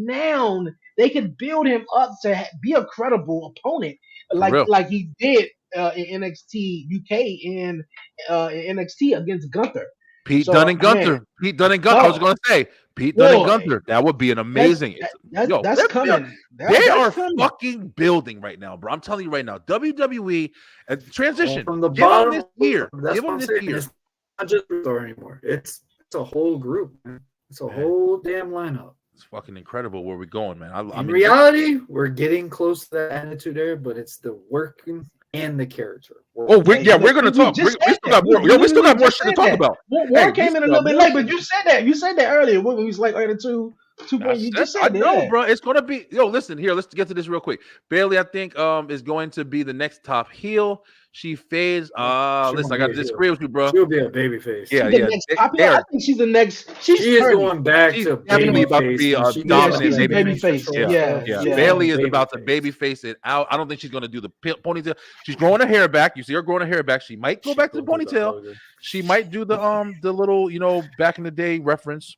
Speaker 3: now they can build him up to be a credible opponent,
Speaker 2: For real.
Speaker 3: like he did in NXT UK and in NXT against Gunther.
Speaker 2: Pete Dunne
Speaker 3: So
Speaker 2: and
Speaker 3: man,
Speaker 2: Gunther. Pete Dunne and Gunther. I was
Speaker 3: oh
Speaker 2: gonna say Pete Dunne and
Speaker 3: boy,
Speaker 2: Gunther. That would be an
Speaker 3: that's
Speaker 2: amazing.
Speaker 3: that's coming.
Speaker 2: They
Speaker 3: That's
Speaker 2: are
Speaker 3: coming.
Speaker 2: fucking building right now, bro. I'm telling you right now. WWE
Speaker 1: going
Speaker 2: transition.
Speaker 1: from the
Speaker 2: Give them this
Speaker 1: bottom,
Speaker 2: year.
Speaker 1: that's
Speaker 2: Give
Speaker 1: what
Speaker 2: them
Speaker 1: I'm
Speaker 2: this
Speaker 1: saying.
Speaker 2: year.
Speaker 1: It's not just a store anymore. It's a whole group, man. It's a
Speaker 2: Man,
Speaker 1: whole damn lineup.
Speaker 2: it's fucking incredible where we're going, man. I
Speaker 1: In
Speaker 2: mean,
Speaker 1: reality, we're getting close to that attitude there, but it's the working and the character.
Speaker 3: Hey,
Speaker 2: we're gonna
Speaker 3: we
Speaker 2: talk.
Speaker 3: just
Speaker 2: We
Speaker 3: said
Speaker 2: still
Speaker 3: that.
Speaker 2: got more.
Speaker 3: We
Speaker 2: Yo, we still
Speaker 3: literally
Speaker 2: got more
Speaker 3: just
Speaker 2: shit to
Speaker 3: said
Speaker 2: talk
Speaker 3: that.
Speaker 2: about.
Speaker 3: War
Speaker 2: Hey, we
Speaker 3: came in
Speaker 2: still
Speaker 3: a
Speaker 2: got
Speaker 3: little bit
Speaker 2: more
Speaker 3: late, but
Speaker 2: shit.
Speaker 3: you said that. You said that earlier. When we was like the two point.
Speaker 2: That's
Speaker 3: You
Speaker 2: it.
Speaker 3: just
Speaker 2: I
Speaker 3: said
Speaker 2: know,
Speaker 3: that.
Speaker 2: bro. It's gonna be. Yo, listen here. Let's get to this real quick. Bailey, I think, is going to be the next top heel. She fades.
Speaker 1: She
Speaker 2: Listen,
Speaker 1: won't
Speaker 2: I
Speaker 1: be
Speaker 2: got
Speaker 1: a
Speaker 2: to
Speaker 1: heel.
Speaker 2: disagree with you, bro.
Speaker 1: She'll be a baby face.
Speaker 2: Yeah,
Speaker 3: She's the
Speaker 2: yeah.
Speaker 3: next
Speaker 2: They
Speaker 3: popular. I
Speaker 2: are.
Speaker 3: think she's the next. She's
Speaker 1: She is
Speaker 3: turning.
Speaker 1: going back
Speaker 2: She's
Speaker 1: to
Speaker 2: definitely
Speaker 1: baby
Speaker 2: about to
Speaker 1: face
Speaker 2: be
Speaker 1: when
Speaker 2: a
Speaker 1: she
Speaker 3: Yeah,
Speaker 1: gets off
Speaker 2: dominant
Speaker 3: she's a
Speaker 1: that
Speaker 2: baby.
Speaker 3: baby
Speaker 1: damage
Speaker 3: face.
Speaker 1: control
Speaker 2: Yeah,
Speaker 3: Yeah,
Speaker 1: stuff.
Speaker 2: yeah.
Speaker 1: She's
Speaker 3: yeah.
Speaker 2: Bailey
Speaker 1: going
Speaker 2: is
Speaker 1: baby
Speaker 2: about to
Speaker 1: face.
Speaker 2: baby face it out. I don't think she's going to do the ponytail. She's growing her hair back. You see her growing her hair back. She might go
Speaker 1: She's
Speaker 2: back to the
Speaker 1: going to the
Speaker 2: ponytail.
Speaker 1: hugger.
Speaker 2: She might do the little, back in the day reference.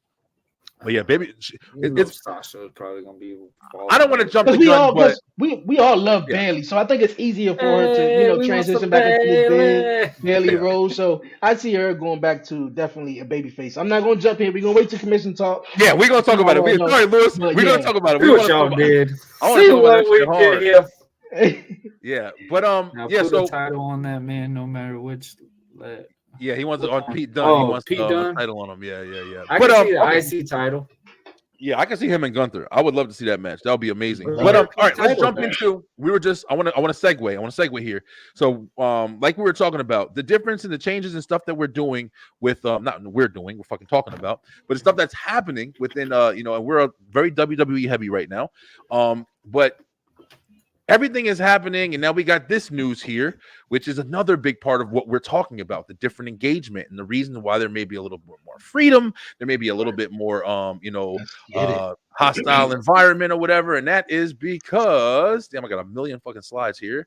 Speaker 2: But yeah, baby,
Speaker 1: You know
Speaker 2: it's.
Speaker 1: Sasha is probably going to be
Speaker 2: I don't
Speaker 1: falling
Speaker 2: want to
Speaker 1: over.
Speaker 2: jump the
Speaker 3: Because we
Speaker 2: gun,
Speaker 3: all
Speaker 2: but
Speaker 3: because we all love
Speaker 2: yeah,
Speaker 3: Bailey, so I think it's easier for her to
Speaker 1: Hey, we want
Speaker 3: transition
Speaker 1: some
Speaker 3: back into the big
Speaker 1: Bailey.
Speaker 3: Bailey
Speaker 2: yeah,
Speaker 3: role. So I see her going back to definitely a baby face. I'm not gonna jump in. We're gonna wait till commission talk.
Speaker 2: yeah. We're gonna talk about it.
Speaker 3: No,
Speaker 2: Sorry, Lewis.
Speaker 3: but
Speaker 2: We're gonna
Speaker 3: yeah.
Speaker 2: talk about it.
Speaker 1: See
Speaker 2: We
Speaker 1: what
Speaker 2: want to talk
Speaker 1: y'all
Speaker 2: about.
Speaker 1: did.
Speaker 2: I want to
Speaker 1: See
Speaker 2: talk about that
Speaker 1: what we
Speaker 2: shit
Speaker 1: did
Speaker 2: hard.
Speaker 1: here.
Speaker 2: Yeah, but
Speaker 1: Now
Speaker 2: yeah.
Speaker 1: put a
Speaker 2: So
Speaker 1: title on that man, no matter which.
Speaker 2: yeah, he wants it
Speaker 1: What
Speaker 2: on
Speaker 1: time?
Speaker 2: Pete Dunne. He
Speaker 1: Oh,
Speaker 2: wants
Speaker 1: Pete
Speaker 2: a
Speaker 1: Dunne.
Speaker 2: title on him. Yeah, yeah, yeah.
Speaker 1: I
Speaker 2: But
Speaker 1: can see the
Speaker 2: okay.
Speaker 1: IC title.
Speaker 2: Yeah, I can see him and Gunther. I would love to see that match. That would be amazing.
Speaker 1: Bring
Speaker 2: But
Speaker 1: your
Speaker 2: all right, let's
Speaker 1: title
Speaker 2: jump
Speaker 1: back.
Speaker 2: into. I want to segue. I want to segue here. So like we were talking about, the difference in the changes and stuff that we're doing with we're fucking talking about, but the stuff that's happening within and we're very WWE heavy right now. But everything is happening, and now we got this news here, which is another big part of what we're talking about, the different engagement and the reason why there may be a little bit more freedom, there may be a little bit more
Speaker 3: Let's get it.
Speaker 2: hostile environment or whatever, and that is because damn, I got a million fucking slides here.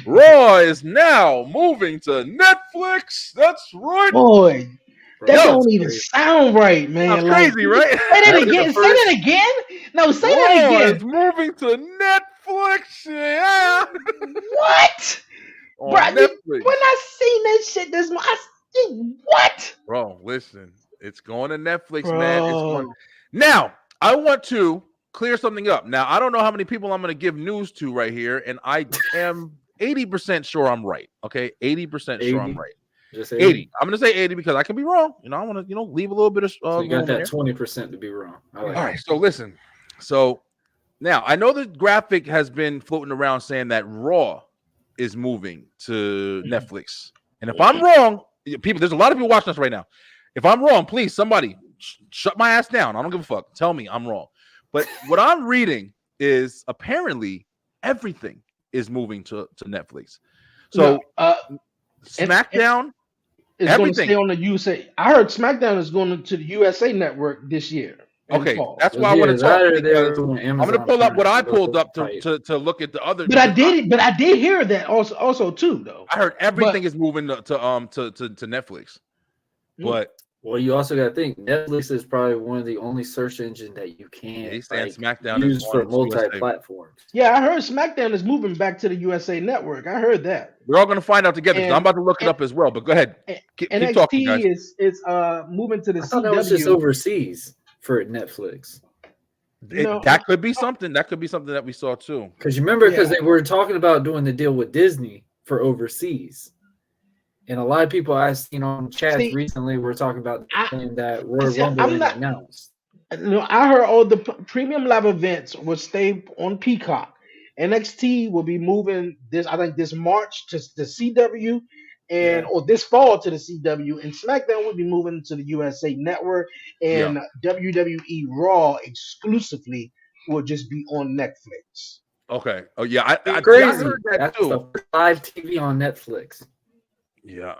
Speaker 2: Raw is now moving to Netflix. That's right.
Speaker 3: Boy,
Speaker 1: Bro,
Speaker 3: that
Speaker 2: Yo,
Speaker 3: don't
Speaker 1: that's
Speaker 3: even
Speaker 1: crazy.
Speaker 3: sound right,
Speaker 2: sounds
Speaker 3: man. Like,
Speaker 2: crazy, right?
Speaker 3: say that
Speaker 1: After the
Speaker 3: again. Say
Speaker 1: first,
Speaker 3: that again. No, say that
Speaker 2: Raw
Speaker 3: again.
Speaker 2: is moving to Netflix. Yeah.
Speaker 3: What? Bro,
Speaker 2: On Netflix.
Speaker 3: when I seen that shit this month, what?
Speaker 2: Bro, listen, it's going to Netflix, man. It's going.
Speaker 3: Bro.
Speaker 2: Now, I want to clear something up. Now, I don't know how many people I'm going to give news to right here, and I am 80% sure I'm right. Okay, 80% sure I'm
Speaker 1: 80.
Speaker 2: right.
Speaker 1: Just
Speaker 2: 80. I'm going to say 80 because I can be wrong. I want to, leave a little bit of
Speaker 1: So you got
Speaker 2: room in
Speaker 1: that
Speaker 2: there.
Speaker 1: 20% to be wrong. I like
Speaker 2: All right, so listen. So now I know the graphic has been floating around saying that Raw is moving to Netflix, and if I'm wrong, people, there's a lot of people watching us right now. If I'm wrong, please somebody shut my ass down. I don't give a fuck. Tell me I'm wrong. But what I'm reading is apparently everything is moving to Netflix.
Speaker 3: No,
Speaker 2: So
Speaker 3: and
Speaker 2: SmackDown,
Speaker 3: it's going to
Speaker 2: everything.
Speaker 3: stay on the USA. I heard SmackDown is going to the USA Network this year in
Speaker 2: Okay,
Speaker 3: fall.
Speaker 2: that's
Speaker 1: Well,
Speaker 2: why I want
Speaker 1: yeah,
Speaker 2: to talk
Speaker 1: that they're
Speaker 2: because
Speaker 1: doing
Speaker 2: I'm going to
Speaker 1: Amazon
Speaker 2: pull up
Speaker 1: Prime.
Speaker 2: what I
Speaker 1: So those
Speaker 2: pulled
Speaker 1: are
Speaker 2: up
Speaker 1: tight.
Speaker 2: to look at the other.
Speaker 3: But I
Speaker 2: because
Speaker 3: did, but I did hear that also too though.
Speaker 2: I heard everything
Speaker 3: But
Speaker 2: is moving to Netflix, but
Speaker 1: Well, you also got to think Netflix is probably one of the only search engines that you
Speaker 2: yeah,
Speaker 1: can't
Speaker 2: he's saying
Speaker 1: like
Speaker 2: SmackDown is
Speaker 1: use
Speaker 2: going
Speaker 1: for
Speaker 2: to USA.
Speaker 1: multi-platforms.
Speaker 3: yeah, I heard SmackDown is moving back to the USA Network. I heard that.
Speaker 2: We're all going to find out together because I'm
Speaker 3: And,
Speaker 2: about to look it
Speaker 3: and
Speaker 2: up as well. But go ahead, keep talking, guys.
Speaker 3: NXT is moving to the
Speaker 1: I thought that was just
Speaker 3: CW.
Speaker 1: overseas for Netflix.
Speaker 3: No,
Speaker 2: That could be something. That could be something that we saw too.
Speaker 1: Because you remember, because
Speaker 3: Yeah.
Speaker 1: they were talking about doing the deal with Disney for overseas, and a lot of people I've seen on chats
Speaker 3: See,
Speaker 1: recently were talking about
Speaker 3: I-
Speaker 1: saying that Royal
Speaker 3: see,
Speaker 1: Rumble
Speaker 3: I'm
Speaker 1: ain't
Speaker 3: not-
Speaker 1: announced.
Speaker 3: No, I heard all the premium live events will stay on Peacock. NXT will be moving this March to the CW or this fall to the CW, and SmackDown will be moving to the USA Network, and WWE Raw exclusively will just be on Netflix.
Speaker 2: Okay. Oh yeah, I
Speaker 1: Crazy.
Speaker 2: heard that
Speaker 1: That's
Speaker 2: too.
Speaker 1: the first live TV on Netflix.
Speaker 2: Yeah,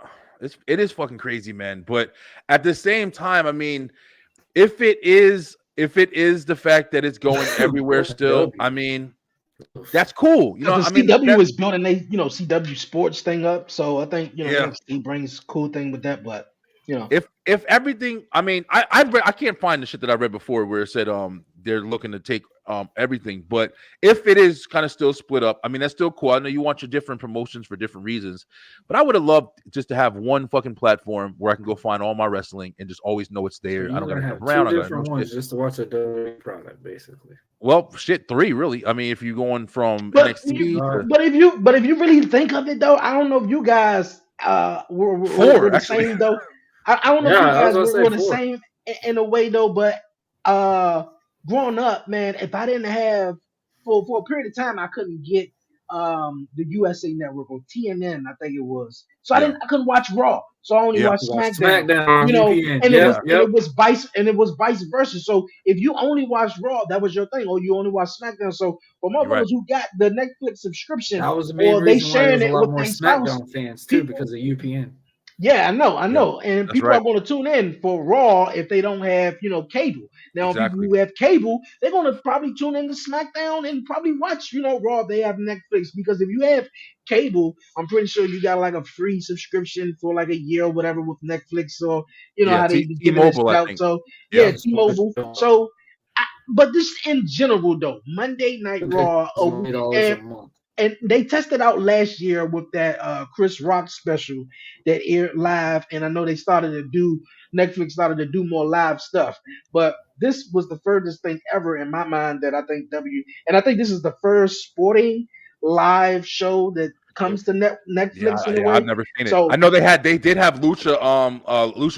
Speaker 2: it is fucking crazy, man. But at the same time, I mean, if it is the fact that it's going everywhere still, I mean, that's cool. You know,
Speaker 3: Because
Speaker 2: I
Speaker 3: the
Speaker 2: mean,
Speaker 3: CW is building CW sports thing up, so I think
Speaker 2: Yeah.
Speaker 3: NXT brings cool thing with that. But
Speaker 2: if everything, I mean, I can't find the shit that I read before where it said they're looking to take everything, but if it is kind of still split up, I mean, that's still cool. I know you want your different promotions for different reasons, but I would have loved just to have one fucking platform where I can go find all my wrestling and just always know it's there.
Speaker 1: So
Speaker 2: I don't gotta
Speaker 1: have
Speaker 2: come around.
Speaker 1: two
Speaker 2: I
Speaker 1: different
Speaker 2: gotta know
Speaker 1: ones
Speaker 2: shit.
Speaker 1: just to watch a WWE product, basically.
Speaker 2: Well, shit, 3 really. I mean, if you're going from
Speaker 3: But
Speaker 2: NXT to
Speaker 3: but if you really think of it though, I don't know if you guys were
Speaker 2: 4
Speaker 3: the
Speaker 2: actually.
Speaker 3: same though. I don't know if
Speaker 1: Yeah,
Speaker 3: you
Speaker 1: I was
Speaker 3: guys
Speaker 1: gonna say
Speaker 3: were the
Speaker 1: 4.
Speaker 3: same in a way though, but growing up, man, if I didn't have for a period of time I couldn't get the USA Network or TNN, I think it was. So
Speaker 2: Yeah.
Speaker 3: I couldn't watch Raw. So I only
Speaker 2: Yeah.
Speaker 3: watched
Speaker 1: Watch
Speaker 3: SmackDown.
Speaker 1: SmackDown on
Speaker 3: You know,
Speaker 1: VPN.
Speaker 3: and
Speaker 1: Yep,
Speaker 3: it was vice versa. So if you only watched Raw, that was your thing, or you only watched SmackDown. So for
Speaker 2: You're right.
Speaker 3: motherfuckers who got the Netflix subscription,
Speaker 1: That was the main
Speaker 3: or they
Speaker 1: reason why there
Speaker 3: sharing
Speaker 1: was a
Speaker 3: it
Speaker 1: lot
Speaker 3: with
Speaker 1: more
Speaker 3: their spouse,
Speaker 1: SmackDown fans too,
Speaker 3: people.
Speaker 1: because of UPN.
Speaker 3: Yeah, I know, and
Speaker 2: That's
Speaker 3: people
Speaker 2: right.
Speaker 3: are going to tune in for Raw if they don't have cable. Now,
Speaker 2: Exactly.
Speaker 3: people who have cable, they're going to probably tune in to SmackDown and probably watch Raw if they have Netflix, because if you have cable, I'm pretty sure you got like a free subscription for like a year or whatever with Netflix, or
Speaker 2: Yeah,
Speaker 3: how they giving this
Speaker 2: T-Mobile, I
Speaker 3: out.
Speaker 2: think.
Speaker 3: So
Speaker 2: Yeah.
Speaker 3: T-Mobile. So, but this in general though, Monday Night Raw,
Speaker 1: It's $20 a month.
Speaker 3: and they tested out last year with that Chris Rock special that aired live, and I know Netflix started to do more live stuff, but this was the furthest thing ever in my mind that I think and I think this is the first sporting live show that comes to Netflix in a way.
Speaker 2: I've never seen it.
Speaker 3: So
Speaker 2: I know they did have Lucha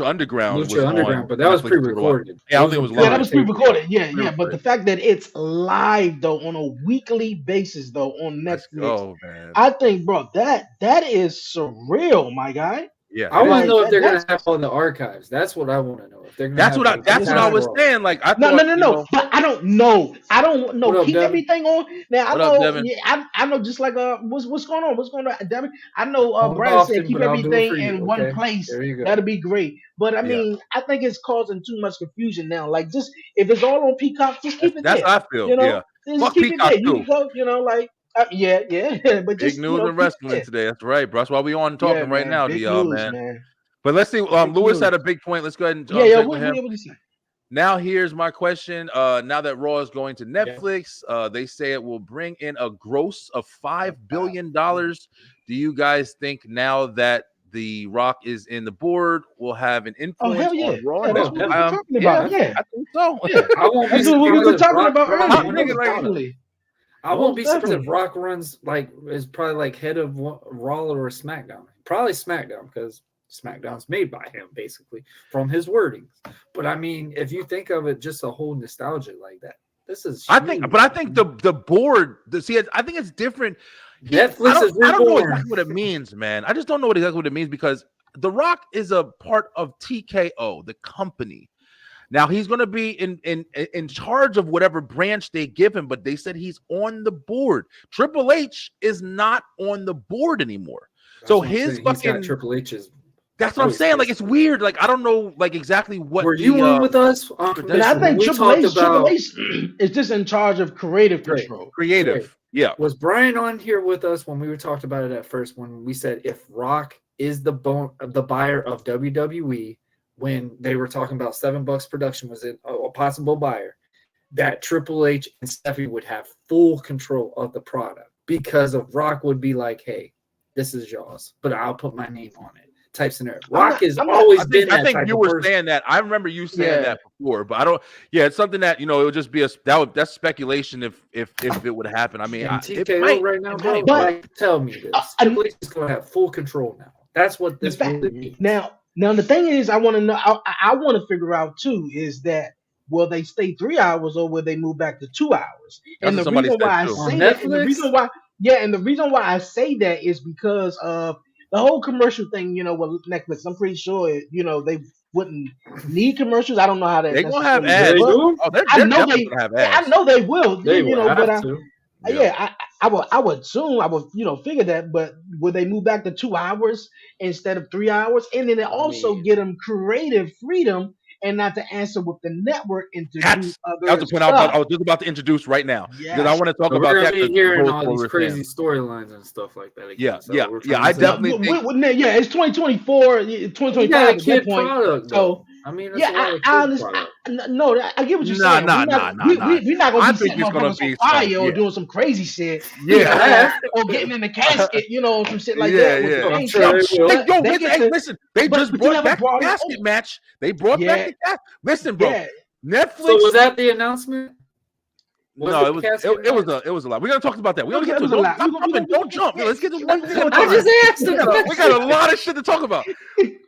Speaker 2: Underground was
Speaker 1: Lucha Underground,
Speaker 2: on
Speaker 1: but that was
Speaker 2: Netflix for a while.
Speaker 1: pre-recorded.
Speaker 2: Yeah, I don't
Speaker 1: Those
Speaker 2: think it was
Speaker 1: were
Speaker 3: yeah,
Speaker 2: live.
Speaker 3: that was
Speaker 1: taped.
Speaker 3: pre-recorded. Yeah. But
Speaker 2: Pre-recorded.
Speaker 3: the fact that it's live though on a weekly basis though on
Speaker 2: Let's
Speaker 3: Netflix,
Speaker 2: go, man.
Speaker 3: I think, bro, that is surreal, my guy.
Speaker 2: Yeah,
Speaker 1: I want
Speaker 3: Like,
Speaker 1: to know if they're
Speaker 3: that's-
Speaker 1: gonna have all the archives. That's what I want to know. If they're gonna
Speaker 2: that's
Speaker 1: have,
Speaker 2: what I
Speaker 1: like,
Speaker 2: that's what I was
Speaker 1: Raw.
Speaker 2: saying. Like I
Speaker 3: No,
Speaker 2: thought,
Speaker 3: but I don't know. I don't know.
Speaker 1: What up,
Speaker 3: Keep
Speaker 1: Devin?
Speaker 3: everything on. Now I
Speaker 2: What up,
Speaker 3: know.
Speaker 2: Devin?
Speaker 3: Yeah, I know. Just like what's going on? What's going on, Devin? I know.
Speaker 1: Hold
Speaker 3: Brandon
Speaker 1: often,
Speaker 3: said keep
Speaker 1: but I'll do it
Speaker 3: everything
Speaker 1: for you,
Speaker 3: in one
Speaker 1: okay?
Speaker 3: place.
Speaker 1: There you go.
Speaker 3: That'd be great. But I
Speaker 2: Yeah.
Speaker 3: mean, I think it's causing too much confusion now. Like, just if it's all on Peacock, just keep it
Speaker 2: That's
Speaker 3: there.
Speaker 2: how I feel.
Speaker 3: Yeah. Just
Speaker 2: Fuck
Speaker 3: keep
Speaker 2: Peacock
Speaker 3: it there. You
Speaker 2: too.
Speaker 3: can go. Like, yeah. But
Speaker 2: Big
Speaker 3: just
Speaker 2: news and
Speaker 3: keep it
Speaker 2: wrestling
Speaker 3: there.
Speaker 2: today. That's right, bro. That's why we on talking
Speaker 3: Yeah,
Speaker 2: right
Speaker 3: man.
Speaker 2: now,
Speaker 3: Big
Speaker 2: to y'all,
Speaker 3: news,
Speaker 2: man. But let's see.
Speaker 3: Big
Speaker 2: Lewis
Speaker 3: news.
Speaker 2: had a big point. Let's go ahead and
Speaker 3: Yeah.
Speaker 2: check
Speaker 3: What
Speaker 2: with him.
Speaker 3: you say?
Speaker 2: Now here's my question. Now that Raw is going to Netflix, they say it will bring in a gross of $5 billion. Do you guys think now that The Rock is in the board will have an influence
Speaker 3: hell yeah.
Speaker 2: on Raw?
Speaker 3: Yeah, that's what we were talking about. Yeah.
Speaker 2: I think so.
Speaker 3: Yeah.
Speaker 1: I won't be
Speaker 3: That's what we were
Speaker 1: surprised if
Speaker 3: talking
Speaker 1: Rock
Speaker 3: about
Speaker 1: runs
Speaker 3: earlier.
Speaker 1: one of
Speaker 2: nigga,
Speaker 1: the
Speaker 2: like-
Speaker 1: bottom.
Speaker 3: Definitely.
Speaker 1: I won't be
Speaker 3: Most
Speaker 1: surprised if
Speaker 3: definitely.
Speaker 1: Rock runs is probably like head of Raw or SmackDown. Probably SmackDown because SmackDown's made by him basically from his wordings. But I mean, if you think of it, just a whole nostalgia like that, this is.
Speaker 2: I think the board. I think it's different.
Speaker 1: Netflix is
Speaker 2: I don't know
Speaker 1: reborn.
Speaker 2: exactly what it means, man. I just don't know exactly what it means because The Rock is a part of TKO, the company. Now he's going to be in charge of whatever branch they give him, but they said he's on the board. Triple H is not on the board anymore.
Speaker 1: That's
Speaker 2: So
Speaker 1: what I'm
Speaker 2: his
Speaker 1: saying. He's got
Speaker 2: fucking
Speaker 1: Triple H's.
Speaker 2: that's what I'm saying. Like it's weird. Like I don't know like exactly what
Speaker 1: Were you on with us?
Speaker 3: And I think
Speaker 1: we
Speaker 3: Triple
Speaker 1: talked
Speaker 3: H,
Speaker 1: about
Speaker 3: is just in charge of creative
Speaker 1: Right.
Speaker 3: control.
Speaker 2: creative.
Speaker 1: Right.
Speaker 2: Yeah.
Speaker 1: Was Brian on here with us when we were talked about it at first? When we said if Rock is the buyer of WWE, when they were talking about $7 production was a possible buyer, that Triple H and Stephanie would have full control of the product because of Rock would be like, hey, this is y'all's, but I'll put my name on it. Type scenario. Rock has always been that.
Speaker 2: I think
Speaker 1: type
Speaker 2: you
Speaker 1: of
Speaker 2: were
Speaker 1: person.
Speaker 2: saying that. I remember you saying that before, but I don't. Yeah, it's something that it would just be that's speculation if it would happen. I mean,
Speaker 1: TKO
Speaker 2: might,
Speaker 1: right now, bro.
Speaker 3: But
Speaker 1: like, tell me this. Triple H is going to have full control now. That's what this really means.
Speaker 3: Now the thing is, I want to know. I want to figure out too. Is that will they stay 3 hours or will they move back to 2 hours?
Speaker 2: That's
Speaker 3: And the
Speaker 2: somebody
Speaker 3: reason
Speaker 2: said
Speaker 3: why I
Speaker 2: too.
Speaker 3: say
Speaker 1: On
Speaker 3: that, and the
Speaker 1: Netflix?
Speaker 3: reason why, and the reason why I say that is because of the whole commercial thing. With Netflix, I'm pretty sure they wouldn't need commercials. I don't know how that
Speaker 2: They're gonna have
Speaker 3: necessarily
Speaker 2: ads.
Speaker 1: They
Speaker 3: works.
Speaker 1: do?
Speaker 2: Oh, they're
Speaker 3: I know
Speaker 2: definitely
Speaker 3: they.
Speaker 2: gonna have
Speaker 3: I
Speaker 2: ads.
Speaker 3: know they will.
Speaker 1: They will
Speaker 3: but
Speaker 1: have to.
Speaker 3: I would assume I would figure that, but would they move back to 2 hours instead of 3 hours, and then it also
Speaker 1: mean-
Speaker 3: get them creative freedom and not to answer with the network and to do
Speaker 2: That's
Speaker 3: other
Speaker 2: the point I
Speaker 3: stuff.
Speaker 2: was just about to introduce right now because I
Speaker 3: Yes.
Speaker 2: want to talk
Speaker 1: So
Speaker 2: about
Speaker 1: we're
Speaker 2: that.
Speaker 1: gonna be
Speaker 2: 'cause
Speaker 1: hearing
Speaker 2: both
Speaker 1: all
Speaker 2: what
Speaker 1: these
Speaker 2: we're
Speaker 1: crazy
Speaker 2: saying.
Speaker 1: storylines and stuff like that. Again.
Speaker 2: Yeah,
Speaker 1: So
Speaker 2: yeah,
Speaker 1: we're
Speaker 2: yeah.
Speaker 1: trying
Speaker 2: I
Speaker 1: to-
Speaker 2: definitely think.
Speaker 3: It's 2024,
Speaker 1: You
Speaker 3: 2025
Speaker 1: got a
Speaker 3: at that
Speaker 1: kid
Speaker 3: point.
Speaker 1: product,
Speaker 3: So
Speaker 1: though. I mean, that's a lot of
Speaker 3: I
Speaker 1: kid
Speaker 3: understand.
Speaker 1: product.
Speaker 3: No, I get what you're saying.
Speaker 2: Nah.
Speaker 3: We're not gonna
Speaker 2: I
Speaker 3: be
Speaker 2: think
Speaker 3: setting
Speaker 2: it's gonna
Speaker 3: motherfuckers on
Speaker 2: be
Speaker 3: fire
Speaker 2: some.
Speaker 3: or
Speaker 2: Yeah,
Speaker 3: doing some crazy shit.
Speaker 2: yeah.
Speaker 3: Or getting in the casket, some shit like
Speaker 2: Yeah,
Speaker 3: that with
Speaker 2: yeah.
Speaker 3: the
Speaker 1: I'm
Speaker 3: main
Speaker 1: sure
Speaker 3: shit.
Speaker 1: they will.
Speaker 3: But they get to-
Speaker 2: listen. They
Speaker 3: but
Speaker 2: just
Speaker 3: you
Speaker 2: brought
Speaker 3: haven't
Speaker 2: back
Speaker 3: brought
Speaker 2: the
Speaker 3: it
Speaker 2: casket
Speaker 3: over.
Speaker 2: match. They brought back
Speaker 3: Yeah.
Speaker 2: the casket. Listen, bro.
Speaker 3: Yeah.
Speaker 2: Netflix.
Speaker 1: So was that the announcement?
Speaker 2: No,
Speaker 1: it
Speaker 2: it was a lot. We're gonna talk about that. We're gonna get to it.
Speaker 3: It was a lot.
Speaker 2: Don't jump. Let's get to one thing at a
Speaker 1: I
Speaker 2: time.
Speaker 1: just asked him.
Speaker 2: We got a lot of shit to talk about.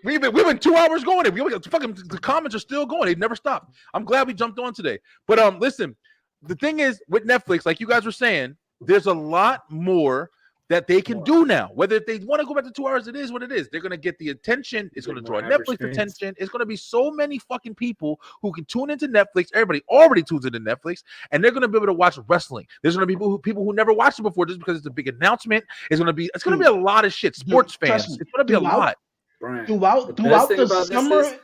Speaker 2: We've been 2 hours going. The comments are still going. They never stop. I'm glad we jumped on today. But listen, the thing is with Netflix, like you guys were saying, there's a lot more that they can do now. Whether if they want to go back to 2 hours, it is what it is. They're gonna get the attention. It's gonna draw Netflix attention. It's gonna be so many fucking people who can tune into Netflix. Everybody already tunes into Netflix, and they're gonna be able to watch wrestling. There's gonna be people who never watched it before just because it's a big announcement. It's gonna be a lot of shit. Sports fans. It's gonna be a lot.
Speaker 1: Brian,
Speaker 3: Throughout
Speaker 1: thing
Speaker 3: the
Speaker 1: about this
Speaker 3: summer.
Speaker 1: is-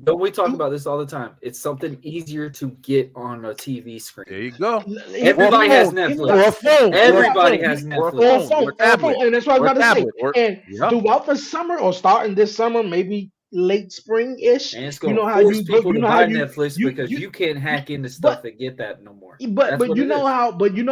Speaker 1: Don't we talk about this all the time? It's something easier to get on a TV screen.
Speaker 2: There you go.
Speaker 1: Everybody has Netflix.
Speaker 2: Or a phone.
Speaker 1: Everybody has
Speaker 2: Or a
Speaker 1: Netflix.
Speaker 2: phone. Or a tablet.
Speaker 3: And that's what I was
Speaker 2: Or a
Speaker 3: about to say.
Speaker 2: tablet.
Speaker 3: And
Speaker 2: Yep.
Speaker 3: throughout the summer or starting this summer, maybe late spring-ish,
Speaker 1: And it's going
Speaker 3: you
Speaker 1: to
Speaker 3: know how
Speaker 1: force
Speaker 3: you
Speaker 1: people to
Speaker 3: you know
Speaker 1: buy
Speaker 3: how you
Speaker 1: Netflix because you can't hack into stuff and get that no more.
Speaker 3: But
Speaker 1: That's what
Speaker 3: you
Speaker 1: it
Speaker 3: know
Speaker 1: is.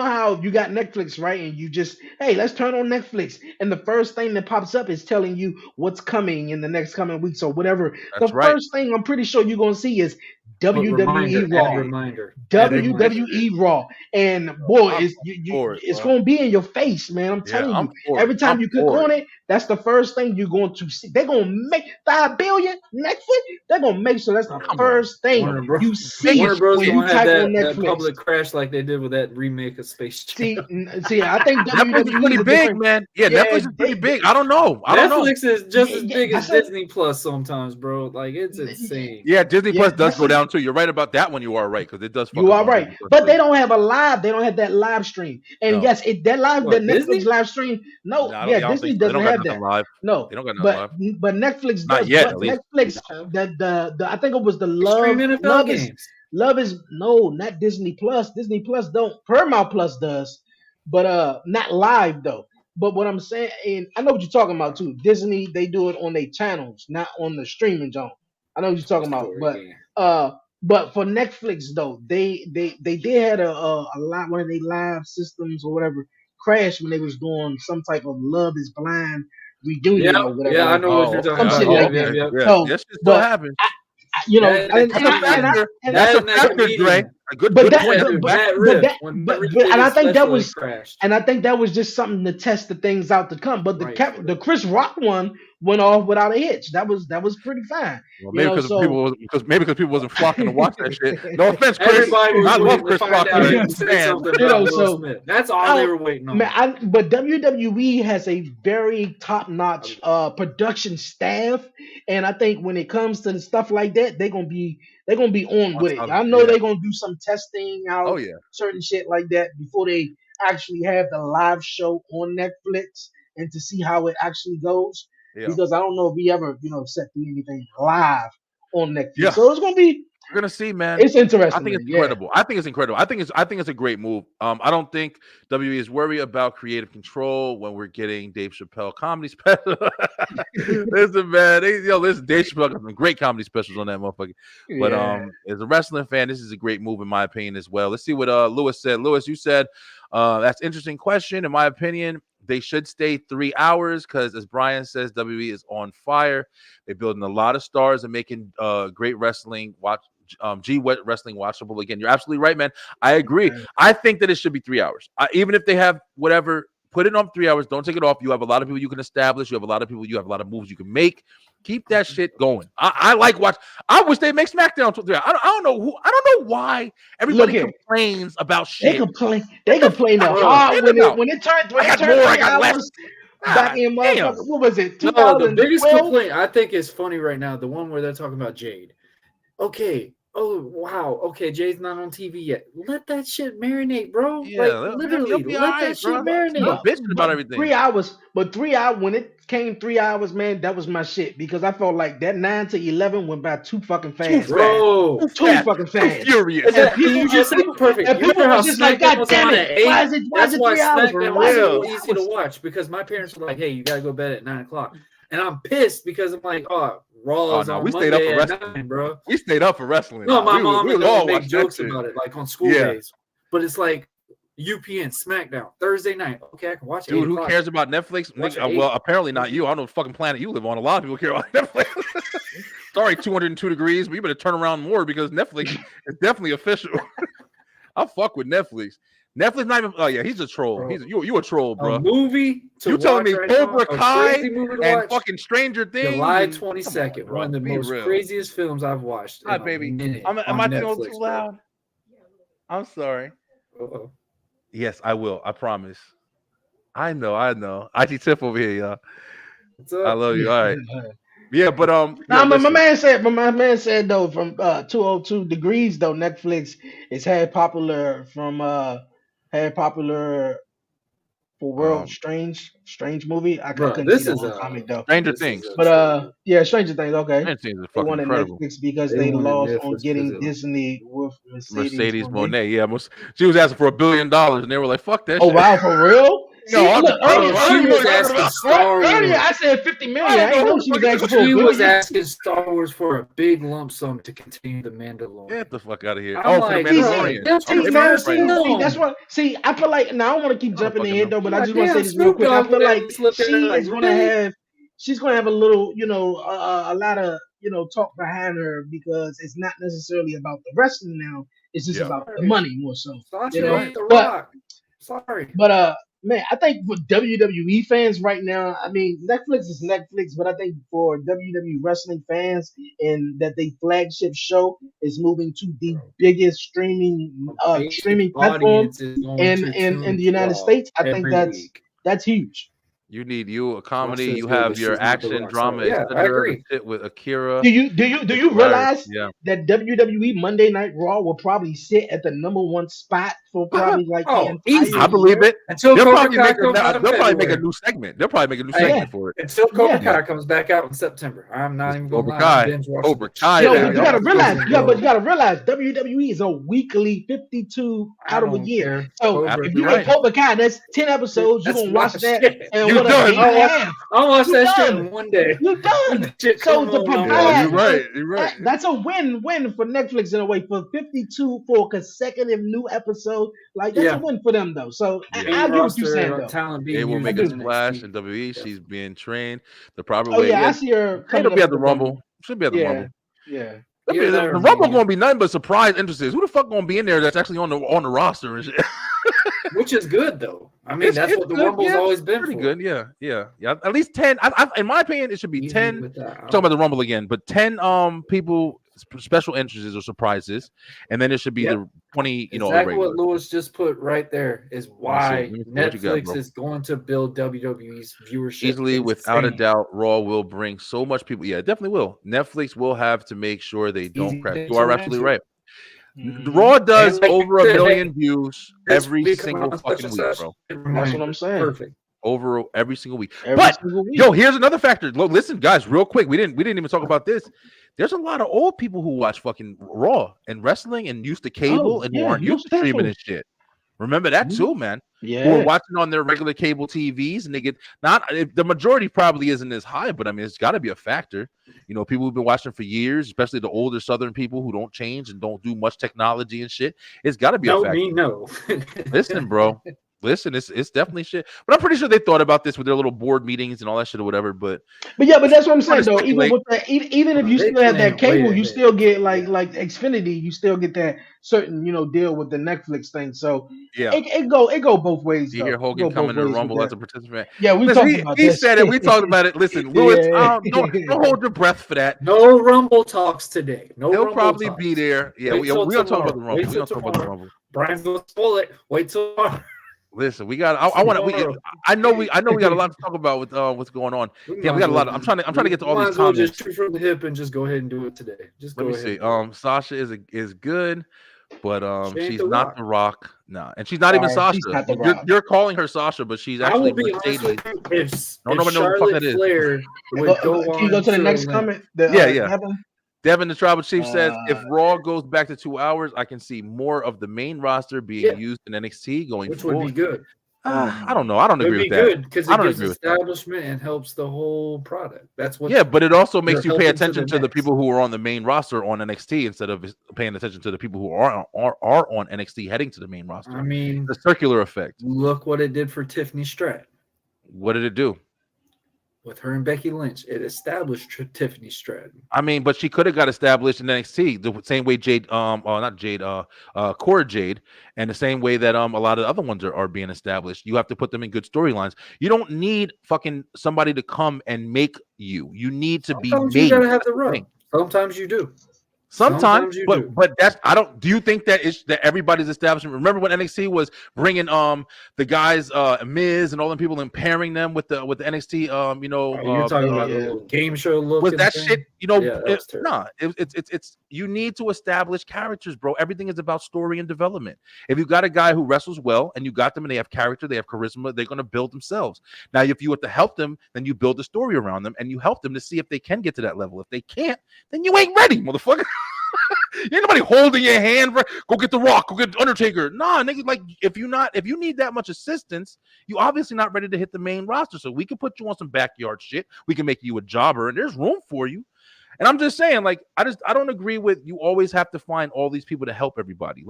Speaker 3: how you got Netflix, right? And you just, hey, let's turn on Netflix, and the first thing that pops up is telling you what's coming in the next coming weeks or whatever.
Speaker 2: That's
Speaker 3: The
Speaker 2: right.
Speaker 3: first thing I'm pretty sure you're gonna see is WWE
Speaker 1: Add
Speaker 3: Raw.
Speaker 1: reminder.
Speaker 3: WWE Raw, and boy,
Speaker 2: I'm for it,
Speaker 3: it's
Speaker 2: bro.
Speaker 3: going to be in your face, man. I'm telling
Speaker 2: I'm
Speaker 3: you.
Speaker 2: for
Speaker 3: Every
Speaker 2: it.
Speaker 3: time
Speaker 2: I'm
Speaker 3: you click
Speaker 2: for
Speaker 3: on it, that's the first thing you're going to see. They're going to make 5 billion Netflix. They're going to make sure that's the
Speaker 2: Come
Speaker 3: first thing
Speaker 1: Warner Bros.
Speaker 3: you see
Speaker 1: Warner Bros.
Speaker 3: when you
Speaker 1: gonna have
Speaker 3: type
Speaker 1: that,
Speaker 3: on
Speaker 1: that
Speaker 3: Netflix.
Speaker 1: public crash like they did with that remake of Space Jam.
Speaker 3: See, I think
Speaker 2: Netflix is
Speaker 3: WWE
Speaker 2: pretty
Speaker 3: is a
Speaker 2: big,
Speaker 3: different-
Speaker 2: man. Yeah,
Speaker 3: Yeah,
Speaker 2: Netflix is pretty big. I don't know.
Speaker 1: Netflix is just as big as
Speaker 3: that's
Speaker 1: Disney Plus sometimes, bro. Like it's insane.
Speaker 2: Yeah, Disney Plus does
Speaker 3: that's
Speaker 2: go
Speaker 3: a-
Speaker 2: down too. You're right about that one. You are right because it does. fuck
Speaker 3: You
Speaker 2: up
Speaker 3: are
Speaker 2: on
Speaker 3: right,
Speaker 2: Disney Plus,
Speaker 3: but
Speaker 2: too.
Speaker 3: they don't have a live. They don't have that live stream. And
Speaker 2: No.
Speaker 3: yes, that
Speaker 1: What,
Speaker 3: Netflix
Speaker 1: Disney?
Speaker 3: live stream. No,
Speaker 2: Nah, I don't
Speaker 3: Disney
Speaker 2: think so. They
Speaker 3: doesn't
Speaker 2: don't got
Speaker 3: have that.
Speaker 2: nothing live.
Speaker 3: No,
Speaker 2: They don't got nothing live.
Speaker 3: but Netflix
Speaker 2: Not
Speaker 3: does.
Speaker 2: yet,
Speaker 3: But
Speaker 2: at least.
Speaker 3: Netflix, the I think it was the
Speaker 1: They stream NFL games.
Speaker 3: Love is no, not Disney Plus. Disney Plus don't. Paramount Plus does, but not live though. But what I'm saying, and I know what you're talking about too. Disney, they do it on their channels, not on the streaming zone. I know what you're talking about, but for Netflix though, they did had a lot one of their live systems or whatever crash when they was doing some type of Love Is Blind reunion or whatever.
Speaker 1: Yeah, I know what you're talking
Speaker 3: Some
Speaker 1: about.
Speaker 3: shit like that.
Speaker 2: Yeah.
Speaker 3: So,
Speaker 2: Yes, it still
Speaker 3: but-
Speaker 2: happens.
Speaker 1: That's
Speaker 2: That's a factor, Dre. A good
Speaker 3: But
Speaker 2: point.
Speaker 3: and I think that was
Speaker 1: crashed.
Speaker 3: And I think that was just something to test the things out to come. But
Speaker 1: Right.
Speaker 3: the Chris Rock one went off without a hitch. That was pretty fine.
Speaker 2: Well, maybe because people wasn't flocking to watch that shit. No offense, Chris.
Speaker 1: Everybody was
Speaker 2: I love
Speaker 1: waiting to
Speaker 2: Chris
Speaker 1: find
Speaker 2: Rock.
Speaker 1: out
Speaker 2: man.
Speaker 1: he said something
Speaker 3: You know,
Speaker 1: about Will
Speaker 3: so-
Speaker 1: Smith. That's all they were waiting on.
Speaker 3: Man, but WWE has a very top-notch production staff, and I think when it comes to stuff like that, they're gonna be they're gonna be on with it. I know
Speaker 2: Yeah.
Speaker 3: they're gonna do some testing out
Speaker 2: Oh yeah.
Speaker 3: certain shit like that before they actually have the live show on Netflix and to see how it actually goes.
Speaker 2: Yeah.
Speaker 3: Because I don't know if we ever, set through anything live on Netflix.
Speaker 2: Yeah.
Speaker 3: So it's gonna be
Speaker 2: We're gonna see, man.
Speaker 3: it's interesting.
Speaker 2: I think
Speaker 3: Man.
Speaker 2: it's incredible. I think it's incredible. I think it's a great move. I don't think WWE is worried about creative control when we're getting Dave Chappelle comedy special. Listen, man, listen, Dave Chappelle got some great comedy specials on that motherfucker. But as a wrestling fan, this is a great move in my opinion as well. Let's see what Lewis said. Lewis, you said that's an interesting question. In my opinion, they should stay 3 hours because, as Brian says, WWE is on fire. They're building a lot of stars and making great wrestling wrestling watchable again. You're absolutely right, man. I agree. I think that it should be 3 hours. Even if they have whatever, put it on 3 hours. Don't take it off. You have a lot of people you can establish. You have a lot of people. You have a lot of moves you can make. Keep that shit going. I like watch. I wish they make SmackDown 3 hours. I don't know who. I don't know why everybody complains about shit.
Speaker 3: They complain. They complain the hard when it turned. When it turned 3 hours. Back in what was it? 2012?
Speaker 1: No, the biggest complaint I think is funny right now. The one where they're talking about Jade. Okay. Oh wow. Okay, Jade's not on TV yet. Let that shit marinate, bro.
Speaker 2: Yeah,
Speaker 1: literally, let that shit marinate.
Speaker 2: I'm bitching about everything.
Speaker 3: 3 hours, but 3 hours when it came 3 hours, man, that was my shit because I felt like that 9 to 11 went by too fucking fast,
Speaker 1: bro.
Speaker 3: Too fucking fast.
Speaker 2: Furious.
Speaker 3: And people,
Speaker 1: you just said it perfect.
Speaker 3: And people were just like, God damn it! Why is it 3 hours?
Speaker 1: SmackDown was so easy to watch because my parents were like, "Hey, you gotta go to bed at 9 o'clock," and I'm pissed because I'm like, "Oh, Raw is on
Speaker 2: we
Speaker 1: Monday
Speaker 2: stayed up for
Speaker 1: at
Speaker 2: wrestling,
Speaker 1: 9, bro."
Speaker 2: We stayed up for wrestling.
Speaker 1: No, my mom would
Speaker 2: all
Speaker 1: make jokes about it, like on school days. But it's like UPN SmackDown Thursday night. Okay, I can watch it.
Speaker 2: Dude, who cares about Netflix? Well, apparently not you. I don't know what fucking planet you live on. A lot of people care about Netflix. Sorry, 202 degrees, but you better turn around more because Netflix is definitely official. I fuck with Netflix. Netflix not even. Oh yeah, he's a troll.
Speaker 1: Bro.
Speaker 2: You a troll, bro.
Speaker 1: A movie.
Speaker 2: You telling me Cobra Kai and fucking Stranger Things?
Speaker 1: July 22nd. One of the most craziest films I've watched.
Speaker 2: Hi, baby. Am I too loud? I'm sorry.
Speaker 1: Uh-oh.
Speaker 2: Yes, I will. I promise. I know. IT Tip over here, y'all.
Speaker 1: What's up?
Speaker 2: I love you. All right. Yeah, but
Speaker 3: my man said though from 202 degrees though Netflix is had popular for World Strange movie. I couldn't see that on comic though.
Speaker 2: Stranger Things.
Speaker 3: But Stranger Things. Okay.
Speaker 2: Stranger Things is
Speaker 3: they
Speaker 2: fucking
Speaker 3: wanted
Speaker 2: incredible.
Speaker 3: Netflix because they lost on getting Disney with
Speaker 2: Mercedes Moné. Yeah, she was asking for $1 billion, and they were like, "Fuck that."
Speaker 3: Oh
Speaker 2: shit.
Speaker 3: wow, for real?
Speaker 1: She was asking Star Wars.
Speaker 3: Earlier, I said 50 million. I didn't know she was asking for.
Speaker 1: She was asking Star Wars for a big lump sum to continue the Mandalorian.
Speaker 2: Get the fuck out of here!
Speaker 1: I'm
Speaker 2: for the Mandalorian.
Speaker 3: That's what. See, I feel like now I don't want to keep jumping ahead though, but I just want to say this real quick. I feel like she's gonna have a little, a lot of talk behind her because it's not necessarily about the wrestling now. It's just about the money more so. But man, I think for WWE fans right now, I mean, Netflix is Netflix, but I think for WWE wrestling fans and that they flagship show is moving to the biggest streaming platform in the United States. I think that's huge.
Speaker 2: You need a comedy. You have your action drama.
Speaker 1: Yeah, I agree.
Speaker 2: With Akira.
Speaker 3: Do you realize that WWE Monday Night Raw will probably sit at the #1 spot for probably
Speaker 1: easy.
Speaker 2: I believe it.
Speaker 1: Until
Speaker 2: they'll
Speaker 1: probably
Speaker 2: make a new segment. They'll probably make a new segment for it.
Speaker 1: Until Cobra Kai comes back out in September. I'm not even going to lie.
Speaker 2: Cobra Kai.
Speaker 3: Yo, you gotta realize, WWE is a weekly 52 out of a year. So if you get Cobra Kai, that's 10 episodes. You're gonna watch that and
Speaker 1: I'll watch that shit in one day.
Speaker 3: You're done. So to provide, you're right. That's a win-win for Netflix in a way. For 52 for consecutive new episodes, that's a win for them though. So I get what you're saying though.
Speaker 2: They will make a splash in WWE. She's being trained the proper way.
Speaker 3: Oh yeah, I see her.
Speaker 2: It'll be at the Rumble. Should be at the Rumble.
Speaker 3: Yeah.
Speaker 2: The Rumble gonna be nothing but surprise entrances. Who the fuck gonna be in there that's actually on the roster and shit?
Speaker 1: Which is good though. I mean, that's what the Rumble's always been.
Speaker 2: Pretty good, yeah. At least 10. In my opinion, it should be 10. I'm talking about the Rumble again, but 10 people special entrances or surprises, and then it should be the 20. You know,
Speaker 1: exactly what Lewis just put right there is why
Speaker 2: Let me see what you got,
Speaker 1: Netflix
Speaker 2: bro.
Speaker 1: is going to build WWE's viewership
Speaker 2: Easily, without a
Speaker 1: insane.
Speaker 2: doubt, Raw will bring so much people. Yeah, it definitely will. Netflix will have to make sure they don't
Speaker 1: Easy
Speaker 2: crash.
Speaker 1: to
Speaker 2: You are
Speaker 1: tune
Speaker 2: absolutely
Speaker 1: into.
Speaker 2: right.
Speaker 3: Mhm.
Speaker 2: Raw does
Speaker 1: And like
Speaker 2: over
Speaker 1: you
Speaker 2: a
Speaker 1: said,
Speaker 2: million
Speaker 1: hey,
Speaker 2: views
Speaker 1: this
Speaker 2: every
Speaker 1: week coming
Speaker 2: single
Speaker 1: on such
Speaker 2: fucking
Speaker 1: and
Speaker 2: week,
Speaker 1: such,
Speaker 2: bro.
Speaker 3: That's what I'm saying.
Speaker 1: Perfect.
Speaker 2: Over every single week.
Speaker 3: Every
Speaker 2: But
Speaker 3: single week.
Speaker 2: yo, here's another factor. Listen, guys, real quick. We didn't even talk about this. There's a lot of old people who watch fucking Raw and wrestling and used to cable and who
Speaker 3: yeah,
Speaker 2: aren't used
Speaker 3: most
Speaker 2: to streaming
Speaker 3: definitely.
Speaker 2: and shit. Remember that too, man. Who are
Speaker 3: Yeah.
Speaker 2: watching on their regular cable TVs and they get the majority probably isn't as high, but I mean it's got to be a factor. You know, people who've been watching for years, especially the older Southern people who don't change and don't do much technology and shit. It's got to be a factor.
Speaker 1: No.
Speaker 2: Listen, bro. Listen, it's definitely shit. But I'm pretty sure they thought about this with their little board meetings and all that shit or whatever. But
Speaker 3: yeah, but that's what I'm saying though. Even
Speaker 2: speculate.
Speaker 3: with that, even if you
Speaker 1: They
Speaker 3: still have that
Speaker 1: plan way
Speaker 3: cable, you
Speaker 1: ahead.
Speaker 3: still get
Speaker 1: Yeah.
Speaker 3: like Xfinity. You still get that certain deal with the Netflix thing. So
Speaker 2: Yeah.
Speaker 3: it go both ways
Speaker 2: You
Speaker 3: though.
Speaker 2: hear
Speaker 3: It
Speaker 2: Hogan
Speaker 3: go both
Speaker 2: coming to
Speaker 3: ways with
Speaker 2: Rumble as
Speaker 3: that.
Speaker 2: a participant.
Speaker 3: Yeah, we
Speaker 2: Listen,
Speaker 3: talked about
Speaker 2: he
Speaker 3: this.
Speaker 2: said it. We talked about it. Listen, Lewis, don't hold your breath for that.
Speaker 1: No Rumble talks today. No
Speaker 2: He'll
Speaker 1: Rumble
Speaker 2: probably
Speaker 1: talks.
Speaker 2: be there. Yeah, we don't talk about the Rumble. We don't talk about the Rumble.
Speaker 1: Brian's gonna spoil it. Wait till tomorrow.
Speaker 2: Listen, we got. I want to. I know we got a lot to talk about with what's going on. Yeah, we got a lot. I'm trying to get to all
Speaker 1: might
Speaker 2: these
Speaker 1: as well
Speaker 2: comments.
Speaker 1: just shoot from the hip and just go ahead and do it today. Just
Speaker 2: Let
Speaker 1: go
Speaker 2: me
Speaker 1: ahead.
Speaker 2: see. Sasha is good, but
Speaker 1: She ain't
Speaker 2: she's
Speaker 1: The
Speaker 2: not
Speaker 1: Rock.
Speaker 2: The Rock. Nah, and she's not even Sasha.
Speaker 3: She's not The Rock.
Speaker 2: You're calling her Sasha, but she's
Speaker 1: I
Speaker 2: actually
Speaker 1: will be honest
Speaker 2: Mercedes.
Speaker 1: with you. If
Speaker 2: No, what the fuck
Speaker 1: Charlotte
Speaker 2: that is.
Speaker 1: Flair would go
Speaker 3: Can
Speaker 1: on
Speaker 3: you go to the next
Speaker 1: a limb,
Speaker 3: comment?
Speaker 2: Yeah.
Speaker 3: Devin?
Speaker 2: Devin, the tribal chief says if Raw goes back to 2 hours, I can see more of the main roster being used in NXT going
Speaker 1: which
Speaker 2: forward.
Speaker 1: would be good.
Speaker 2: I don't know. I don't
Speaker 1: It would
Speaker 2: agree
Speaker 1: be
Speaker 2: with that.
Speaker 1: good because
Speaker 2: I
Speaker 1: it
Speaker 2: don't
Speaker 1: gives
Speaker 2: agree with that.
Speaker 1: establishment and helps the whole product. That's what.
Speaker 2: Yeah, but it also makes you
Speaker 1: you're
Speaker 2: pay
Speaker 1: helping
Speaker 2: attention to the
Speaker 1: next.
Speaker 2: people who are on the main roster on NXT instead of paying attention to the people who are on NXT heading to the main roster.
Speaker 1: I mean,
Speaker 2: the circular effect.
Speaker 1: Look what it did for Tiffany Stratton.
Speaker 2: What did it do?
Speaker 1: With her and Becky Lynch, it established Tiffany Stratton.
Speaker 2: I mean, but she could have got established in NXT the same way Cora Jade, and the same way that a lot of the other ones are being established. You have to put them in good storylines. You don't need fucking somebody to come and make you. You need to be made.
Speaker 1: You gotta have the rub. Sometimes you do.
Speaker 2: Sometimes you do. But that's do you think that everybody's establishment? Remember when NXT was bringing the guys Miz and all them people and pairing them with the NXT
Speaker 1: you're talking about the little game show look.
Speaker 2: Was that
Speaker 1: thing?
Speaker 2: shit?
Speaker 1: It's
Speaker 2: it's you need to establish characters, bro. Everything is about story and development. If you got a guy who wrestles well and you got them and they have character, they have charisma, they're going to build themselves. Now, if you have to help them, then you build a story around them and you help them to see if they can get to that level. If they can't, then you ain't ready, motherfucker. Ain't nobody holding your hand. Go get The Rock. Go get Undertaker. Nah, nigga. Like if you need that much assistance, you obviously not ready to hit the main roster. So we can put you on some backyard shit. We can make you a jobber, and there's room for you. And I'm just saying, like, I don't agree with you. Always have to find all these people to help everybody.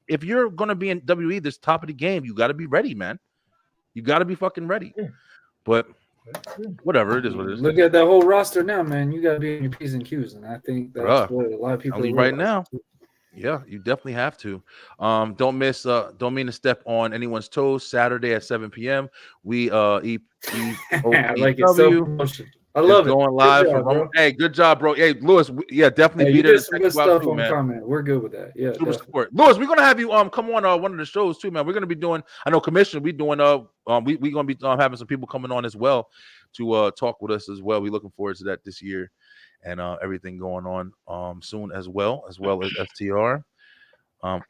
Speaker 2: If you're gonna be in WWE, this top of the game, you got to be ready, man. You got to be fucking ready. But whatever, it is what it is.
Speaker 1: Look at that whole roster now, man. You got to be in your P's and Q's, and I think that's what a lot of people
Speaker 2: right now. Yeah, you definitely have to. Don't mean to step on anyone's toes. Saturday at 7 p.m. We I
Speaker 1: like it. I love it.
Speaker 2: Going live from Hey, good job, bro. Hey, Lewis, definitely be there to check you out too, man.
Speaker 1: Comment. We're good with that. Yeah,
Speaker 2: super support. Lewis, we're gonna have you come on one of the shows too, man. We're gonna be doing. I know Commissioner. We doing we're gonna be having some people coming on as well to talk with us as well. We're looking forward to that this year, and everything going on soon as well as FTR.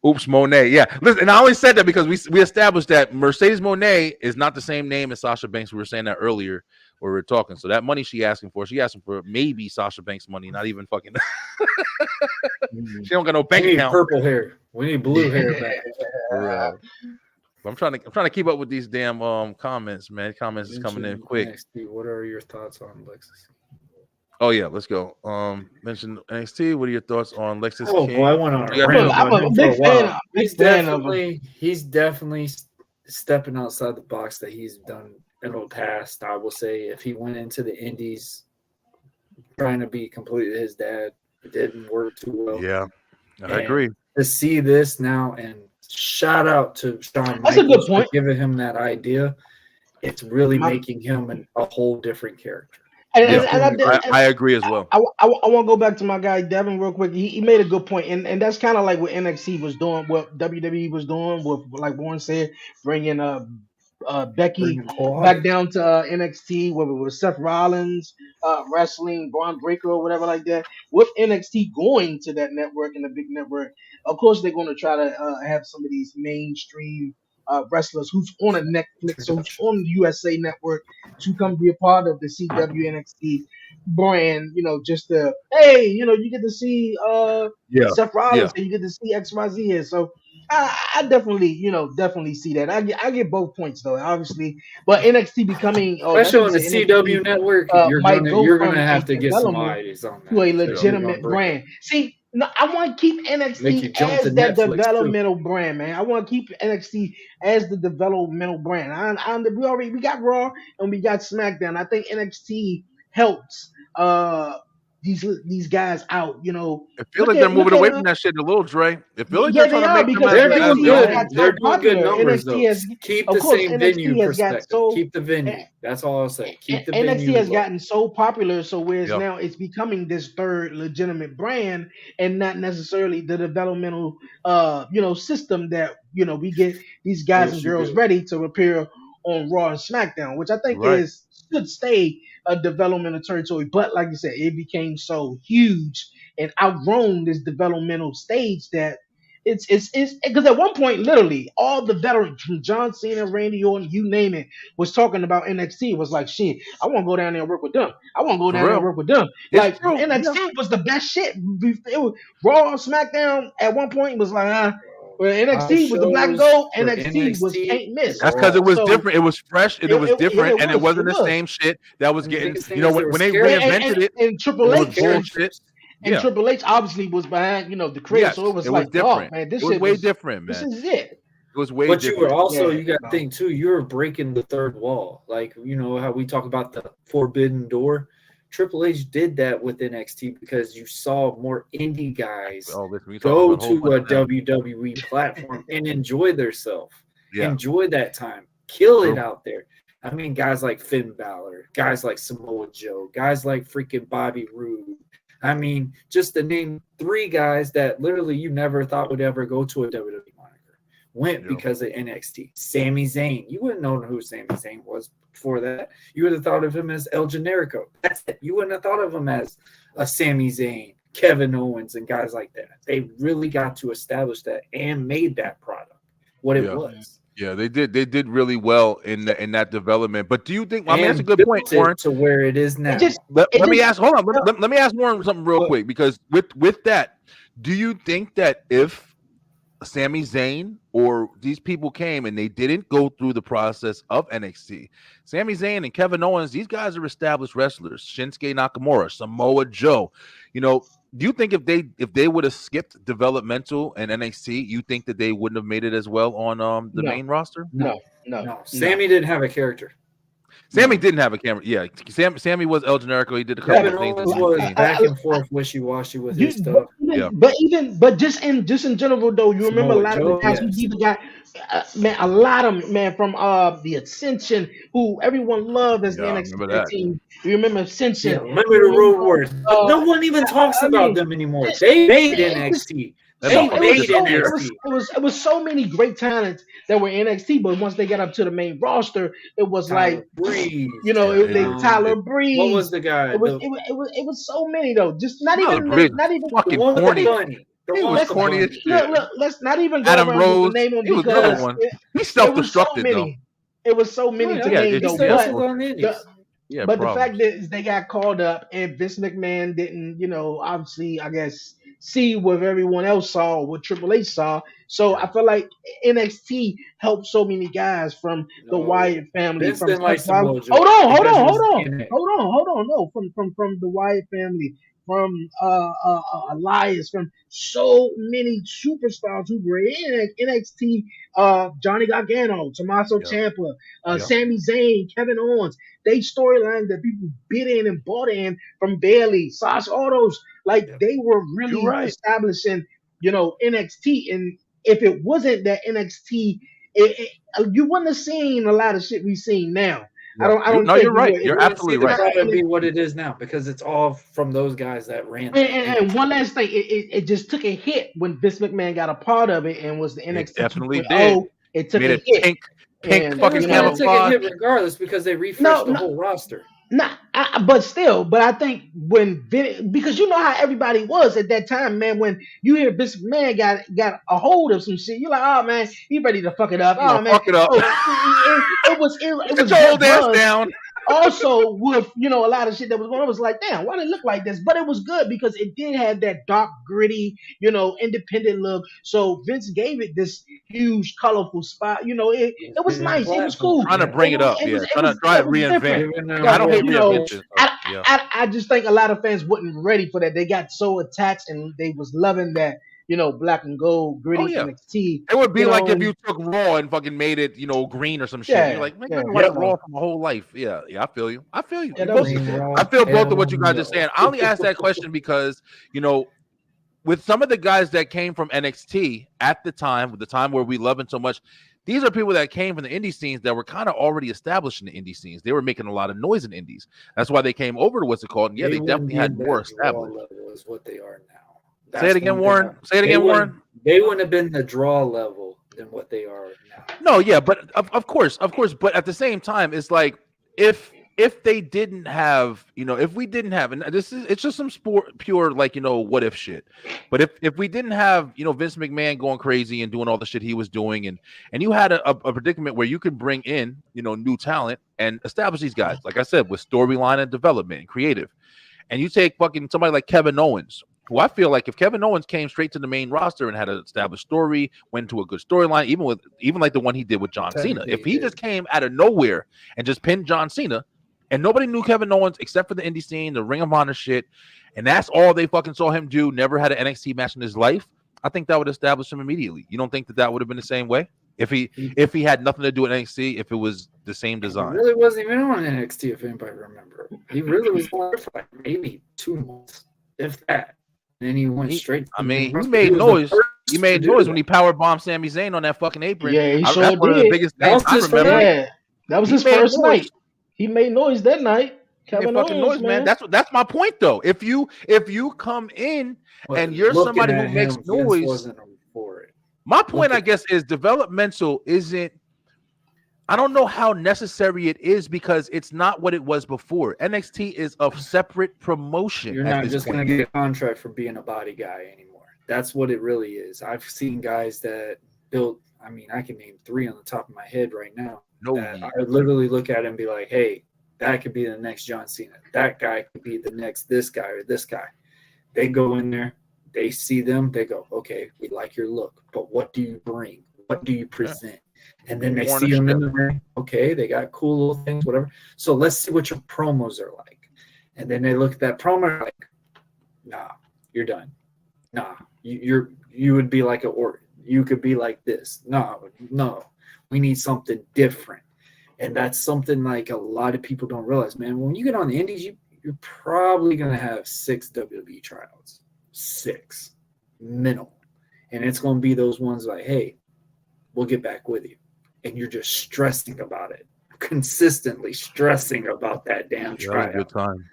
Speaker 2: Oops, Monet. Yeah, listen, and I only said that because we established that Mercedes Monet is not the same name as Sasha Banks. We were saying that earlier where we were talking. So that money she asking for maybe Sasha Banks money, not even fucking. She don't got no bank account.
Speaker 1: Purple hair. We need blue hair back.
Speaker 2: I'm trying to keep up with these damn comments, man. Comments is coming in quick.
Speaker 1: NXT, what are your thoughts on Lexus?
Speaker 2: Oh yeah, let's go. Mention NXT. What are your thoughts on Lexus?
Speaker 1: Oh
Speaker 2: King?
Speaker 1: boy, I went on a
Speaker 3: rant. I'm a big fan.
Speaker 1: He's definitely stepping outside the box that he's done in the past. I will say if he went into the Indies trying to be completely his dad, it didn't work too well.
Speaker 2: Yeah, I agree.
Speaker 1: To see this now, and shout out to Shawn
Speaker 3: That's a good point.
Speaker 1: For giving him that idea. It's really making him a whole different character.
Speaker 2: Yeah,
Speaker 3: and I did.
Speaker 2: I agree as well.
Speaker 3: I want to go back to my guy Devin real quick. He made a good point, and that's kind of like what NXT was doing, what WWE was doing, with like Warren said, bringing Becky
Speaker 1: Bringing Quad.
Speaker 3: back down to NXT, whether it was Seth Rollins wrestling Braun Breaker or whatever like that. With NXT going to that network and the big network, of course they're going to try to have some of these mainstream wrestlers who's on a Netflix, who's
Speaker 1: Introduction.
Speaker 3: on the USA Network to come be a part of the CW NXT brand, just to hey, you get to see
Speaker 2: Yeah,
Speaker 3: Seth
Speaker 2: yeah.
Speaker 3: Rollins and you get to see XYZ here. So I definitely, definitely see that. I get both points though, obviously. But NXT becoming oh that's
Speaker 1: Especially
Speaker 3: what he
Speaker 1: on the
Speaker 3: said,
Speaker 1: CW
Speaker 3: NXT
Speaker 1: network,
Speaker 3: might go
Speaker 1: you're
Speaker 3: from
Speaker 1: gonna
Speaker 3: a
Speaker 1: have to get some
Speaker 3: development
Speaker 1: eyes on
Speaker 3: to
Speaker 1: that
Speaker 3: a
Speaker 1: because
Speaker 2: Yeah.
Speaker 1: you're gonna
Speaker 3: legitimate
Speaker 1: break it.
Speaker 3: brand. See, no, I want to keep
Speaker 1: Make you
Speaker 3: NXT
Speaker 1: jump to
Speaker 3: as that
Speaker 1: Netflix too.
Speaker 3: developmental brand, man. I want to keep NXT as the developmental brand. We got Raw and we got SmackDown. I think NXT helps these guys out.
Speaker 2: I feel like they're
Speaker 3: Look
Speaker 2: moving
Speaker 3: at
Speaker 2: away from that shit a little, Dre. I feel like they're
Speaker 3: yeah, they
Speaker 2: trying to
Speaker 3: are
Speaker 2: make them
Speaker 3: because
Speaker 1: They're
Speaker 2: as
Speaker 1: doing
Speaker 3: NXT
Speaker 2: their
Speaker 3: has
Speaker 1: good.
Speaker 3: got
Speaker 2: own.
Speaker 1: They're
Speaker 3: so
Speaker 1: doing good
Speaker 3: popular.
Speaker 1: numbers though. Keep
Speaker 3: Of
Speaker 1: the
Speaker 3: course,
Speaker 1: same venue
Speaker 3: NXT has got
Speaker 1: perspective.
Speaker 3: so
Speaker 1: Keep the venue. That's all I'll say. Keep the
Speaker 3: NXT
Speaker 1: venue
Speaker 3: has
Speaker 1: low.
Speaker 3: gotten so popular, so whereas
Speaker 2: Yeah,
Speaker 3: now it's becoming this third legitimate brand and not necessarily the developmental system that we get these guys and
Speaker 1: Yes, you
Speaker 3: girls
Speaker 1: do.
Speaker 3: ready to appear on Raw and SmackDown, which I think
Speaker 2: right.
Speaker 3: is should stay a developmental territory. But like you said, it became so huge and outgrown this developmental stage that it's because at one point, literally, all the veterans from John Cena, Randy Orton, you name it, was talking about NXT. It was like, shit, I want to go down there and work with them. I want to go
Speaker 2: For
Speaker 3: down there and
Speaker 2: real.
Speaker 3: work with them.
Speaker 2: It's
Speaker 3: Like
Speaker 2: true. Yeah.
Speaker 3: NXT was the best shit. It was Raw, SmackDown. At one point, was like,
Speaker 1: Bro,
Speaker 3: well,
Speaker 1: house
Speaker 3: NXT was the black and
Speaker 1: shows
Speaker 3: gold.
Speaker 1: for
Speaker 3: NXT was
Speaker 1: NXT
Speaker 3: can't
Speaker 1: was
Speaker 3: miss.
Speaker 2: That's because it
Speaker 1: raw.
Speaker 2: was
Speaker 3: So
Speaker 2: different. It was fresh and it was
Speaker 3: yeah,
Speaker 2: different, and it
Speaker 3: it
Speaker 2: wasn't the
Speaker 3: was.
Speaker 2: same shit that was
Speaker 1: And the
Speaker 2: getting.
Speaker 1: biggest thing is there
Speaker 2: When
Speaker 1: was
Speaker 2: they
Speaker 1: characters.
Speaker 2: reinvented it,
Speaker 3: And
Speaker 2: it
Speaker 3: Triple
Speaker 1: There was
Speaker 2: was
Speaker 3: H
Speaker 2: bullshit.
Speaker 1: characters.
Speaker 3: and
Speaker 2: Yeah.
Speaker 3: Triple H obviously was behind the creator.
Speaker 2: Yes,
Speaker 3: So it was
Speaker 2: it was
Speaker 3: like, dog,
Speaker 2: different.
Speaker 3: man,
Speaker 2: It was way different,
Speaker 3: this
Speaker 2: man.
Speaker 3: is it.
Speaker 2: It was way
Speaker 1: But you were
Speaker 2: different.
Speaker 1: also,
Speaker 3: Yeah.
Speaker 1: you got to think too, you were breaking the third wall. Like, you know how we talk about the forbidden door? Triple H did that with NXT because you saw more indie guys
Speaker 2: Oh, listen, we talking
Speaker 1: go
Speaker 2: about a whole
Speaker 1: to
Speaker 2: bunch
Speaker 1: a
Speaker 2: of them.
Speaker 1: WWE platform and enjoy themselves,
Speaker 2: Yeah,
Speaker 1: enjoy that time, kill it
Speaker 2: true.
Speaker 1: out there. I mean, guys like Finn Balor, guys like Samoa Joe, guys like freaking Bobby Roode. I mean, just to name three guys that literally you never thought would ever go to a WWE moniker went
Speaker 2: Yeah,
Speaker 1: because of NXT. Sami Zayn, you wouldn't know who Sami Zayn was before that. You would have thought of him as El Generico. That's it. You wouldn't have thought of him as a Sami Zayn, Kevin Owens, and guys like that. They really got to establish that and made that product what it
Speaker 2: yeah,
Speaker 1: was
Speaker 2: yeah. They did. They did really well in that development. But do you think? I mean, that's a
Speaker 1: and
Speaker 2: good point,
Speaker 1: built
Speaker 2: Warren.
Speaker 1: it to where it is
Speaker 3: It
Speaker 1: now.
Speaker 3: just it
Speaker 2: Let me
Speaker 3: just
Speaker 2: ask. Hold on. Let me ask Warren something real quick because with that, do you think that if Sami Zayn or these people came and they didn't go through the process of NXT, Sami Zayn and Kevin Owens, these guys are established wrestlers. Shinsuke Nakamura, Samoa Joe. Do you think if they would have skipped developmental and NXT, you think that they wouldn't have made it as well on the
Speaker 3: no,
Speaker 2: main roster?
Speaker 1: No,
Speaker 3: no.
Speaker 1: Sammy didn't have a character.
Speaker 2: Sammy
Speaker 3: No.
Speaker 2: didn't have a camera. Yeah, Sammy was El Generico. He did a couple
Speaker 1: Kevin
Speaker 2: of things in
Speaker 1: Owens was
Speaker 2: between.
Speaker 1: back and forth, wishy washy with his
Speaker 3: You, but
Speaker 1: stuff.
Speaker 2: Yeah,
Speaker 3: just in general though, you remember a
Speaker 1: Samoa
Speaker 3: lot of the
Speaker 1: Joe,
Speaker 3: guys who
Speaker 1: yes.
Speaker 3: even got man, a lot of 'em, man from the Ascension, who everyone loved as the
Speaker 2: yeah, I
Speaker 3: NXT
Speaker 2: remember
Speaker 3: tag
Speaker 2: that.
Speaker 3: team. You remember
Speaker 1: Yeah,
Speaker 3: Ascension?
Speaker 1: remember
Speaker 3: You
Speaker 1: the Road
Speaker 3: remember
Speaker 1: Warriors. But no one even talks
Speaker 3: I
Speaker 1: about
Speaker 3: mean,
Speaker 1: them anymore.
Speaker 3: it,
Speaker 1: They made
Speaker 3: it just
Speaker 1: NXT.
Speaker 2: That
Speaker 1: They
Speaker 3: it
Speaker 2: motherfucker
Speaker 3: was
Speaker 1: made
Speaker 3: so
Speaker 2: disappeared.
Speaker 1: NXT.
Speaker 3: it was so many great talents that were in NXT, but once they got up to the main roster, it was like
Speaker 1: Tyler Breeze.
Speaker 2: Yeah, it
Speaker 3: they
Speaker 2: did.
Speaker 3: Tyler
Speaker 1: What was
Speaker 3: Breeze.
Speaker 1: the guy?
Speaker 3: It was so many though. Just not
Speaker 2: Tyler
Speaker 3: even
Speaker 2: Breeze
Speaker 3: not
Speaker 2: was
Speaker 3: even
Speaker 1: The
Speaker 2: fucking
Speaker 1: one with the
Speaker 2: corny.
Speaker 1: bunny. The
Speaker 2: He
Speaker 1: one
Speaker 2: was
Speaker 1: with
Speaker 3: let's
Speaker 1: the
Speaker 2: corny as
Speaker 1: bunny.
Speaker 2: shit.
Speaker 3: let's not even go
Speaker 2: Adam
Speaker 3: around to
Speaker 2: Rose,
Speaker 3: name them
Speaker 2: he was another
Speaker 3: because
Speaker 2: one. He
Speaker 3: it was so
Speaker 2: self-destructed though.
Speaker 3: many. It was so
Speaker 1: Oh,
Speaker 3: many to
Speaker 1: yeah.
Speaker 3: name
Speaker 1: He
Speaker 3: though.
Speaker 1: still
Speaker 2: Yeah,
Speaker 3: But
Speaker 1: wrestles on the
Speaker 3: the
Speaker 1: Indies.
Speaker 2: yeah,
Speaker 3: but the
Speaker 2: problems.
Speaker 3: fact is they got called up and Vince McMahon didn't, obviously I guess see what everyone else saw, what Triple H saw. So
Speaker 2: Yeah,
Speaker 3: I feel like NXT helped so many guys from the
Speaker 1: No.
Speaker 3: Wyatt family,
Speaker 1: Vince
Speaker 3: from
Speaker 1: didn't like
Speaker 3: Seth Rollins.
Speaker 1: Samoa Joe because it was TNA.
Speaker 3: Hold on. No, from the Wyatt family, from Elias, from so many superstars who were in NXT. Johnny Gargano, Tommaso
Speaker 2: yeah,
Speaker 3: Ciampa,
Speaker 2: yeah,
Speaker 3: Sami Zayn, Kevin Owens. They storylines that people bid in and bought in from Bailey, Sasha, all those, like
Speaker 2: yeah.
Speaker 3: they were
Speaker 2: You're
Speaker 3: really
Speaker 2: right.
Speaker 3: establishing, NXT. And if it wasn't that NXT, you wouldn't have seen a lot of shit we've seen now.
Speaker 2: Yeah.
Speaker 3: I don't
Speaker 2: No,
Speaker 3: think
Speaker 2: you're
Speaker 3: he
Speaker 2: right.
Speaker 3: would.
Speaker 2: You're
Speaker 1: You wouldn't see
Speaker 2: absolutely
Speaker 1: the
Speaker 2: right.
Speaker 1: product be what it is now because it's all from those guys that ran the
Speaker 3: And one last thing, it just took a hit when Vince McMahon got a part of it and was the
Speaker 2: It
Speaker 3: NXT
Speaker 2: definitely
Speaker 3: 2.0.
Speaker 2: did.
Speaker 3: It took
Speaker 2: Made
Speaker 3: a
Speaker 2: it
Speaker 3: hit,
Speaker 2: pink
Speaker 3: and
Speaker 1: It
Speaker 2: fucking
Speaker 1: was
Speaker 3: you
Speaker 1: going to
Speaker 3: know,
Speaker 1: take a
Speaker 2: camouflage.
Speaker 1: hit regardless because they refreshed the
Speaker 3: no,
Speaker 1: whole roster.
Speaker 3: nah, but still, but I think when because you know how everybody was at that time, man. When you hear Vince McMahon got a hold of some shit, you're like, oh man, he ready to fuck it up.
Speaker 2: You
Speaker 3: Oh
Speaker 2: gonna
Speaker 3: man,
Speaker 2: fuck it up.
Speaker 3: so it
Speaker 2: Sit
Speaker 3: was
Speaker 2: your
Speaker 3: good
Speaker 2: old ass
Speaker 3: buzz.
Speaker 2: down.
Speaker 3: Also, with a lot of shit that was going on, I was like, damn, why did it look like this? But it was good because it did have that dark, gritty, independent look. So Vince gave it this huge, colorful spot. It was
Speaker 1: Giving
Speaker 3: nice. It was
Speaker 1: platform,
Speaker 3: cool.
Speaker 2: Trying to
Speaker 1: yeah.
Speaker 2: bring it up. Yeah. Trying to try to
Speaker 3: It was
Speaker 2: reinvent.
Speaker 3: different.
Speaker 1: Giving
Speaker 2: And I
Speaker 1: them
Speaker 2: don't
Speaker 1: what
Speaker 2: hate
Speaker 1: people.
Speaker 2: reinvention. So, yeah.
Speaker 3: I just think a lot of fans wasn't ready for that. They got so attached and they was loving that, black and gold,
Speaker 2: Oh
Speaker 3: gritty
Speaker 2: yeah.
Speaker 3: NXT.
Speaker 2: It would be like if
Speaker 3: And
Speaker 2: you took Raw and fucking made it, green or some shit. You're
Speaker 3: yeah,
Speaker 2: like, man,
Speaker 3: yeah.
Speaker 2: I've been watching
Speaker 1: Yep.
Speaker 2: Raw for my whole life. Yeah, yeah, I feel you. I feel you.
Speaker 3: Yeah,
Speaker 2: You
Speaker 3: that was
Speaker 2: both.
Speaker 1: Green
Speaker 2: I
Speaker 1: Raw.
Speaker 2: feel both of what
Speaker 1: Hell
Speaker 2: you guys are
Speaker 1: no.
Speaker 2: saying. I only asked that question because, with some of the guys that came from NXT at the time, with the time where we love it so much, these are people that came from the indie scenes that were kind of already established in the indie scenes. They were making a lot of noise in indies. That's why they came over to what's it called. And yeah, they
Speaker 1: wouldn't
Speaker 2: definitely
Speaker 1: be
Speaker 2: had
Speaker 1: in
Speaker 2: more
Speaker 1: that draw
Speaker 2: established.
Speaker 1: level is what they are now.
Speaker 2: Say it
Speaker 1: That's
Speaker 2: again,
Speaker 1: one thing.
Speaker 2: Warren. Say it again, Warren.
Speaker 1: They wouldn't have been the draw level than what they are now.
Speaker 2: No, yeah, but of course, but at the same time, it's like if they didn't have, if we didn't have, and it's just some pure like what if shit. But if we didn't have Vince McMahon going crazy and doing all the shit he was doing, and you had a predicament where you could bring in new talent and establish these guys, like I said, with storyline and development and creative, and you take fucking somebody like Kevin Owens, who I feel like if Kevin Owens came straight to the main roster and had an established story, went to a good storyline, even like the one he did with John Cena, if he just came out of nowhere and just pinned John Cena, and nobody knew Kevin Owens except for the indie scene, the Ring of Honor shit, and that's all they fucking saw him do, never had an NXT match in his life, I think that would establish him immediately. You don't think that would have been the same way? If he had nothing to do with NXT, if it was the same design.
Speaker 1: He really wasn't even on NXT, if anybody remember. He really was on for like maybe 2 months, if that. And then he went straight to
Speaker 2: I
Speaker 1: the
Speaker 2: mean,
Speaker 1: main
Speaker 2: he made
Speaker 1: roster.
Speaker 2: noise.
Speaker 1: He
Speaker 2: He made noise when he power bombed Sami Zayn on that fucking apron.
Speaker 3: yeah, he sure
Speaker 2: That's one of the
Speaker 3: did.
Speaker 2: biggest
Speaker 1: That was
Speaker 2: things I
Speaker 1: his
Speaker 2: remember.
Speaker 1: first-
Speaker 3: Yeah, that was
Speaker 2: He
Speaker 3: his
Speaker 2: made
Speaker 3: first
Speaker 2: noise.
Speaker 3: night. He made noise that night.
Speaker 2: He made
Speaker 3: Kevin
Speaker 2: fucking
Speaker 3: Owens,
Speaker 2: noise, man. That's my point, though. If you come in
Speaker 1: But
Speaker 2: and you're
Speaker 1: looking
Speaker 2: somebody who
Speaker 1: at
Speaker 2: makes
Speaker 1: him, Vince
Speaker 2: noise,
Speaker 1: wasn't for it.
Speaker 2: my point, I
Speaker 1: Looking-
Speaker 2: guess, is developmental isn't. I don't know how necessary it is because it's not what it was before. NXT is a separate promotion.
Speaker 1: You're
Speaker 2: at
Speaker 1: not
Speaker 2: this
Speaker 1: just
Speaker 2: point.
Speaker 1: going to get a contract for being a body guy anymore. That's what it really is. I've seen guys that built, I mean, I can name 3 on the top of my head right now.
Speaker 2: No,
Speaker 1: That I would literally look at it and be like, hey, that could be the next John Cena. That guy could be the next this guy or this guy. They go in there, they see them, they go, okay, we like your look, but what do you bring? What do you present? And then they
Speaker 2: Worn
Speaker 1: see
Speaker 2: a
Speaker 1: them in
Speaker 2: strip.
Speaker 1: the ring. Okay, they got cool little things, whatever. So let's see what your promos are like. And then they look at that promo like, nah, you're done. Nah, you would be like you could be like this. No, we need something different. And that's something like a lot of people don't realize, man. When you get on the indies, you're probably going to have 6 WWE tryouts. 6 minimal. And it's going to be those ones like, hey, we'll get back with you. And you're just stressing about it, consistently stressing about that damn tryout.
Speaker 2: good time.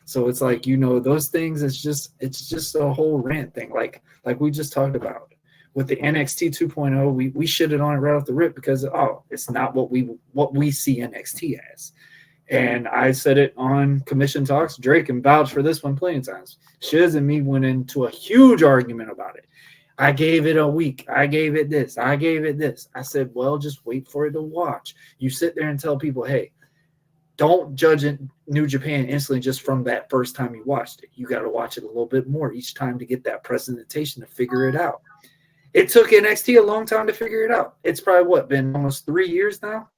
Speaker 1: So it's like, those things, it's just a whole rant thing. Like we just talked about with the NXT 2.0, we shitted on it right off the rip because, it's not what we see NXT as. And I said it on Commission Talks. Drake can vouch for this one plenty of times. Shiz and me went into a huge argument about it. I gave it a week. I gave it this. I gave it this. I said, well, just wait for it to watch. You sit there and tell people, hey, don't judge New Japan instantly just from that first time you watched it. You got to watch it a little bit more each time to get that presentation to figure it out. It took NXT a long time to figure it out. It's probably been almost 3 years now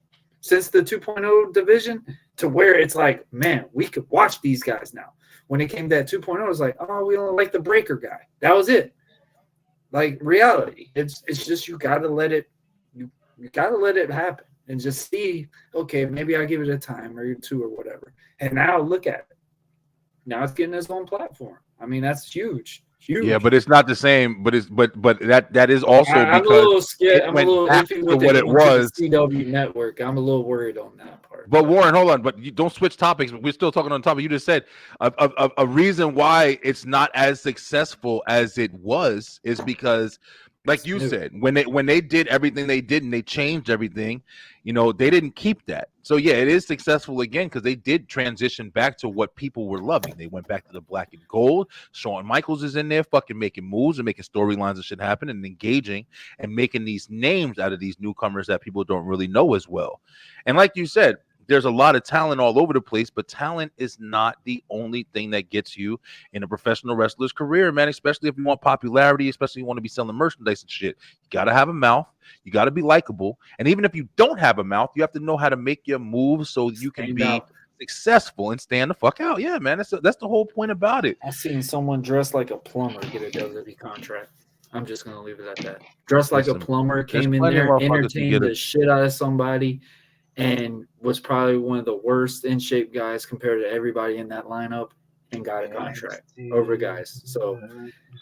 Speaker 1: since the 2.0 division to where it's like, man, we could watch these guys now. When it came to that 2.0, it was like, oh, we don't like the breaker guy. That was it. Like reality, it's just you gotta let it happen and just see. Okay, maybe I'll give it a time or 2 or whatever. And now look at it. Now it's getting its own platform. I mean, that's huge. Huge.
Speaker 2: Yeah, but it's not the same. But that is also
Speaker 1: I'm a
Speaker 2: because
Speaker 1: little scared.
Speaker 2: it
Speaker 1: I'm a
Speaker 2: went
Speaker 1: little
Speaker 2: back
Speaker 1: iffy
Speaker 2: to
Speaker 1: with
Speaker 2: what
Speaker 1: it
Speaker 2: it
Speaker 1: going to the
Speaker 2: was.
Speaker 1: CW network. I'm a little worried on that part.
Speaker 2: But Warren, hold on. But you don't switch topics. We're still talking on topic. You just said a reason why it's not as successful as it was is because, like you said, when they did everything they did and they changed everything, they didn't keep that. So yeah, it is successful again because they did transition back to what people were loving. They went back to the black and gold. Shawn Michaels is in there, fucking making moves and making storylines and shit happen and engaging and making these names out of these newcomers that people don't really know as well. And like you said, there's a lot of talent all over the place, but talent is not the only thing that gets you in a professional wrestler's career, man, especially if you want popularity, especially if you want to be selling merchandise and shit. You got to have a mouth. You got to be likable. And even if you don't have a mouth, you have to know how to make your moves so you can be successful and stand the fuck out. Yeah, man, that's the whole point about it.
Speaker 1: I seen someone dressed like a plumber get a WWE contract. I'm just going to leave it at that. Dressed like a plumber, came in there, entertained the shit out of somebody, and was probably one of the worst in shape guys compared to everybody in that lineup, and got a contract over guys. So,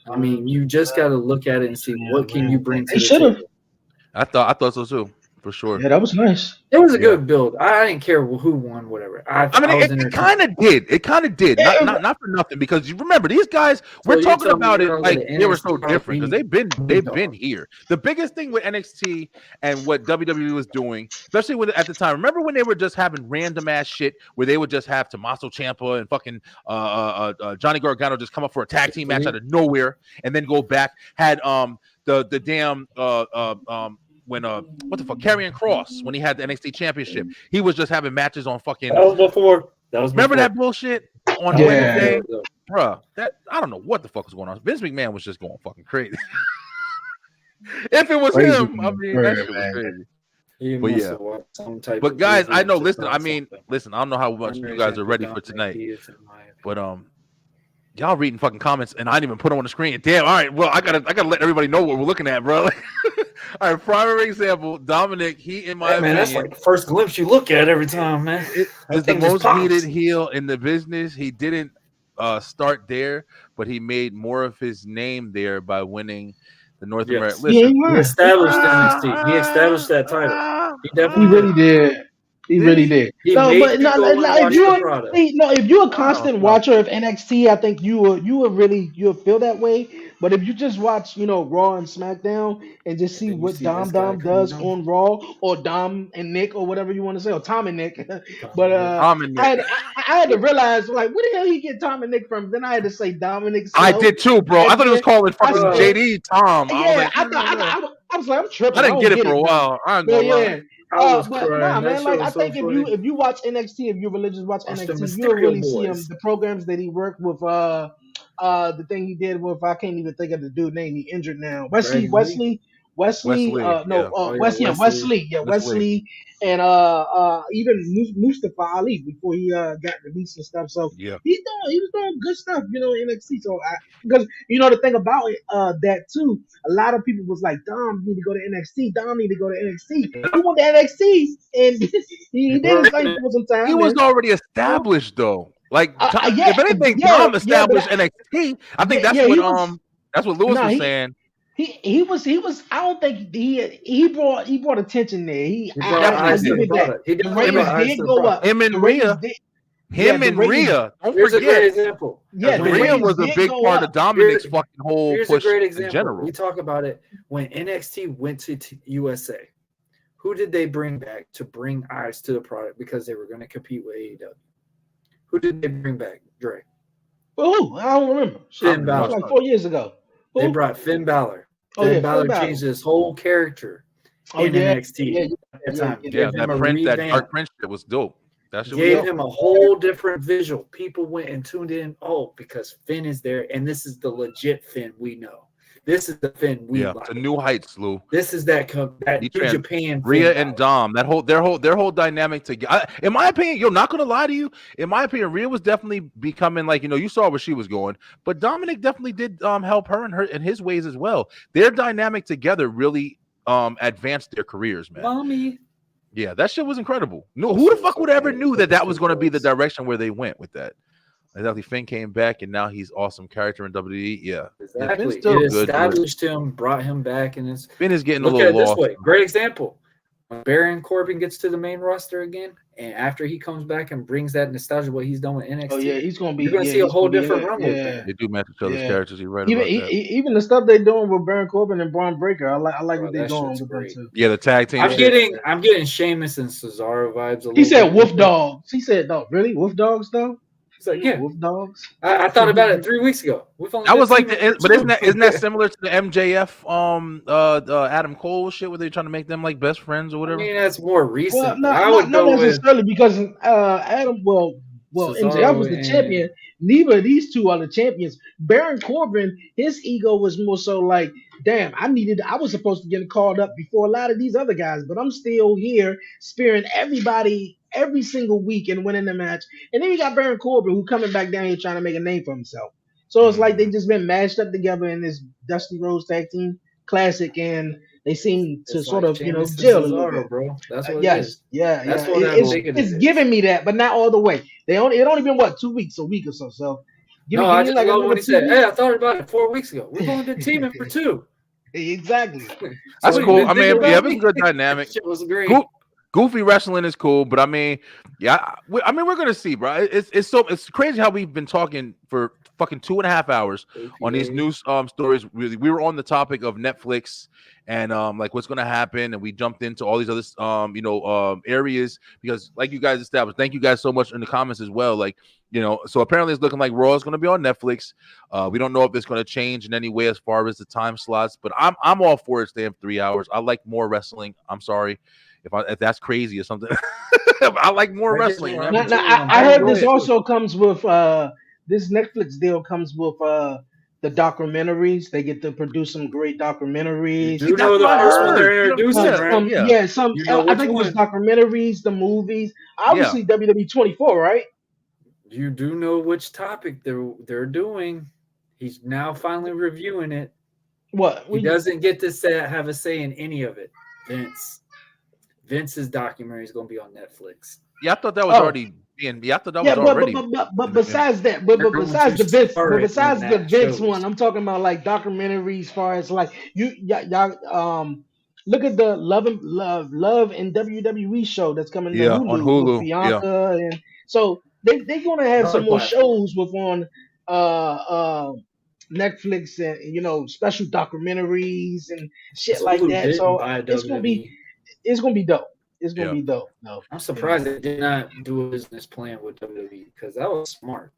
Speaker 1: I mean, you just got to look at it and see what can you bring to the table.
Speaker 2: I thought so too, for sure.
Speaker 3: Yeah, that was nice.
Speaker 1: It was a good build. I didn't care who won, whatever. I mean,
Speaker 2: it kind of did. It kind of did. Not for nothing, because you remember these guys. We're talking about it like they were so different because they've been here. The biggest thing with NXT and what WWE was doing, especially at the time. Remember when they were just having random ass shit where they would just have Tommaso Ciampa and fucking Johnny Gargano just come up for a tag team match out of nowhere and then go back. Had the damn when what the fuck, Karrion Kross, when he had the NXT championship, he was just having matches on fucking.
Speaker 1: That was before.
Speaker 2: Remember that bullshit on Wednesday, bruh? That I don't know what the fuck was going on. Vince McMahon was just going fucking crazy. If it was him, I mean, that shit was crazy. But yeah, but guys, I know. Listen, I don't know how much you guys are ready for tonight, but y'all reading fucking comments and I didn't even put them on the screen. Damn. All right. Well, I gotta let everybody know what we're looking at, bro. All right. Primary example, Dominic. He, in my opinion,
Speaker 1: that's like the first glimpse you look at every time, man.
Speaker 2: Is the most hated heel in the business. He didn't start there, but he made more of his name there by winning the North American. Listen,
Speaker 1: he established NXT. He established that title. He definitely
Speaker 3: really did. He really did. If you're a constant watcher of NXT, I think you will feel that way. But if you just watch, Raw and SmackDown and just see what Dom does on Raw, or Dom and Nick, or whatever you want to say, or Tom and Nick. But I had to realize, like, where the hell he get Tom and Nick from? Then I had to say Dominic.
Speaker 2: I did too, bro. I thought it was calling fucking JD Tom.
Speaker 3: Yeah, I was like, I'm tripping.
Speaker 2: I didn't get it for a while. I ain't gonna lie.
Speaker 3: But nah, man. Like, I think if you watch NXT, if you're religious, watch NXT, you'll really see him. The programs that he worked with, the thing he did with, I can't even think of the dude name. He injured now. Wesley. And even Mustafa Ali before he got released and stuff. So he was doing good stuff, in NXT. So because the thing about it, that too, a lot of people was like, Dom need to go to NXT. Dom need to go to NXT. He went to NXT and he did his thing for some time.
Speaker 2: He was already established though. Like if anything, Dom established NXT. I think that's what Lewis was saying.
Speaker 3: He was. I don't think he brought attention there. He brought the ratings did go up.
Speaker 2: Him and Rhea. Don't forget. Yeah, Rhea was a big part of Dominic's fucking whole push in general.
Speaker 1: We talk about it when NXT went to USA. Who did they bring back to bring eyes to the product because they were going to compete with AEW? Who did they bring back, Dre?
Speaker 3: Well, I don't remember.
Speaker 1: Finn Balor.
Speaker 3: Like 4 years ago.
Speaker 1: They brought Finn Balor. Finn Balor changed his whole character in NXT at the time.
Speaker 2: That Dark Prince shit was dope. That shit
Speaker 1: gave him a whole different visual. People went and tuned in. Oh, because Finn is there, and this is the legit Finn we know. This is the Finn we like.
Speaker 2: To new heights, Lou.
Speaker 1: This is that Japan.
Speaker 2: Rhea and Dom. Their whole dynamic together. In my opinion, not gonna lie to you. In my opinion, Rhea was definitely becoming like you saw where she was going, but Dominic definitely did help her in his ways as well. Their dynamic together really advanced their careers, man.
Speaker 1: Mommy.
Speaker 2: Yeah, that shit was incredible. No, who the fuck would ever knew that was going to be the direction where they went with that? Exactly. Finn came back, and now he's awesome character in WWE. Yeah, Finn's
Speaker 1: Exactly.
Speaker 2: still
Speaker 1: It
Speaker 2: good, but
Speaker 1: established him, brought him back, and it's
Speaker 2: Finn is getting a
Speaker 1: look at
Speaker 2: little
Speaker 1: it this
Speaker 2: lost.
Speaker 1: way. Great example. When Baron Corbin gets to the main roster again, and after he comes back and brings that nostalgia, what he's done with
Speaker 3: Oh yeah,
Speaker 1: NXT,
Speaker 3: he's gonna be.
Speaker 1: you're gonna
Speaker 3: Yeah,
Speaker 1: see a
Speaker 3: he's gonna
Speaker 1: whole
Speaker 3: be
Speaker 1: different
Speaker 3: hit.
Speaker 1: run with
Speaker 3: Yeah,
Speaker 1: Baron.
Speaker 2: They do match each other's
Speaker 3: yeah.
Speaker 2: characters. You're right
Speaker 3: Even
Speaker 2: about that.
Speaker 3: even the stuff they're doing with Baron Corbin and Braun Breaker, I like
Speaker 1: Bro,
Speaker 3: what they're
Speaker 1: that
Speaker 3: doing
Speaker 1: shit's
Speaker 3: with them
Speaker 1: great.
Speaker 3: too.
Speaker 2: Yeah, the tag team.
Speaker 1: I'm getting Sheamus and Cesaro vibes a
Speaker 3: He
Speaker 1: little
Speaker 3: said
Speaker 1: bit.
Speaker 3: wolf dogs. He said, "No, really, wolf dogs though?
Speaker 1: It's like, yeah,
Speaker 3: Wolf dogs."
Speaker 1: I thought about it 3 weeks ago. We've only
Speaker 2: That
Speaker 1: been
Speaker 2: was like,
Speaker 1: teaming for
Speaker 2: but
Speaker 1: 2.
Speaker 2: isn't that similar to the MJF Adam Cole shit where they're trying to make them like best friends or
Speaker 1: I
Speaker 2: whatever?
Speaker 1: mean, that's more
Speaker 3: Well,
Speaker 1: recent. But
Speaker 3: not
Speaker 1: I
Speaker 3: not
Speaker 1: would
Speaker 3: not
Speaker 1: go with
Speaker 3: necessarily because Adam. Well, MJF was
Speaker 1: Cesaro
Speaker 3: the
Speaker 1: and
Speaker 3: champion. Neither of these two are the champions. Baron Corbin, his ego was more so like, damn, I was supposed to get called up before a lot of these other guys, but I'm still here spearing everybody every single week and winning the match. And then you got Baron Corbin who coming back down here trying to make a name for himself. So it's like they just been mashed up together in this Dusty Rhodes Tag Team Classic, and they seem to
Speaker 1: it's
Speaker 3: sort
Speaker 1: like
Speaker 3: of,
Speaker 1: Sheamus and
Speaker 3: gel a little bit.
Speaker 1: Cesaro, bro. That's what it
Speaker 3: Yes,
Speaker 1: is.
Speaker 3: yeah,
Speaker 1: That's
Speaker 3: yeah.
Speaker 1: what
Speaker 3: It,
Speaker 1: I'm
Speaker 3: it's
Speaker 1: thinking it
Speaker 3: it's
Speaker 1: is.
Speaker 3: giving me that, but not all the way. It only been what 2 weeks, a week or so. So
Speaker 1: No,
Speaker 3: give
Speaker 1: I
Speaker 3: me
Speaker 1: just
Speaker 3: like
Speaker 1: love
Speaker 3: another
Speaker 1: when he
Speaker 3: 2
Speaker 1: said,
Speaker 3: weeks.
Speaker 1: "Hey, I thought about it 4 weeks ago. We've only been teaming for 2."
Speaker 3: Exactly.
Speaker 2: That's
Speaker 1: So you
Speaker 2: cool.
Speaker 1: didn't
Speaker 2: I
Speaker 1: think
Speaker 2: mean, yeah,
Speaker 1: about
Speaker 2: it's a
Speaker 1: me?
Speaker 2: good dynamic.
Speaker 1: Shit was great.
Speaker 2: Goofy wrestling is cool, but I mean, yeah, I mean, we're gonna see, bro. It's crazy how we've been talking for fucking 2.5 hours on these news stories. Really, we were on the topic of Netflix and like what's gonna happen, and we jumped into all these other areas because, like you guys established, thank you guys so much in the comments as well. Like, so apparently it's looking like Raw is gonna be on Netflix. We don't know if it's gonna change in any way as far as the time slots, but I'm all for it staying 3 hours. I like more wrestling. I'm sorry if that's crazy or something. I like more wrestling, man.
Speaker 3: Now,
Speaker 1: I'm
Speaker 3: I heard this
Speaker 1: going
Speaker 3: also comes with this Netflix deal comes with the documentaries. They get to produce some great
Speaker 1: You
Speaker 3: documentaries.
Speaker 1: do
Speaker 2: That's
Speaker 1: know the
Speaker 2: what I
Speaker 1: first one
Speaker 2: heard.
Speaker 1: they're introducing, right?
Speaker 3: Some
Speaker 1: You know
Speaker 3: I
Speaker 1: which
Speaker 3: think it was
Speaker 1: one?
Speaker 3: documentaries, the movies.
Speaker 2: Yeah.
Speaker 3: Obviously, WWE 24, right?
Speaker 1: You do know which topic they're doing. He's now finally reviewing it.
Speaker 3: What?
Speaker 1: He doesn't get to have a say in any of it. Vince's documentary is going to be on Netflix.
Speaker 2: Yeah, I thought that was already being. Yeah, I thought that was already.
Speaker 3: But besides that, but besides the Vince one, I'm talking about like documentaries. As far as like y'all look at the Love and WWE show that's coming to
Speaker 2: Yeah, on
Speaker 3: Hulu with
Speaker 2: Hulu. Yeah.
Speaker 3: Bianca, and so they're gonna have some more shows with on Netflix and special documentaries and shit like that. So it's gonna be dope. It's gonna be dope. No,
Speaker 1: I'm surprised they did not do a business plan with WWE because that was smart.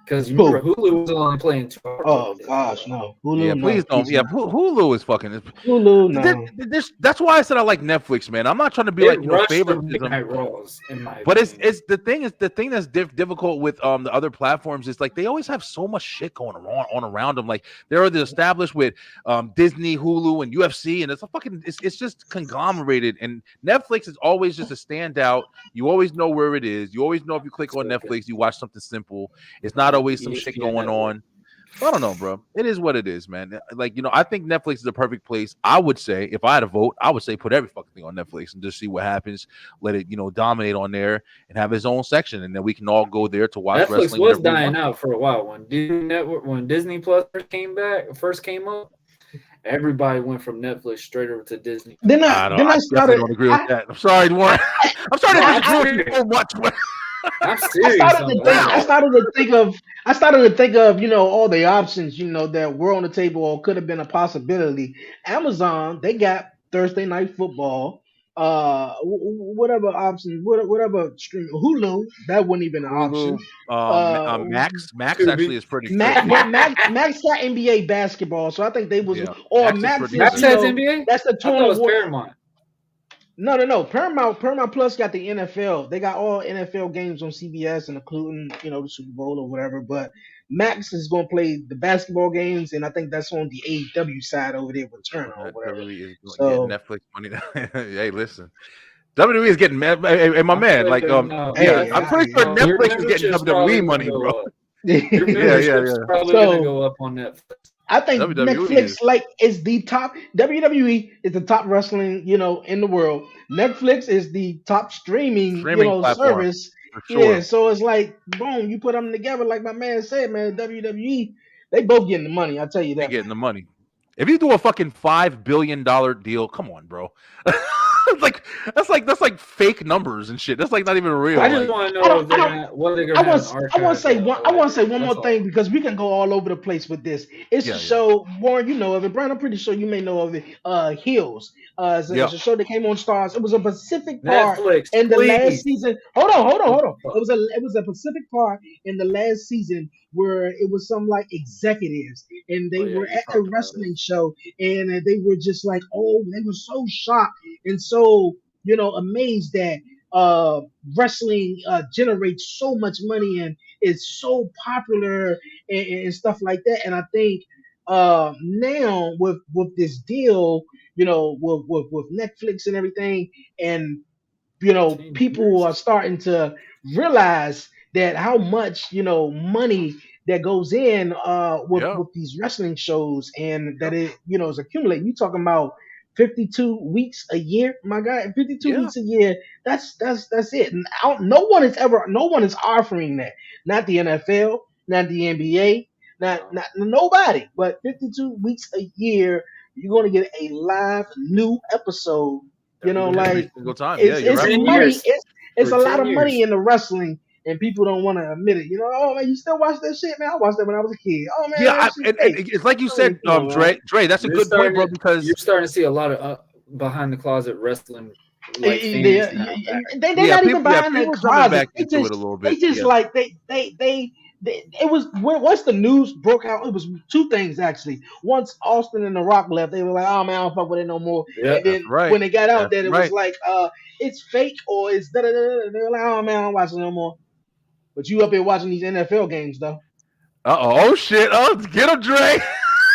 Speaker 1: Because you remember Hulu was only playing 2 hours.
Speaker 3: Oh gosh, no. Hulu,
Speaker 2: yeah, please don't. Yeah, Hulu is fucking.
Speaker 3: Hulu, no.
Speaker 2: That's why I said I like Netflix, man. I'm not trying to be like favoritism. But it's the thing that's difficult with the other platforms is like they always have so much shit going on around them. Like they're already established with Disney, Hulu, and UFC, and it's just conglomerated. And Netflix is always just a standout. You always know where it is. You always know if you click on Netflix, you watch something simple. It's not always some shit going on. I don't know, bro. It is what it is, man. Like, I think Netflix is a perfect place. I would say, if I had a vote, I would say put every fucking thing on Netflix and just see what happens. Let it, dominate on there and have its own section, and then we can all go there to watch
Speaker 1: Netflix
Speaker 2: wrestling.
Speaker 1: Netflix was dying out for a while when Disney Plus first came up. Everybody went from Netflix straight over to Disney.
Speaker 2: I definitely don't agree with that. I'm sorry, Warren. I'm sorry to disagree with you so much.
Speaker 1: I'm serious.
Speaker 3: I started to think of all the options that were on the table or could have been a possibility. Amazon, they got Thursday Night Football, whatever option, whatever stream. Hulu, that wasn't even an option.
Speaker 2: Max actually is pretty good.
Speaker 3: Max got NBA basketball, so I think they was Max
Speaker 1: has NBA.
Speaker 3: That's the
Speaker 1: tournament. Was Paramount.
Speaker 3: No. Paramount Plus got the NFL. They got all NFL games on CBS, and including the Super Bowl or whatever. But Max is going to play the basketball games, and I think that's on the AEW side over there with Turner or whatever.
Speaker 2: WWE is getting Netflix money. Hey, listen, WWE is getting hey, my man. Like, I'm pretty sure Netflix is getting WWE money, bro.
Speaker 1: Yeah. Probably gonna go up on Netflix.
Speaker 3: I think Netflix is the top. WWE is the top wrestling, in the world. Netflix is the top streaming service
Speaker 2: For
Speaker 3: Yeah,
Speaker 2: sure.
Speaker 3: so it's like boom, you put them together, like my man said, man. WWE, they both getting the money. I tell you
Speaker 2: They
Speaker 3: that,
Speaker 2: getting
Speaker 3: man.
Speaker 2: the money. If you do a fucking $5 billion deal, come on, bro. like that's like fake numbers and shit. That's like not even real.
Speaker 1: I just
Speaker 2: Like,
Speaker 1: want to
Speaker 3: I
Speaker 1: know
Speaker 3: don't,
Speaker 1: if
Speaker 3: I
Speaker 1: they're
Speaker 3: don't.
Speaker 1: gonna what they're gonna have an
Speaker 3: I want to
Speaker 1: archive
Speaker 3: say one. I want to say
Speaker 1: library.
Speaker 3: one
Speaker 1: That's
Speaker 3: more thing
Speaker 1: all.
Speaker 3: because we can go all over the place with this. It's a
Speaker 2: yeah.
Speaker 3: show, Warren. You know of it, Brian. I'm pretty sure you may know of it. Hills. It's
Speaker 2: Yep.
Speaker 3: a show that came on Stars. It was a Pacific part
Speaker 1: Netflix,
Speaker 3: in the last
Speaker 1: please.
Speaker 3: season. Hold on. It was a Pacific part in the last season where it was some like executives and
Speaker 1: Oh
Speaker 3: they
Speaker 1: yeah,
Speaker 3: were
Speaker 1: you
Speaker 3: at a
Speaker 1: talked about it.
Speaker 3: wrestling show and they were just like, oh, they were so shocked and so amazed that uh wrestling generates so much money and is so popular and stuff like that. And I think now with this deal, with Netflix and everything, and
Speaker 1: 10 years.
Speaker 3: people are starting to realize that how much money that goes in
Speaker 2: Yeah.
Speaker 3: with these wrestling shows and that
Speaker 2: Yep.
Speaker 3: it is accumulating. You talking about 52 weeks a year, my guy. 52
Speaker 2: Yeah.
Speaker 3: weeks a year. That's it. And no one is offering that. Not the NFL, not the NBA, not nobody. But 52 weeks a year, you're gonna get a live new episode.
Speaker 2: Every
Speaker 3: Like
Speaker 2: single time. Yeah,
Speaker 3: it's
Speaker 2: you're
Speaker 3: it's
Speaker 1: For ten
Speaker 2: absolutely right.
Speaker 3: money.
Speaker 1: years.
Speaker 3: It's
Speaker 1: For
Speaker 3: a lot
Speaker 1: ten
Speaker 3: of money
Speaker 1: years.
Speaker 3: in the wrestling, and people don't want to admit it. Oh man, you still watch that shit, man? I watched that when I was a kid. Oh man,
Speaker 2: Yeah,
Speaker 3: that shit
Speaker 2: and
Speaker 3: fake.
Speaker 2: it's like you
Speaker 3: I mean,
Speaker 2: said,
Speaker 3: come on, man.
Speaker 2: Dre. That's a
Speaker 1: You're
Speaker 2: good point,
Speaker 1: starting
Speaker 2: bro.
Speaker 1: to you're
Speaker 2: Because
Speaker 1: starting to see a lot of behind the closet wrestling like
Speaker 3: They,
Speaker 1: fans now back.
Speaker 3: they're
Speaker 2: yeah,
Speaker 3: not
Speaker 2: people,
Speaker 3: even behind that
Speaker 2: people jumping
Speaker 3: closet.
Speaker 2: back into it a little
Speaker 3: They
Speaker 2: bit.
Speaker 3: just
Speaker 2: Yeah.
Speaker 3: like it was once the news broke out. It was two things actually. Once Austin and The Rock left, they were like, "Oh man, I don't fuck with it no more."
Speaker 1: Yeah.
Speaker 3: And
Speaker 2: That's
Speaker 3: then
Speaker 2: right.
Speaker 3: when they got out
Speaker 2: That's
Speaker 3: there, it was
Speaker 2: right.
Speaker 3: like, "It's fake" or "It's da da da." They were like, "Oh man, I don't watch it no more." But you up here watching these NFL games though?
Speaker 2: Oh shit. Oh, get him, Dre.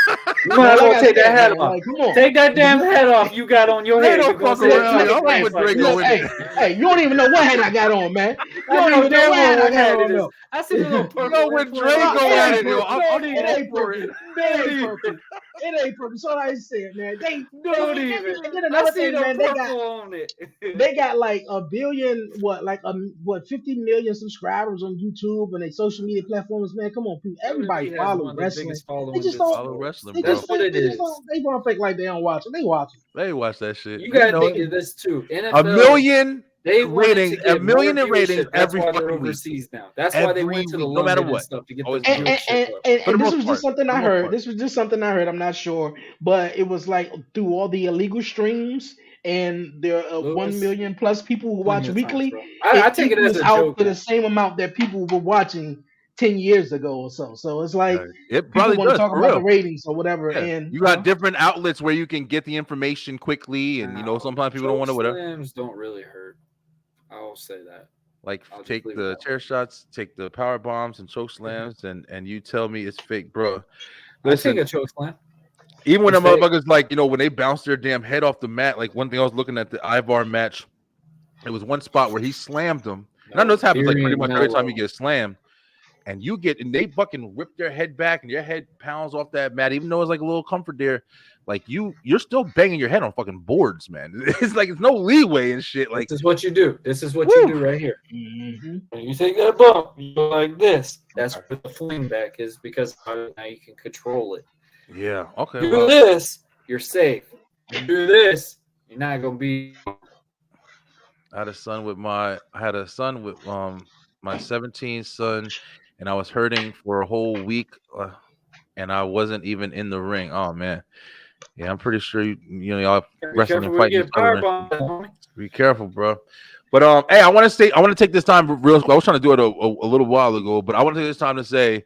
Speaker 1: You
Speaker 3: You know,
Speaker 1: might as
Speaker 3: like
Speaker 1: well
Speaker 3: I
Speaker 1: take that
Speaker 3: said,
Speaker 1: hat
Speaker 3: man,
Speaker 1: off.
Speaker 3: like come on.
Speaker 1: Take that damn hat off you got on your
Speaker 2: Dre
Speaker 1: head if you're
Speaker 2: don't
Speaker 1: gonna
Speaker 2: fuck
Speaker 1: sit there and
Speaker 2: around.
Speaker 1: talk
Speaker 2: Yo. I like
Speaker 1: science
Speaker 2: when
Speaker 1: like
Speaker 2: Dre
Speaker 1: this.
Speaker 2: go
Speaker 3: Look,
Speaker 2: in
Speaker 3: hey,
Speaker 2: there.
Speaker 3: hey, you don't even know what hat I got on, man. You
Speaker 1: I
Speaker 3: don't
Speaker 1: know
Speaker 3: even know
Speaker 1: damn
Speaker 3: what hat
Speaker 1: well
Speaker 3: I
Speaker 1: what
Speaker 3: got
Speaker 1: hat it
Speaker 3: on
Speaker 1: is.
Speaker 3: though.
Speaker 1: I see the little
Speaker 2: Yo,
Speaker 1: purple
Speaker 2: when
Speaker 1: influence
Speaker 2: Dre
Speaker 1: on the
Speaker 3: No,
Speaker 2: go
Speaker 3: it
Speaker 1: side
Speaker 2: at
Speaker 3: ain't
Speaker 1: of
Speaker 2: it, yo,
Speaker 1: it.
Speaker 3: purple.
Speaker 2: I'm
Speaker 1: Don't
Speaker 3: It
Speaker 2: all
Speaker 1: even.
Speaker 3: ain't
Speaker 2: for it.
Speaker 3: purple. It
Speaker 1: Don't
Speaker 3: ain't
Speaker 1: even.
Speaker 3: purple. It ain't purple. So I said, man.
Speaker 1: Don't even.
Speaker 3: And then
Speaker 1: I
Speaker 3: another
Speaker 1: see
Speaker 3: thing,
Speaker 1: the
Speaker 3: man.
Speaker 1: purple on it.
Speaker 3: They got like a billion, like 50 million subscribers on YouTube and their social media platforms. Man, come on, people. Everybody
Speaker 1: WWE has
Speaker 3: follow
Speaker 1: one of the
Speaker 3: wrestling.
Speaker 1: biggest
Speaker 3: They
Speaker 1: followings
Speaker 3: just
Speaker 1: in
Speaker 3: don't.
Speaker 2: Follow
Speaker 1: sports.
Speaker 2: wrestling,
Speaker 3: They
Speaker 2: bro.
Speaker 1: That's
Speaker 3: just
Speaker 1: what
Speaker 3: think.
Speaker 1: it
Speaker 3: They just
Speaker 1: is.
Speaker 3: don't. They want to fake like they don't watch it. They watch it.
Speaker 2: They watch that shit.
Speaker 1: You
Speaker 2: We
Speaker 1: gotta
Speaker 2: know
Speaker 1: think
Speaker 2: it.
Speaker 1: of this too.
Speaker 2: A
Speaker 1: NFL,
Speaker 2: million
Speaker 1: they wanted
Speaker 2: ratings,
Speaker 1: to
Speaker 2: a
Speaker 1: get more
Speaker 2: million in ratings
Speaker 1: viewership. That's
Speaker 2: every
Speaker 1: why they're
Speaker 2: fucking week.
Speaker 1: overseas now. That's why they
Speaker 2: Every
Speaker 1: went to the
Speaker 2: week, no matter
Speaker 1: London and
Speaker 2: what.
Speaker 1: stuff to get the
Speaker 2: Always
Speaker 3: And,
Speaker 2: more.
Speaker 3: and,
Speaker 1: viewership
Speaker 3: and,
Speaker 1: up.
Speaker 3: and,
Speaker 2: For the
Speaker 3: and this
Speaker 2: most
Speaker 3: was just
Speaker 2: part.
Speaker 3: something
Speaker 2: For
Speaker 3: I
Speaker 2: the most
Speaker 3: heard.
Speaker 2: part.
Speaker 3: This was just something I heard. I'm not sure, but it was like through all the illegal streams, and there are 1
Speaker 1: Lewis,
Speaker 3: million plus people who
Speaker 1: plenty
Speaker 3: watch
Speaker 1: of times,
Speaker 3: weekly.
Speaker 1: bro. I
Speaker 3: It
Speaker 1: take it as
Speaker 3: equals
Speaker 1: a
Speaker 3: out
Speaker 1: joke
Speaker 3: to the
Speaker 1: now.
Speaker 3: same amount that people were watching 10 years ago or so. So it's like
Speaker 2: It
Speaker 3: people
Speaker 2: probably
Speaker 3: want to
Speaker 2: does,
Speaker 3: talk
Speaker 2: for
Speaker 3: about the
Speaker 2: real.
Speaker 3: ratings or whatever.
Speaker 2: Yeah.
Speaker 3: And
Speaker 2: You got different outlets where you can get the information quickly, and
Speaker 1: Now,
Speaker 2: sometimes people don't
Speaker 1: choke
Speaker 2: want to whatever.
Speaker 1: slams don't really hurt. I'll say that.
Speaker 2: Like
Speaker 1: I'll just
Speaker 2: take
Speaker 1: leave it
Speaker 2: the
Speaker 1: that way.
Speaker 2: chair shots, take the power bombs and choke slams, and you tell me it's fake, bro.
Speaker 1: I take
Speaker 2: Listen,
Speaker 1: a choke slam.
Speaker 2: even when
Speaker 1: It's
Speaker 2: the
Speaker 1: fake.
Speaker 2: motherfuckers like when they bounce their damn head off the mat. Like one thing I was looking at the Ivar match, it was one spot where he slammed them, and I know
Speaker 1: No
Speaker 2: this happens like pretty
Speaker 1: Fury,
Speaker 2: much
Speaker 1: no
Speaker 2: every time you
Speaker 1: low.
Speaker 2: get slammed. And they fucking rip their head back, and your head pounds off that mat, even though it's like a little comfort there. Like you're still banging your head on fucking boards, man. It's like it's no leeway and shit. Like,
Speaker 1: This is what you do. This is what you
Speaker 2: woo.
Speaker 1: do right here.
Speaker 3: Mhm.
Speaker 1: When you take that bump, you go like this. That's where the fling back is because now you can control it.
Speaker 2: Yeah. Okay.
Speaker 1: Do
Speaker 2: Well,
Speaker 1: this, you're safe. You do this, you're not gonna be.
Speaker 2: I had a son with my 17 son, and I was hurting for a whole week, and I wasn't even in the ring. Oh man. Yeah, I'm pretty sure y'all
Speaker 1: Be
Speaker 2: wrestling
Speaker 1: careful
Speaker 2: and
Speaker 1: where you
Speaker 2: fighting each
Speaker 1: get
Speaker 2: other
Speaker 1: power
Speaker 2: and shit.
Speaker 1: bomb.
Speaker 2: Be careful, bro. But hey, I want to take this time real quick. I was trying to do it a little while ago, but I want to take this time to say,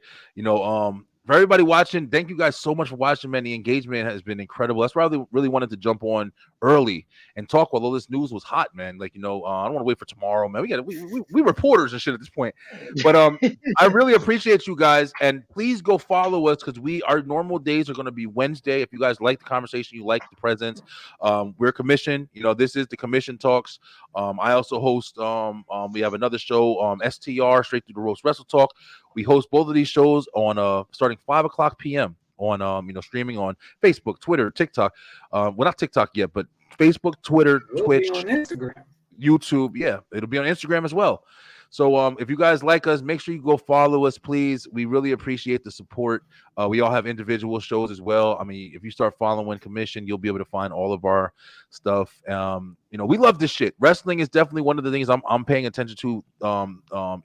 Speaker 2: for everybody watching, thank you guys so much for watching, man. The engagement has been incredible. That's why I really wanted to jump on early and talk while all this news was hot, man. Like, I don't want to wait for tomorrow, man. We reporters and shit at this point. But I really appreciate you guys, and please go follow us because our normal days are going to be Wednesday. If you guys like the conversation, you like the presence, we're commissioned. This is the Commission Talks. I also host. We have another show, STR, Straight Through the Roast Wrestle Talk. We host both of these shows on starting 5:00 p.m. on streaming on Facebook, Twitter, TikTok. Well, not TikTok yet, but Facebook, Twitter,
Speaker 1: We'll
Speaker 2: Twitch,
Speaker 1: be on Instagram.
Speaker 2: YouTube. Yeah, it'll be on Instagram as well. So if you guys like us, make sure you go follow us, please. We really appreciate the support. We all have individual shows as well. I mean, if you start following Commission, you'll be able to find all of our stuff. We love this shit. Wrestling is definitely one of the things I'm paying attention to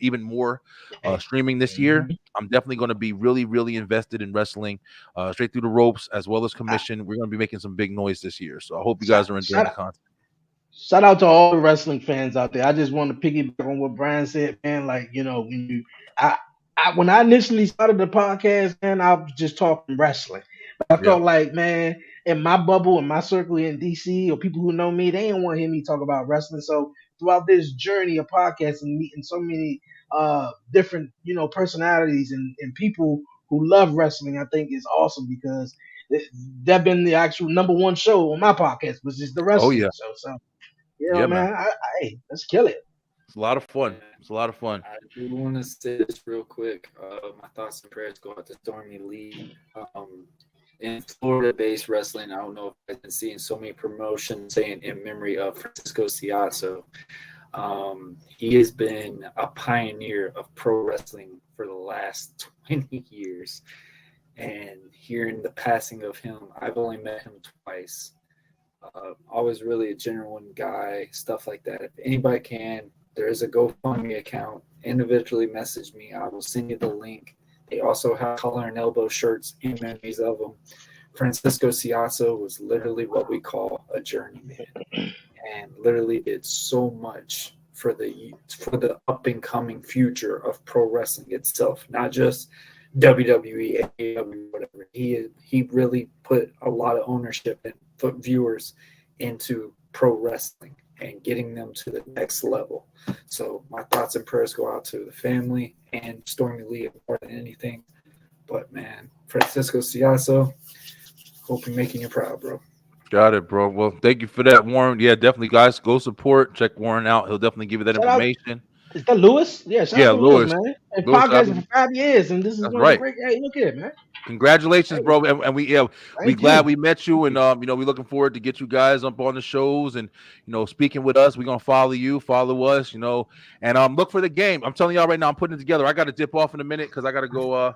Speaker 2: even more streaming this year. I'm definitely going to be really, really invested in wrestling straight through the ropes as well as Commission. We're going to be making some big noise this year. So I hope you guys are enjoying the content.
Speaker 3: Shout out to all the wrestling fans out there. I just want to piggyback on what Brian said, man. Like, when I initially started the podcast, man, I was just talking wrestling. But I felt like, man, in my bubble, in my circle in DC, or people who know me, they didn't want to hear me talk about wrestling. So throughout this journey of podcasting, meeting so many different, personalities and people who love wrestling, I think is awesome because that been the actual number one show on my podcast, which is the wrestling show. So. Man, hey, let's kill it.
Speaker 2: It's a lot of fun. It's a lot of fun.
Speaker 1: I do want to say this real quick. My thoughts and prayers go out to Stormy Lee. In Florida-based wrestling, I don't know if I've been seeing so many promotions saying in memory of Francisco Ciazzo. He has been a pioneer of pro wrestling for the last 20 years. And hearing the passing of him, I've only met him twice. Always really a genuine guy, stuff like that. If anybody can, there is a GoFundMe account. Individually message me. I will send you the link. They also have collar and elbow shirts in memories of them. Francisco Ciazzo was literally what we call a journeyman, and literally did so much for the up and coming future of pro wrestling itself, not just WWE, AEW, whatever. He really put a lot of ownership and put viewers into pro wrestling and getting them to the next level. So my thoughts and prayers go out to the family and Stormy Lee more than anything. But man, Francisco Ciazzo, hope you're making you proud, bro.
Speaker 2: Got it, bro. Well, thank you for that, Warren. Yeah, definitely, guys. Go support. Check Warren out. He'll definitely give you that information.
Speaker 3: Is that Lewis? Yeah, shout out to Lewis, man. And podcasting for 5 years, and this is
Speaker 2: right.
Speaker 3: Great. Hey, look at it, man.
Speaker 2: Congratulations, bro. And we glad we met you, and we're looking forward to get you guys up on the shows and speaking with us. We're gonna follow us, and look for the game. I'm telling y'all right now, I'm putting it together. I got to dip off in a minute because I got to go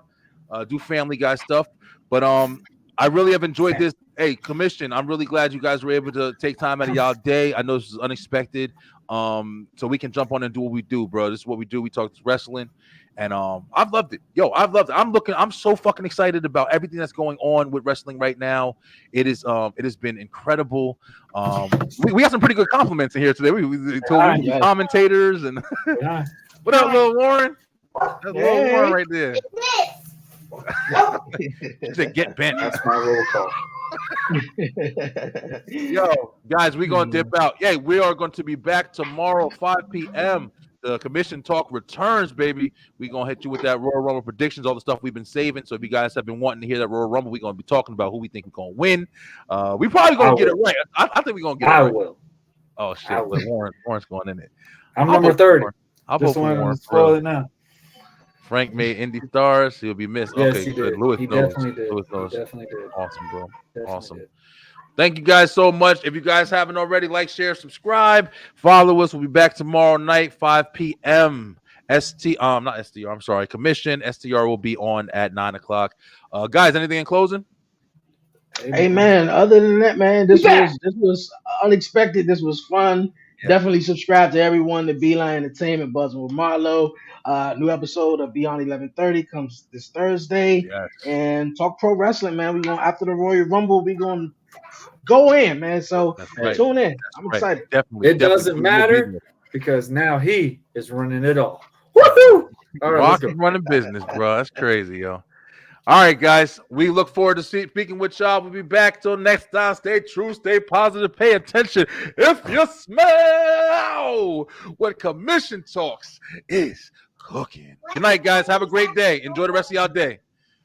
Speaker 2: do Family Guy stuff. But I really have enjoyed this. Hey, Commission, I'm really glad you guys were able to take time out of y'all day. I know this is unexpected, so we can jump on and do what we do, bro. This is what we do. We talk wrestling. And I've loved it. I've loved it. I'm so fucking excited about everything that's going on with wrestling right now. It has been incredible. We got some pretty good compliments in here today. We told commentators and what up, little Warren? That's little Warren right there. She said, "Get bent."
Speaker 1: That's my roll call.
Speaker 2: Yo, guys, we're gonna dip out. Yeah, we are going to be back tomorrow, 5 p.m. The Commission Talk returns, baby. We're going to hit you with that Royal Rumble predictions, all the stuff we've been saving. So if you guys have been wanting to hear that Royal Rumble, we're going to be talking about who we think is going to win. We probably going to get it right. I think we're going to get it right.
Speaker 1: I will.
Speaker 2: Oh, shit. Warren's going in it.
Speaker 1: I'm number 30.
Speaker 2: I'll vote for Warren.
Speaker 1: Spoil it now.
Speaker 2: Frank made Indy Stars. He'll be missed.
Speaker 1: Yes,
Speaker 2: okay,
Speaker 1: he
Speaker 2: good.
Speaker 1: did.
Speaker 2: Lewis
Speaker 1: he
Speaker 2: knows.
Speaker 1: Definitely did.
Speaker 2: Lewis knows.
Speaker 1: He definitely did.
Speaker 2: Awesome, bro.
Speaker 1: Definitely
Speaker 2: awesome.
Speaker 1: Did.
Speaker 2: Thank you guys so much. If you guys haven't already, like, share, subscribe, follow us. We'll be back tomorrow night, 5 p.m. Not STR. I'm sorry. Commission STR will be on at 9 o'clock. Guys, anything in closing?
Speaker 3: Hey man, other than that, man, this was unexpected. This was fun. Yeah. Definitely subscribe to everyone to Beeline Entertainment, Buzzing with Marlo. New episode of Beyond 11:30 comes this Thursday.
Speaker 2: Yes.
Speaker 3: And talk pro wrestling, man. We're going after the Royal Rumble. We're going to go in, man. So tune in. I'm excited.
Speaker 2: Definitely.
Speaker 1: It doesn't matter because now he is running it all. Woohoo!
Speaker 2: All right, Rock is running business, bro. That's crazy, yo. All right, guys. We look forward to speaking with y'all. We'll be back till next time. Stay true, stay positive, pay attention. If you smell what Commission Talks is cooking. Good night, guys. Have a great day. Enjoy the rest of y'all day.